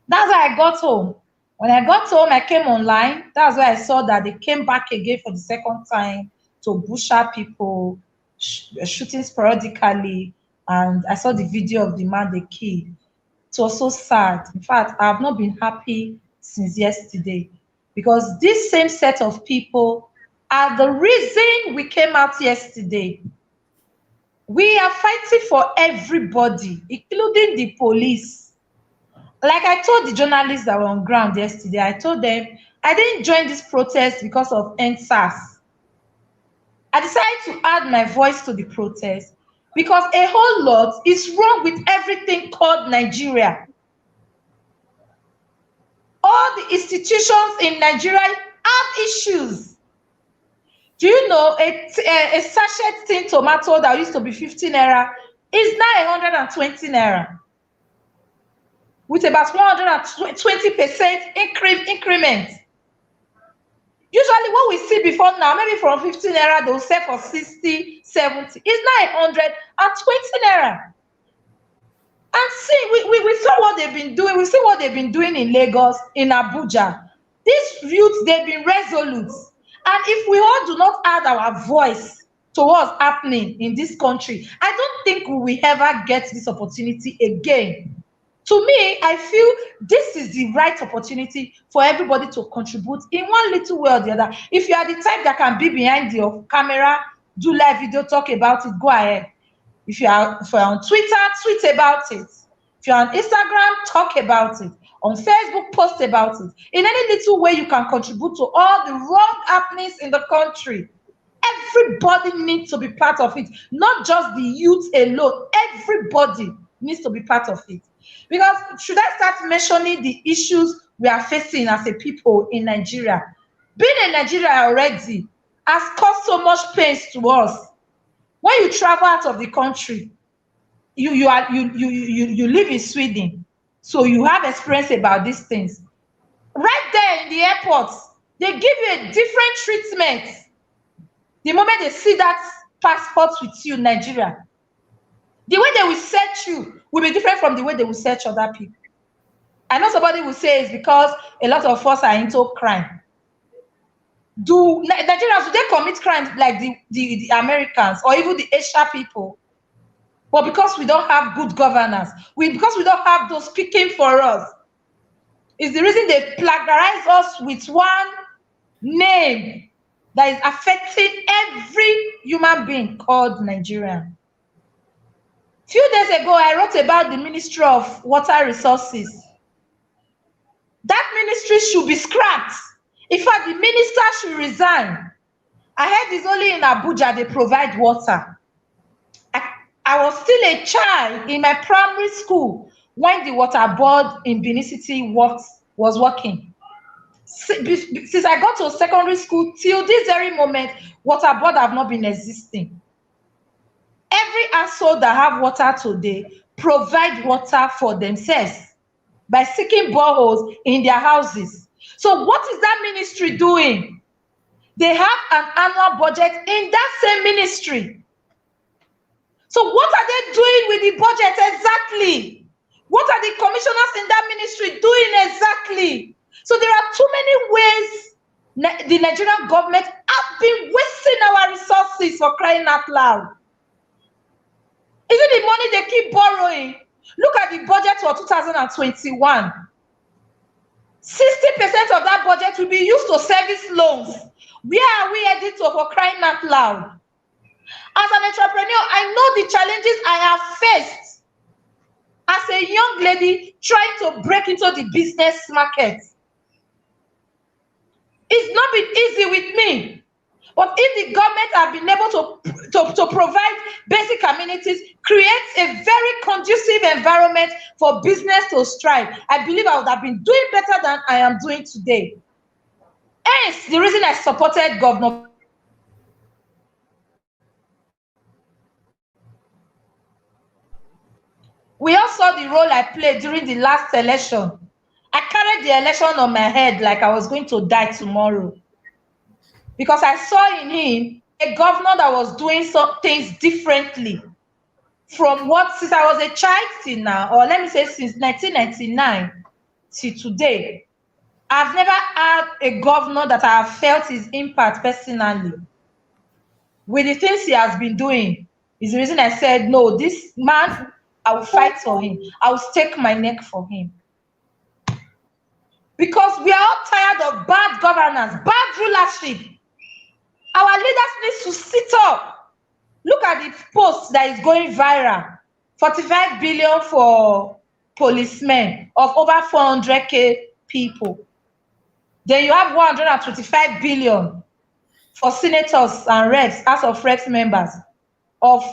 [SPEAKER 7] that's how I got home. When I got home, I came online. That's why I saw that they came back again for the second time to bush up people, shooting sporadically. And I saw the video of the man they killed. It was so sad. In fact, I have not been happy since yesterday, because this same set of people are the reason we came out yesterday. We are fighting for everybody, including the police. Like I told the journalists that were on ground yesterday, I told them I didn't join this protest because of endsars. I decided to add my voice to the protest because a whole lot is wrong with everything called Nigeria. All the institutions in Nigeria have issues. Do you know a sachet tin tomato that used to be 15 naira is now 120 naira, with about 120% increment. Usually what we see before now, maybe from 15 naira, they'll sell for 60, 70. It's now 120 naira. And see, we saw what they've been doing. We see what they've been doing in Lagos, in Abuja. These youths, they've been resolute. And if we all do not add our voice to what's happening in this country, I don't think we will ever get this opportunity again. To me, I feel this is the right opportunity for everybody to contribute in one little way or the other. If you are the type that can be behind your camera, do live video, talk about it, go ahead. If you're on Twitter, tweet about it. If you're on Instagram, talk about it. On Facebook, post about it. In any little way you can contribute to all the wrong happenings in the country. Everybody needs to be part of it, not just the youth alone. Everybody needs to be part of it. Because should I start mentioning the issues we are facing as a people in Nigeria? Being in Nigeria already has caused so much pain to us. When you travel out of the country, you live in Sweden, so you have experience about these things. Right there in the airport, they give you a different treatment the moment they see that passport with you in Nigeria. The way they will search you will be different from the way they will search other people. I know somebody will say it's because a lot of us are into crime. Nigerians, do they commit crimes like the Americans or even the Asian people? But because we don't have good governance, because we don't have those speaking for us, is the reason they plagiarize us with one name that is affecting every human being called Nigerian. Few days ago, I wrote about the Ministry of Water Resources. That ministry should be scrapped. In fact, the minister should resign. I heard it's only in Abuja they provide water. I was still a child in my primary school when the water board in Benin City was working. Since I got to secondary school till this very moment, water board have not been existing. Every household that have water today provide water for themselves by seeking boreholes in their houses. So what is that ministry doing? They have an annual budget in that same ministry. So what are they doing with the budget exactly? What are the commissioners in that ministry doing exactly? So there are too many ways the Nigerian government have been wasting our resources, for crying out loud. Is it the money they keep borrowing? Look at the budget for 2021. 60% of that budget will be used to service loans. Where are we headed to, for crying out loud? As an entrepreneur, I know the challenges I have faced as a young lady trying to break into the business market. It's not been easy with me. But if the government have been able to provide basic amenities, create a very conducive environment for business to strive, I believe I would have been doing better than I am doing today. Hence, the reason I supported Governor we all saw the role I played during the last election. I carried the election on my head like I was going to die tomorrow. Because I saw in him a governor that was doing some things differently from what, since I was a child till now, or let me say since 1999 till today, I've never had a governor that I have felt his impact personally. With the things he has been doing, is the reason I said, no, this man, I will fight for him. I will stake my neck for him. Because we are all tired of bad governance, bad rulership. Our leaders need to sit up. Look at the post that is going viral. 45 billion for policemen of over 400k people. Then you have 125 billion for senators and reps, House of Reps members of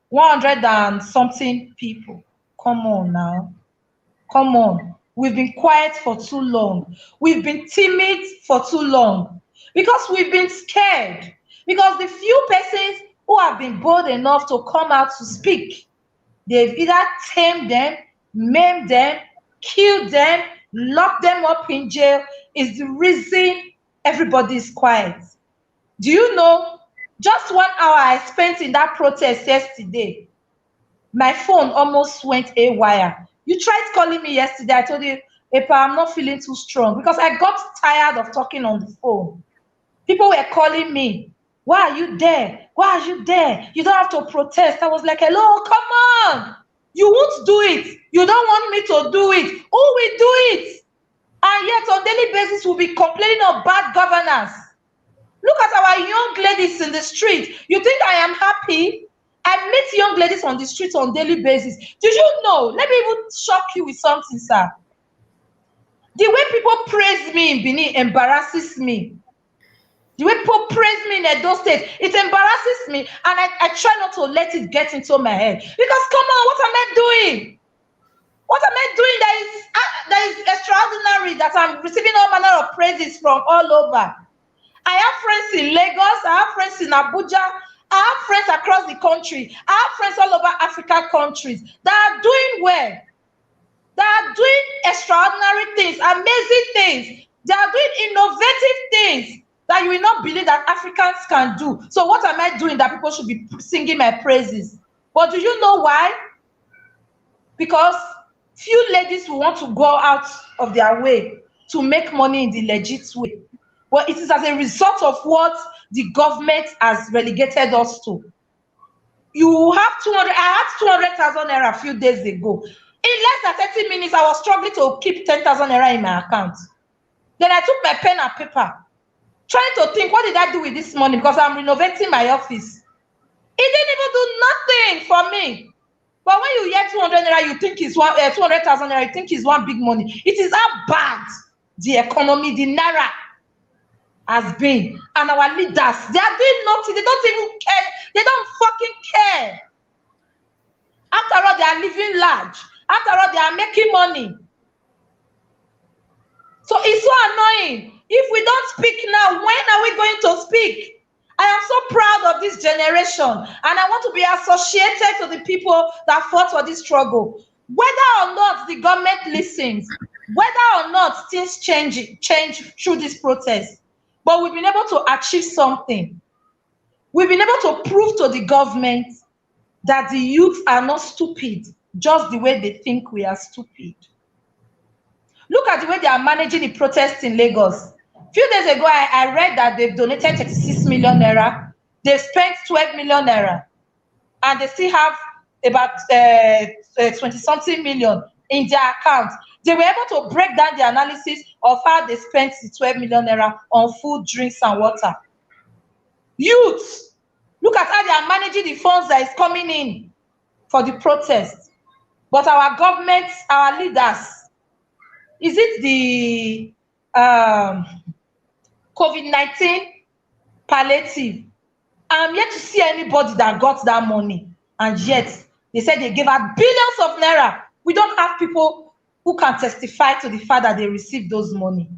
[SPEAKER 7] 100 and something people. Come on now. Come on. We've been quiet for too long. We've been timid for too long. Because we've been scared. Because the few persons who have been bold enough to come out to speak, they've either tamed them, maimed them, killed them, locked them up in jail, is the reason everybody is quiet. Do you know, just 1 hour I spent in that protest yesterday, my phone almost went haywire. You tried calling me yesterday. I told you, Epa, I'm not feeling too strong because I got tired of talking on the phone. People were calling me. Why are you there? Why are you there? You don't have to protest. I was like, hello, come on. You won't do it. You don't want me to do it. Who will do it? And yet on daily basis, we'll be complaining of bad governance. Look at our young ladies in the street. You think I am happy? I meet young ladies on the street on daily basis. Do you know? Let me even shock you with something, sir. The way people praise me in Benin embarrasses me. The way people praise me in Edo State, it embarrasses me, and I try not to let it get into my head. Because come on, what am I doing? What am I doing that is extraordinary, that I'm receiving all manner of praises from all over? I have friends in Lagos, I have friends in Abuja, I have friends across the country, I have friends all over African countries that are doing well, that are doing extraordinary things, amazing things. They are doing innovative things that you will not believe that Africans can do. So what am I doing that people should be singing my praises? But do you know why? Because few ladies will want to go out of their way to make money in the legit way. But it is as a result of what the government has relegated us to. you have 200, I had 200,000 naira a few days ago. In less than 30 minutes, I was struggling to keep 10,000 naira in my account. Then I took my pen and paper, trying to think, what did I do with this money? Because I'm renovating my office. It didn't even do nothing for me. But when you hear 200 naira, you think it's 200,000 naira, you think it's one big money. It is how bad the economy, the naira has been. And our leaders, they are doing nothing. They don't even care. They don't fucking care. After all, they are living large. After all, they are making money. So it's so annoying. If we don't speak now, when are we going to speak? I am so proud of this generation, and I want to be associated to the people that fought for this struggle. Whether or not the government listens, whether or not things change through this protest, but we've been able to achieve something. We've been able to prove to the government that the youth are not stupid, just the way they think we are stupid. Look at the way they are managing the protests in Lagos. A few days ago, I read that they've donated 36 million naira. They've spent 12 million naira. And they still have about 20-something million in their account. They were able to break down the analysis of how they spent the 12 million naira on food, drinks, and water. Youth, look at how they are managing the funds that is coming in for the protest. But our government, our leaders, is it the COVID-19 palliative? I'm yet to see anybody that got that money. And yet, they said they gave out billions of naira. We don't have people who can testify to the fact that they received those money.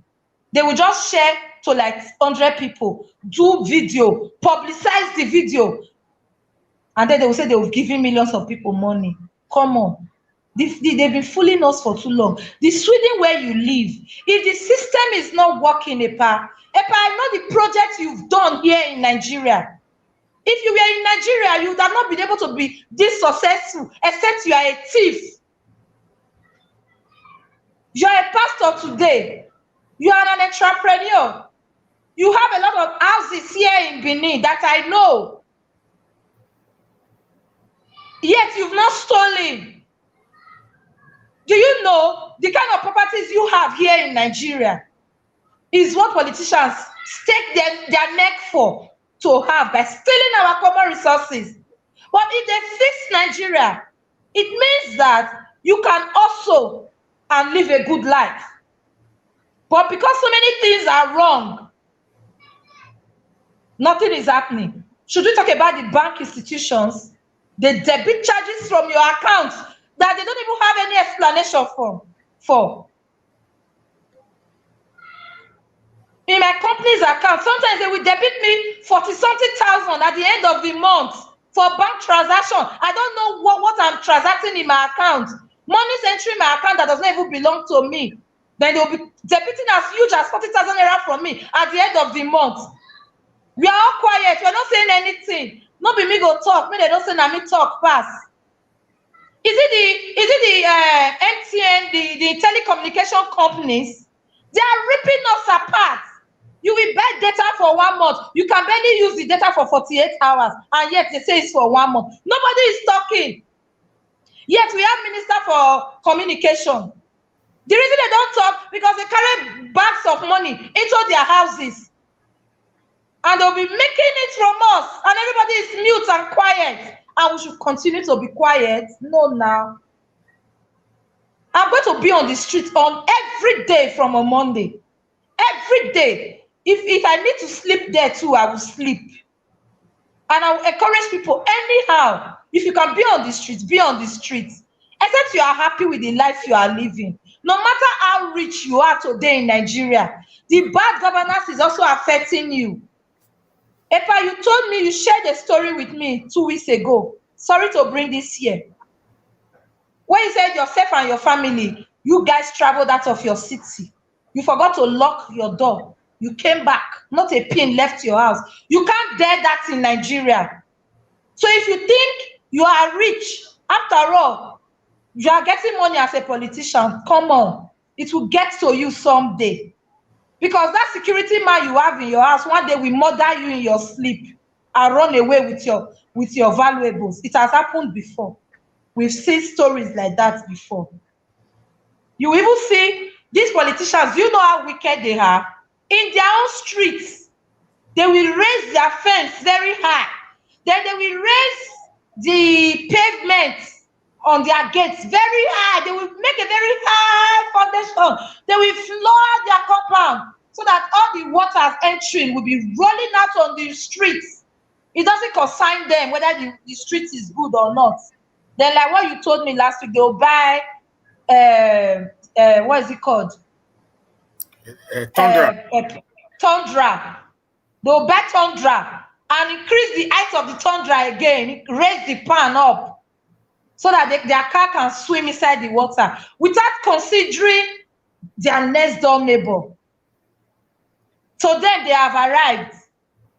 [SPEAKER 7] They will just share to like 100 people, do video, publicize the video. And then they will say they will give millions of people money. Come on. They've been fooling us for too long. The Sweden where you live, if the system is not working, Epa, I know the project you've done here in Nigeria. If you were in Nigeria, you would have not been able to be this successful, except you are a thief. You are a pastor today. You are an entrepreneur. You have a lot of houses here in Benin that I know. Yet you've not stolen. Do you know the kind of properties you have here in Nigeria is what politicians stake their neck for to have by stealing our common resources? But if they fix Nigeria, it means that you can also and live a good life. But because so many things are wrong, nothing is happening. Should we talk about the bank institutions? They debit charges from your account that they don't even have any explanation for. In my company's account, sometimes they will debit me 40-something thousand at the end of the month for bank transaction. I don't know what I'm transacting in my account. Money's entering my account that does not even belong to me. Then they'll be debiting as huge as 40,000 naira from me at the end of the month. We are all quiet. We're not saying anything. No be me go talk. Me they don't say na me talk pass. Is it the MTN, the telecommunication companies? They are ripping us apart. You will buy data for 1 month. You can barely use the data for 48 hours, and yet they say it's for 1 month. Nobody is talking. Yet we have Minister for Communication. The reason they don't talk because they carry bags of money into their houses, and they'll be making it from us, and everybody is mute and quiet. And we should continue to be quiet. No, now. I'm going to be on the street on every day from a Monday. Every day. If I need to sleep there too, I will sleep. And I will encourage people anyhow. If you can be on the streets, be on the streets. Except you are happy with the life you are living. No matter how rich you are today in Nigeria, the bad governance is also affecting you. Epa, you told me, you shared a story with me 2 weeks ago. Sorry to bring this here. When you said yourself and your family, you guys traveled out of your city. You forgot to lock your door. You came back. Not a pin left your house. You can't dare that in Nigeria. So if you think you are rich, after all, you are getting money as a politician, come on. It will get to you someday. Because that security man you have in your house, one day will murder you in your sleep. and run away with your valuables. It has happened before. We've seen stories like that before. You even see these politicians, you know how wicked they are. In their own streets, they will raise their fence very high. Then they will raise the pavement on their gates very high. They will make a very high foundation. They will flood their compound so that all the waters entering will be rolling out on the streets. It doesn't concern them whether the street is good or not. Then, like what you told me last week, they'll buy what is it called?
[SPEAKER 1] Tundra.
[SPEAKER 7] Tundra. They'll buy Tundra and increase the height of the Tundra again, raise the pan up so that their car can swim inside the water without considering their next door neighbor. To them, they have arrived.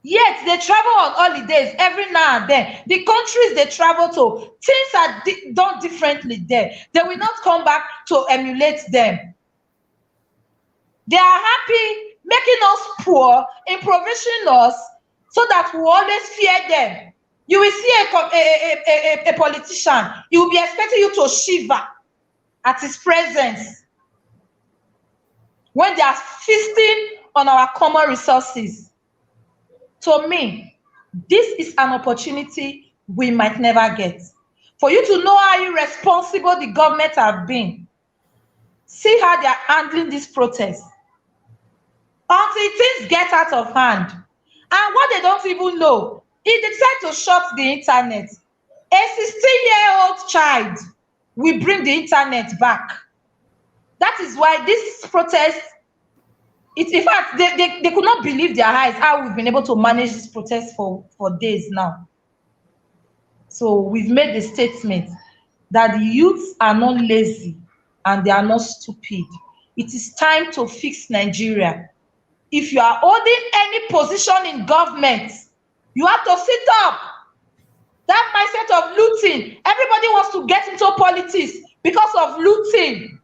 [SPEAKER 7] Yet they travel on holidays every now and then. The countries they travel to, things are done differently there. They will not come back to emulate them. They are happy making us poor, impoverishing us, so that we always fear them. You will see a politician, he will be expecting you to shiver at his presence when they are feasting on our common resources. To me, this is an opportunity we might never get. For you to know how irresponsible the government have been. See how they are handling this protest. Until things get out of hand. And what they don't even know, if they decide to shut the internet, a 16-year-old child will bring the internet back. That is why this protest, in fact, they could not believe their eyes how we've been able to manage this protest for days now. So we've made the statement that the youths are not lazy and they are not stupid. It is time to fix Nigeria. If you are holding any position in government, you have to sit up. That mindset of looting, everybody wants to get into politics because of looting,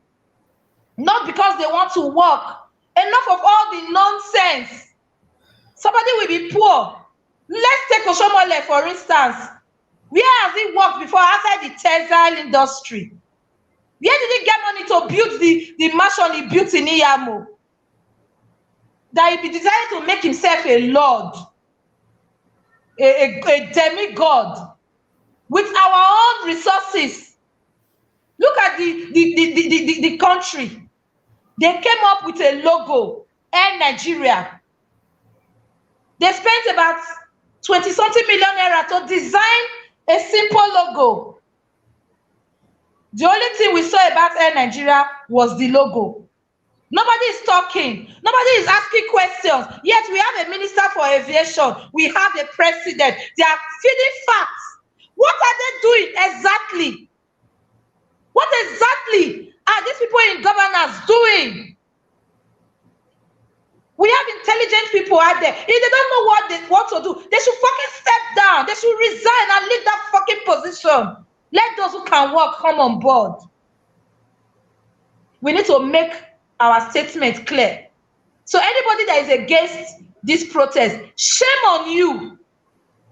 [SPEAKER 7] not because they want to work. Enough of all the nonsense. Somebody will be poor. Let's take Oshomole, for instance. Where has he worked before outside the textile industry? Where did he get money to build the mansion he built in Iyamo? That he decided to make himself a lord, a demigod, with our own resources. Look at the country. They came up with a logo, Air Nigeria. They spent about 20-something million naira to design a simple logo. The only thing we saw about Air Nigeria was the logo. Nobody is talking. Nobody is asking questions. Yet we have a minister for aviation. We have a president. They are feeding facts. What are they doing exactly? What exactly are these people in governance doing? We have intelligent people out there. If they don't know what they want to do, they should fucking step down. They should resign and leave that fucking position. Let those who can work come on board. We need to make our statement clear. So anybody that is against this protest, shame on you.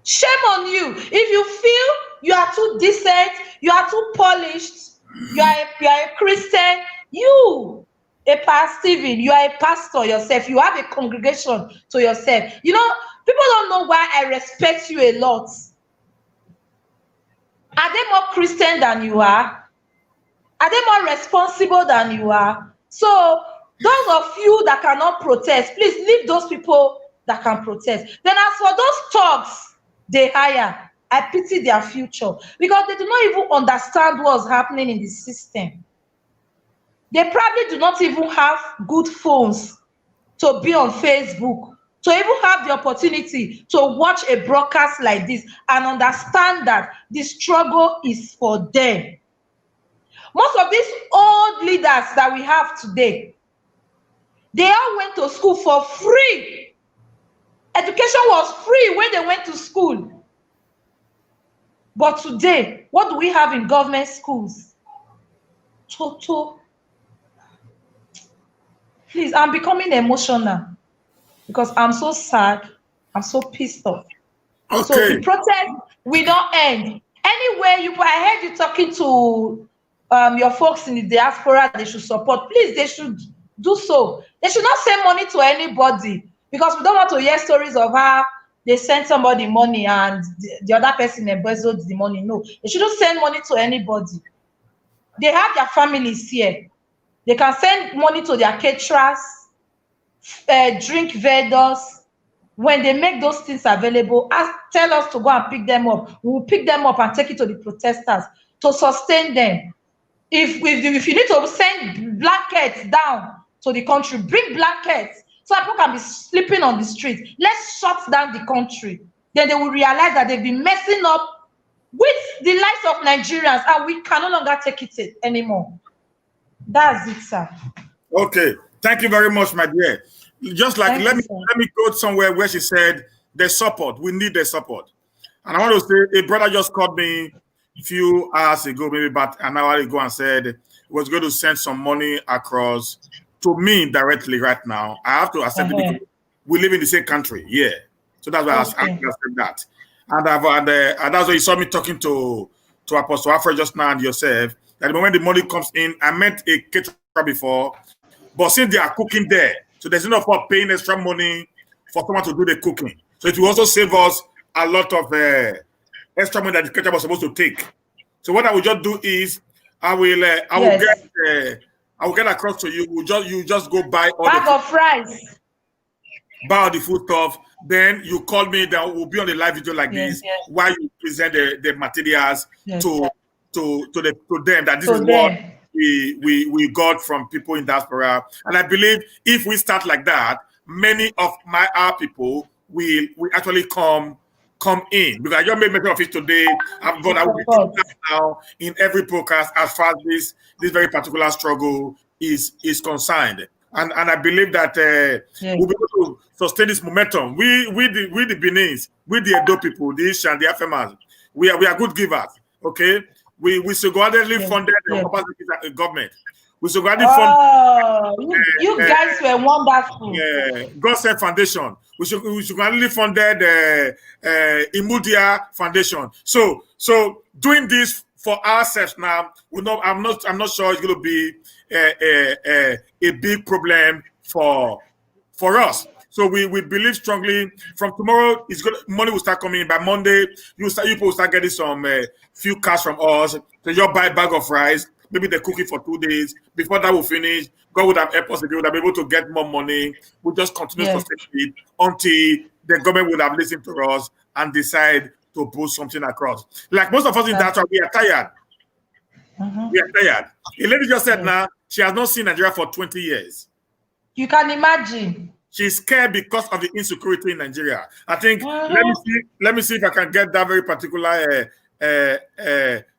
[SPEAKER 7] Shame on you. If you feel you are too decent, you are too polished, you are a Christian, you, a pastor, Stephen, you are a pastor yourself, you have a congregation to yourself. You know, people don't know why I respect you a lot. Are they more Christian than you are? Are they more responsible than you are? So those of you that cannot protest, please leave those people that can protest. Then as for those thugs they hire, I pity their future because they do not even understand what's happening in the system. They probably do not even have good phones to be on Facebook, to even have the opportunity to watch a broadcast like this and understand that the struggle is for them. Most of these old leaders that we have today, they all went to school for free. Education was free when they went to school. But today, what do we have in government schools? Total. Please, I'm becoming emotional because I'm so sad. I'm so pissed off.
[SPEAKER 1] Okay.
[SPEAKER 7] So the protest will not end. Anyway, I heard you talking to your folks in the diaspora. They should support. Please, they should do so. They should not send money to anybody, because we don't want to hear stories of how they send somebody money and the other person embezzled the money. No, they shouldn't send money to anybody. They have their families here. They can send money to their caterers, drink vendors. When they make those things available, tell us to go and pick them up. We will pick them up and take it to the protesters to sustain them. If you need to send blankets down to the country, bring blankets so that people can be sleeping on the street. Let's shut down the country. Then they will realize that they've been messing up with the lives of Nigerians, and we can no longer take it anymore. That's it, sir.
[SPEAKER 1] Okay. Thank you very much, my dear. Just like let me go somewhere where she said the support. We need the support. And I want to say, a brother just called me a few hours ago, maybe about an hour ago, and said he was going to send some money across to me directly right now. I have to accept it because we live in the same country. Yeah. So that's why I accept that. And that's why you saw me talking to Apostle Alfred just now and yourself. That the moment the money comes in, I met a caterer before, but since they are cooking there, so there's enough for paying extra money for someone to do the cooking. So it will also save us a lot of extra money that the caterer was supposed to take. So what I will just do is I will get across to you. You just go buy all
[SPEAKER 7] bag of rice,
[SPEAKER 1] buy all the food stuff. Then you call me. Then we'll be on the live video like this while you present the materials to them. That this is what we got from people in diaspora. And I believe if we start like that, many of our people will actually come in, because I just made mention of it today, but I will be doing that now in every podcast as far as this very particular struggle is concerned. And I believe that we'll be able to sustain this momentum. We the Benin's, we the Edo people, the Ishan, the Afemas, we are good givers. Okay, we single-handedly funded the government. We single-handedly funded.
[SPEAKER 7] You guys were wonderful.
[SPEAKER 1] God Sent Foundation. We single-handedly funded Imudia Foundation. So doing this for ourselves now, I'm not sure it's going to be a big problem for us. So we believe strongly from tomorrow money will start coming in. By Monday, people will start getting some few cash from us. So you'll buy a bag of rice, maybe they cook it for 2 days. Before that will finish, God would have helped us again, would have been able to get more money. We'll just continue to sustain it until the government would have listened to us and decide to put something across. Like most of us in that, we are tired. We are tired. A lady just said now she has not seen Nigeria for 20 years.
[SPEAKER 7] You can imagine.
[SPEAKER 1] She's scared because of the insecurity in Nigeria. I think let me see if I can get that very particular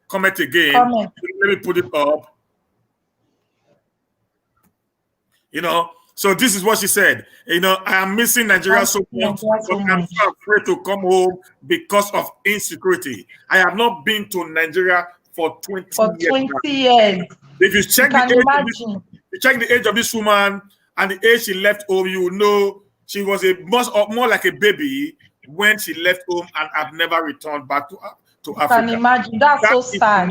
[SPEAKER 1] comment again. Let me put it up. So this is what she said. I am missing Nigeria so much, but I'm so afraid to come home because of insecurity. I have not been to Nigeria for 20
[SPEAKER 7] years.
[SPEAKER 1] If you check the age of this woman and the age she left home, you know she was more like a baby when she left home and have never returned back to Africa.
[SPEAKER 7] Can imagine. That's so sad.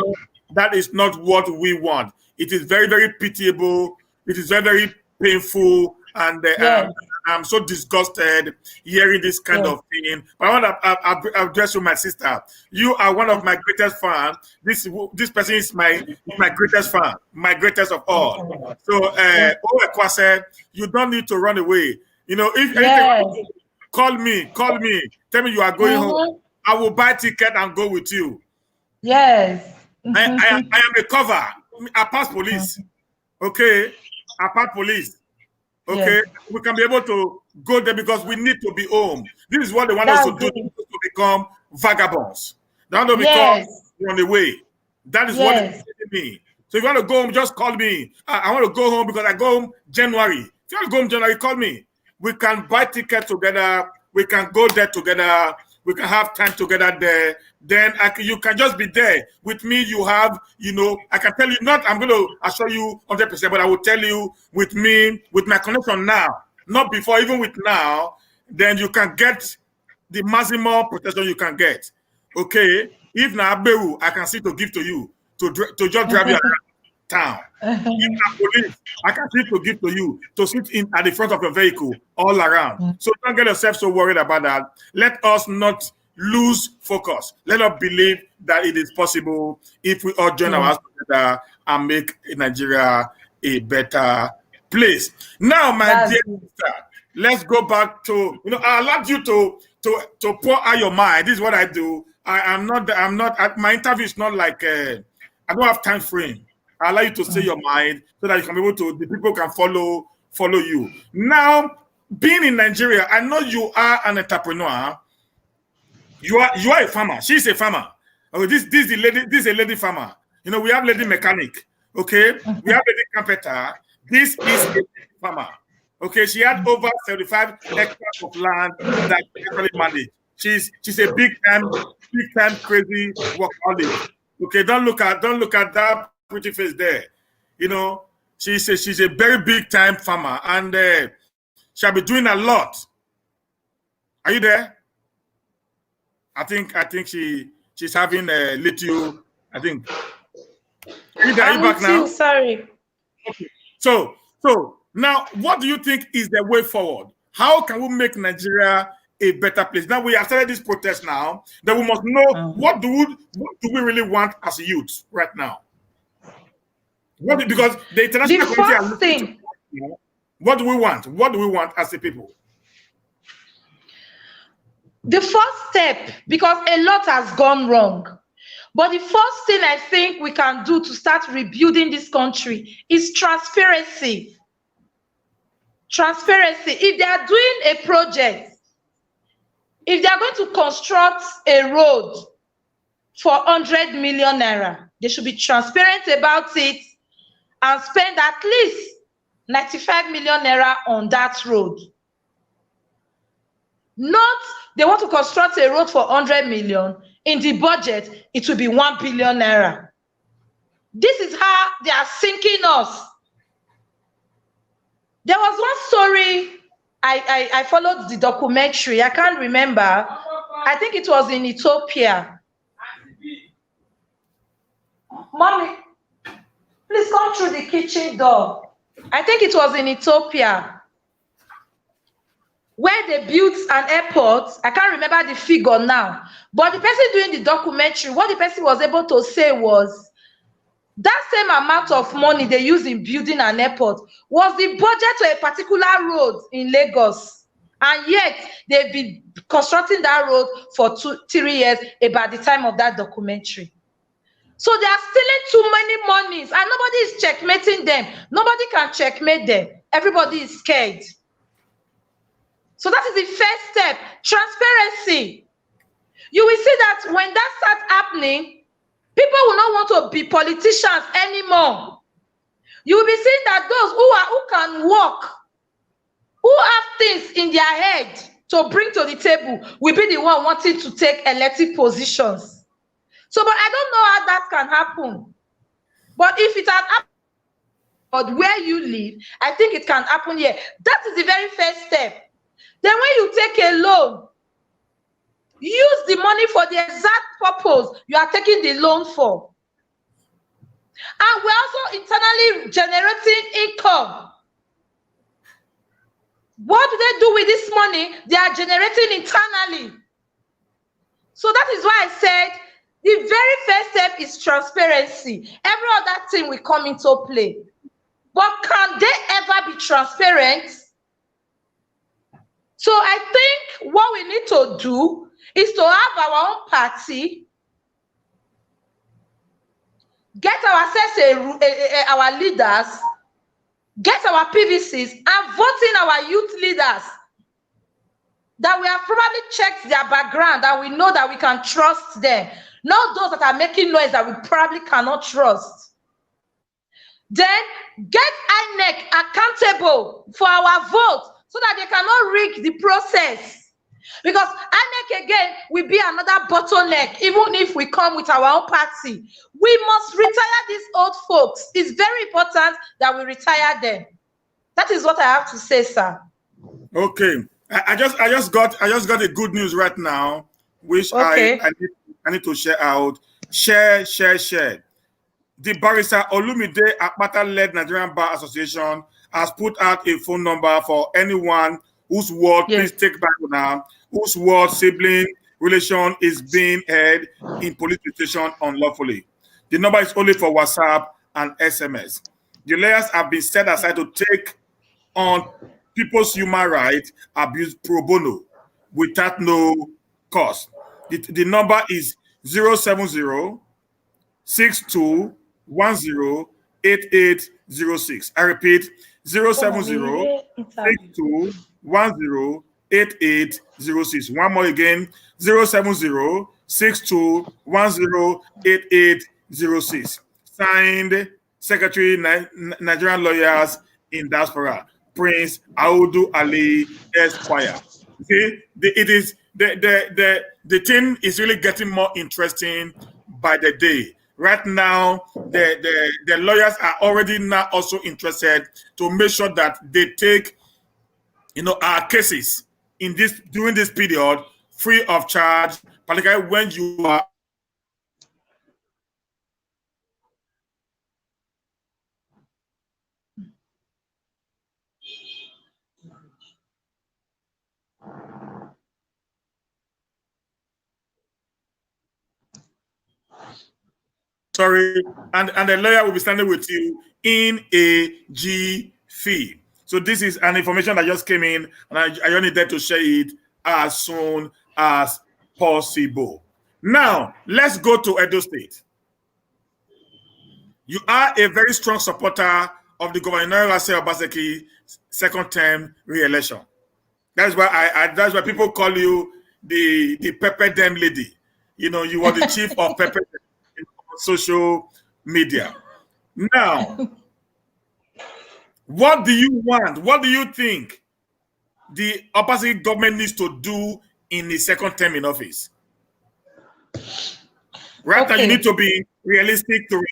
[SPEAKER 1] That is not what we want. It is very, very pitiable. It is very, very painful, and I'm so disgusted hearing this kind of thing. But I want to address you, my sister. You are one of my greatest fans. This person is my greatest fan, my greatest of all. So, Owekwase, you don't need to run away. If anything, call me. Tell me you are going home. I will buy ticket and go with you.
[SPEAKER 7] Yes.
[SPEAKER 1] I am a cover. I pass police. Okay. Apart police, okay, we can be able to go there because we need to be home. This is what they want us to do, to become vagabonds. They want to become on the way. That is what it means. So if you want to go home, just call me. I want to go home because I go home January. If you want to go home January, call me. We can buy tickets together. We can go there together. We can have time together there. Then you can just be there with me. You have, I can tell you I'm going to assure you 100%, but I will tell you with me, with my connection now, not before, even with now, then you can get the maximum protection you can get. Okay, if na Abehu, I can see to give to you to just drive you around town. If na police, I can see to give to you to sit in at the front of your vehicle all around. So don't get yourself so worried about that. Let us not lose focus. Let us believe that it is possible if we all join our hands together and make Nigeria a better place. Now, my dear sister, let's go back to, I allowed you to pour out your mind. This is what I do. I'm not, my interview is not like, I don't have time frame. I allow you to say your mind so that you can be able to, the people can follow you. Now, being in Nigeria, I know you are an entrepreneur. You are a farmer. She's a farmer. Okay, this is the lady. This is a lady farmer. We have lady mechanic. Okay, we have lady carpenter. This is a lady farmer. Okay, she had over 75 hectares of land that she actually managed. She's a big time crazy workaholic. Okay, don't look at that pretty face there. She's a very big time farmer, and she'll be doing a lot. Are you there? I think she's having a little. I think. Are you back now?
[SPEAKER 7] Sorry.
[SPEAKER 1] Okay. So now, what do you think is the way forward? How can we make Nigeria a better place? Now we have started this protest. Now that we must know what do we really want as youth right now. Because the international community are looking to, what do we want? What do we want as a people?
[SPEAKER 7] The first step, because a lot has gone wrong, but the first thing I think we can do to start rebuilding this country is transparency. Transparency. If they are doing a project, if they are going to construct a road for 100 million naira, they should be transparent about it and spend at least 95 million naira on that road. Not they want to construct a road for 100 million. In the budget, it will be 1 billion naira. This is how they are sinking us. There was one story, I followed the documentary, I can't remember. I think it was in Ethiopia. Mommy, please come through the kitchen door. I think it was in Ethiopia, where they built an airport. I can't remember the figure now, but the person doing the documentary, what the person was able to say was that same amount of money they use in building an airport was the budget to a particular road in Lagos, and yet they've been constructing that road for 2-3 years about the time of that documentary. So they are stealing too many monies, and nobody is checkmating them. Nobody can checkmate them. Everybody is scared. So that is the first step, transparency. You will see that when that starts happening, people will not want to be politicians anymore. You will be seeing that those who can work, who have things in their head to bring to the table, will be the one wanting to take elective positions. So, but I don't know how that can happen. But if it has happened where you live, I think it can happen here. That is the very first step. Then when you take a loan, use the money for the exact purpose you are taking the loan for. And we're also internally generating income. What do they do with this money? They are generating internally. So that is why I said the very first step is transparency. Every other thing will come into play. But can they ever be transparent? So I think what we need to do is to have our own party, get ourselves our leaders, get our PVCs, and vote in our youth leaders that we have probably checked their background and we know that we can trust them, not those that are making noise that we probably cannot trust. Then get INEC accountable for our vote so that they cannot rig the process. Because INEC again will be another bottleneck, even if we come with our own party. We must retire these old folks. It's very important that we retire them. That is what I have to say, sir.
[SPEAKER 1] Okay. I just got a good news right now, which
[SPEAKER 7] Okay.
[SPEAKER 1] I need to share out. Share. The Barrister Olumide Akpata-led Nigerian Bar Association has put out a phone number for anyone whose ward, please take back now, whose ward sibling relation is being held in police station unlawfully. The number is only for WhatsApp and SMS. The lawyers have been set aside to take on people's human rights abuse pro bono without no cost. The number is 070 62108806. I repeat, 070 62108806. One more again, 070 62108806. Signed, Secretary Nigerian Lawyers in Diaspora, Prince Audu Ali Esquire. Okay, the thing is really getting more interesting by the day. Right now, the lawyers are already now also interested to make sure that they take, our cases during this period free of charge, particularly when you are and the lawyer will be standing with you in a G fee. So this is an information that just came in, and I only needed to share it as soon as possible. Now, let's go to Edo State. You are a very strong supporter of the Governor Obaseki second term re-election. That's why that's why people call you the Pepper Dem lady. You are the chief of Pepper Dem in social media. Now, what do you want? What do you think the opposite government needs to do in the second term in office? Right now, you need to be realistic to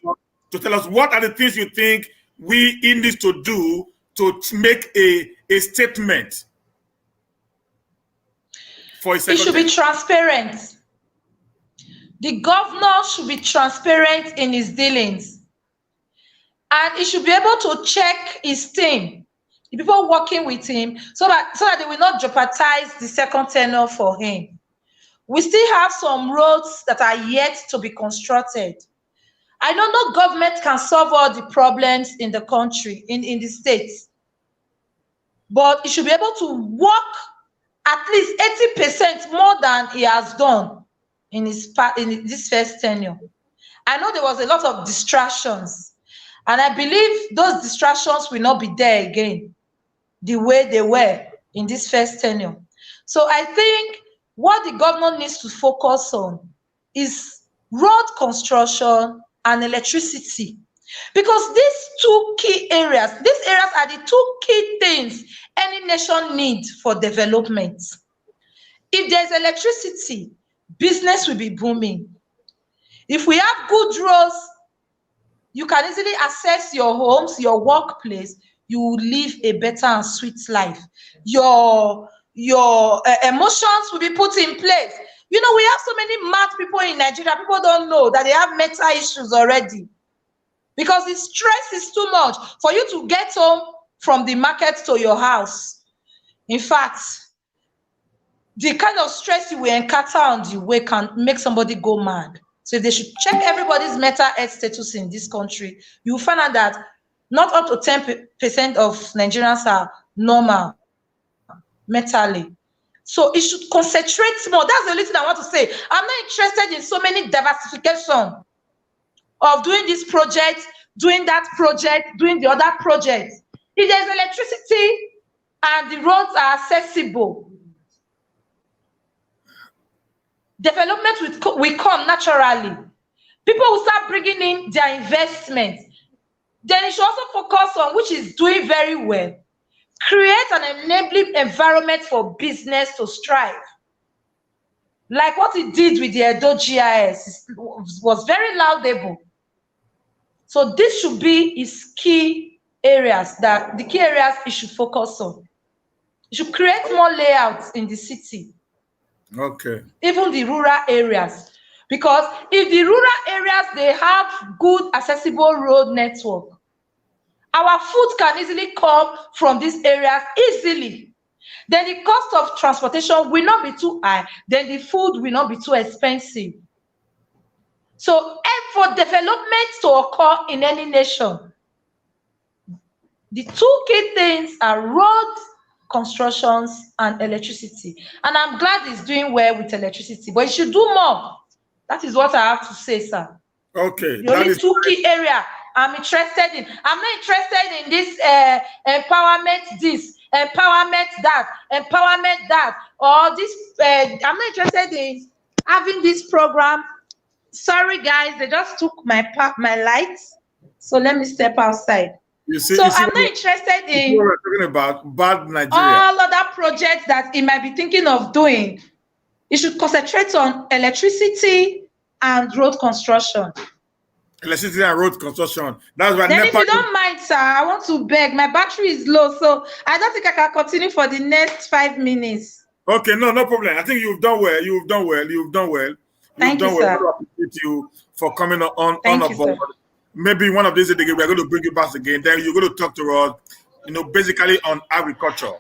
[SPEAKER 1] tell us what are the things you think we need to do to make a statement for a second
[SPEAKER 7] term. It should be transparent. The governor should be transparent in his dealings. And he should be able to check his team, the people working with him, so that they will not jeopardize the second tenure for him. We still have some roads that are yet to be constructed. I know no government can solve all the problems in the country, in the states. But he should be able to work at least 80% more than he has done in this first tenure. I know there was a lot of distractions. And I believe those distractions will not be there again the way they were in this first tenure. So I think what the government needs to focus on is road construction and electricity. Because these two key areas, are the two key things any nation needs for development. If there's electricity, business will be booming. If we have good roads, you can easily access your homes, your workplace. You will live a better and sweet life. Your emotions will be put in place. We have so many mad people in Nigeria. People don't know that they have mental issues already. Because the stress is too much for you to get home from the market to your house. In fact, the kind of stress you will encounter on the way can make somebody go mad. So if they should check everybody's mental health status in this country, you will find out that not up to 10% of Nigerians are normal mentally. So it should concentrate more. That's the only thing I want to say. I'm not interested in so many diversification of doing this project, doing that project, doing the other project. If there's electricity and the roads are accessible, development will come naturally. People will start bringing in their investments. Then it should also focus on which is doing very well. Create an enabling environment for business to strive. Like what it did with the Edo GIS was very laudable. So this should be his key areas, the key areas he should focus on. You should create more layouts in the city.
[SPEAKER 1] Okay.
[SPEAKER 7] Even the rural areas. Because if the rural areas, they have good accessible road network, our food can easily come from these areas easily. Then the cost of transportation will not be too high. Then the food will not be too expensive. So, for development to occur in any nation, the two key things are roads, constructions, and electricity. And I'm glad it's doing well with electricity, but it should do more. That is what I have to say, sir.
[SPEAKER 1] Okay.
[SPEAKER 7] The only two key area I'm interested in. I'm not interested in this empowerment this, empowerment that, or this. I'm not interested in having this program. Sorry, guys, they just took my lights. So let me step outside. I'm not interested in
[SPEAKER 1] what we're talking about bad Nigeria.
[SPEAKER 7] All other projects that it might be thinking of doing. It should concentrate on electricity and road construction.
[SPEAKER 1] Electricity and road construction. That's why.
[SPEAKER 7] Then, if you don't mind, sir, I want to beg. My battery is low, so I don't think I can continue for the next 5 minutes.
[SPEAKER 1] Okay, no problem. I think you've done well. You've done well.
[SPEAKER 7] Thank you, sir.
[SPEAKER 1] I appreciate you for coming on board. Maybe one of these days we're going to bring you back again. Then you're going to talk to us, basically on agriculture,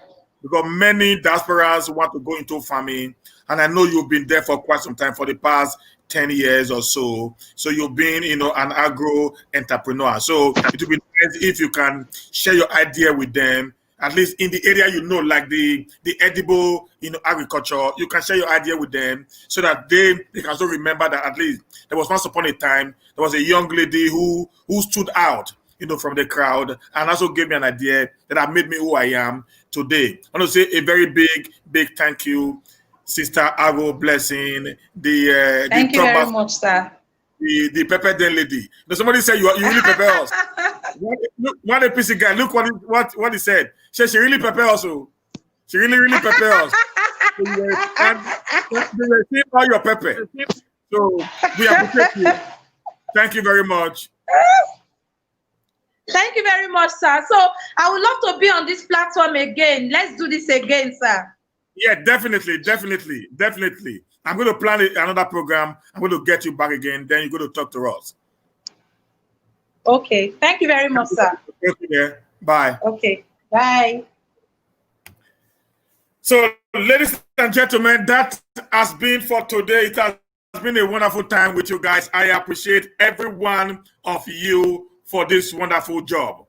[SPEAKER 1] because many diasporas want to go into farming, and I know you've been there for quite some time, for the past 10 years or so. So you've been, an agro entrepreneur. So it would be nice if you can share your idea with them, at least in the area, like the edible, agriculture. You can share your idea with them so that they can also remember that at least there was once upon a time, there was a young lady who stood out, from the crowd, and also gave me an idea that have made me who I am today. I want to say a very big thank you, Sister Aro Blessing.
[SPEAKER 7] Thank you very much, sir.
[SPEAKER 1] The pepper den lady. Now somebody said you really prepare us. One PC guy, look what he said. She really prepare us. She really prepare us. And they receive all your pepper. So we appreciate you. Thank you very much.
[SPEAKER 7] Thank you very much, sir. So I would love to be on this platform again. Let's do this again, sir.
[SPEAKER 1] Yeah, definitely. I'm going to plan another program. I'm going to get you back again. Then you're going to talk to us.
[SPEAKER 7] Okay. Thank you very much, sir.
[SPEAKER 1] Okay. Bye.
[SPEAKER 7] Okay. Bye.
[SPEAKER 1] So, ladies and gentlemen, that has been for today. It has been a wonderful time with you guys. I appreciate every one of you for this wonderful job.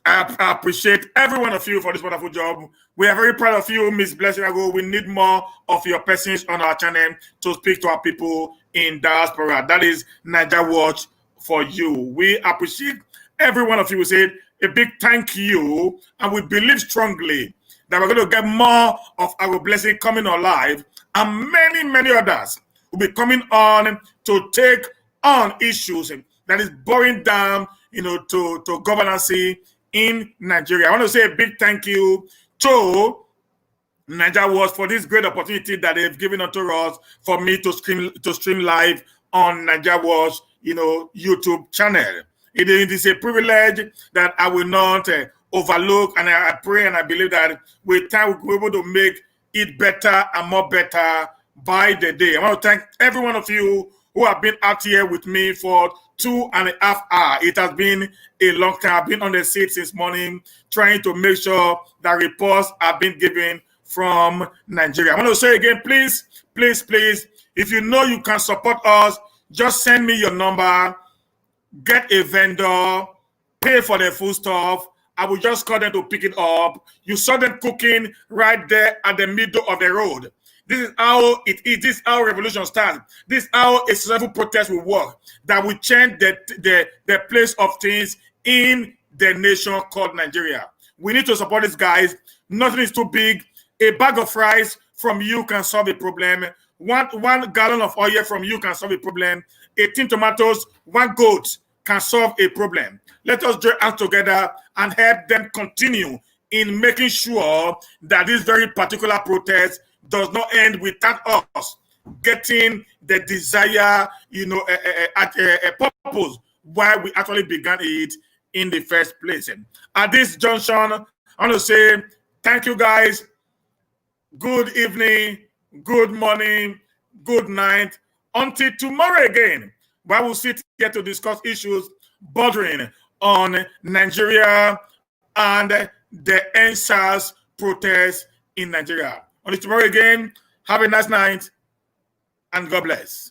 [SPEAKER 1] I appreciate every one of you for this wonderful job. We are very proud of you, Miss Blessing Ago. We need more of your persons on our channel to speak to our people in diaspora. That is Niger Watch for you. We appreciate every one of you. We say a big thank you, and we believe strongly that we're going to get more of our blessing coming on live, and many others will be coming on to take on issues that is boring down, to governance in Nigeria. I want to say a big thank you to Niger Watch for this great opportunity that they've given unto us for me to stream live on Niger Watch, YouTube channel. It is a privilege that I will not overlook, and I pray and I believe that with time we'll be able to make it better and more better by the day. I want to thank every one of you who have been out here with me for 2.5 hours. It has been a long time. I've been on the seat since morning trying to make sure that reports have been given from Nigeria. I want to say again, please, if you know you can support us, just send me your number, get a vendor, pay for the food stuff. I will just call them to pick it up. You saw them cooking right there at the middle of the road. This is how it is. This is how revolution starts. This is how a successful protest will work. That will change the place of things in the nation called Nigeria. We need to support these guys. Nothing is too big. A bag of rice from you can solve a problem. One gallon of oil from you can solve a problem. 18 tomatoes, 1 goat can solve a problem. Let us join hands together and help them continue in making sure that this very particular protest does not end without us getting the desire, a purpose why we actually began it in the first place. At this junction, I want to say Thank you, guys. Good evening, good morning, good night. Until tomorrow again, where we'll sit here to discuss issues bordering on Nigeria and the endsars protests in Nigeria. Until tomorrow again, have a nice night and God bless.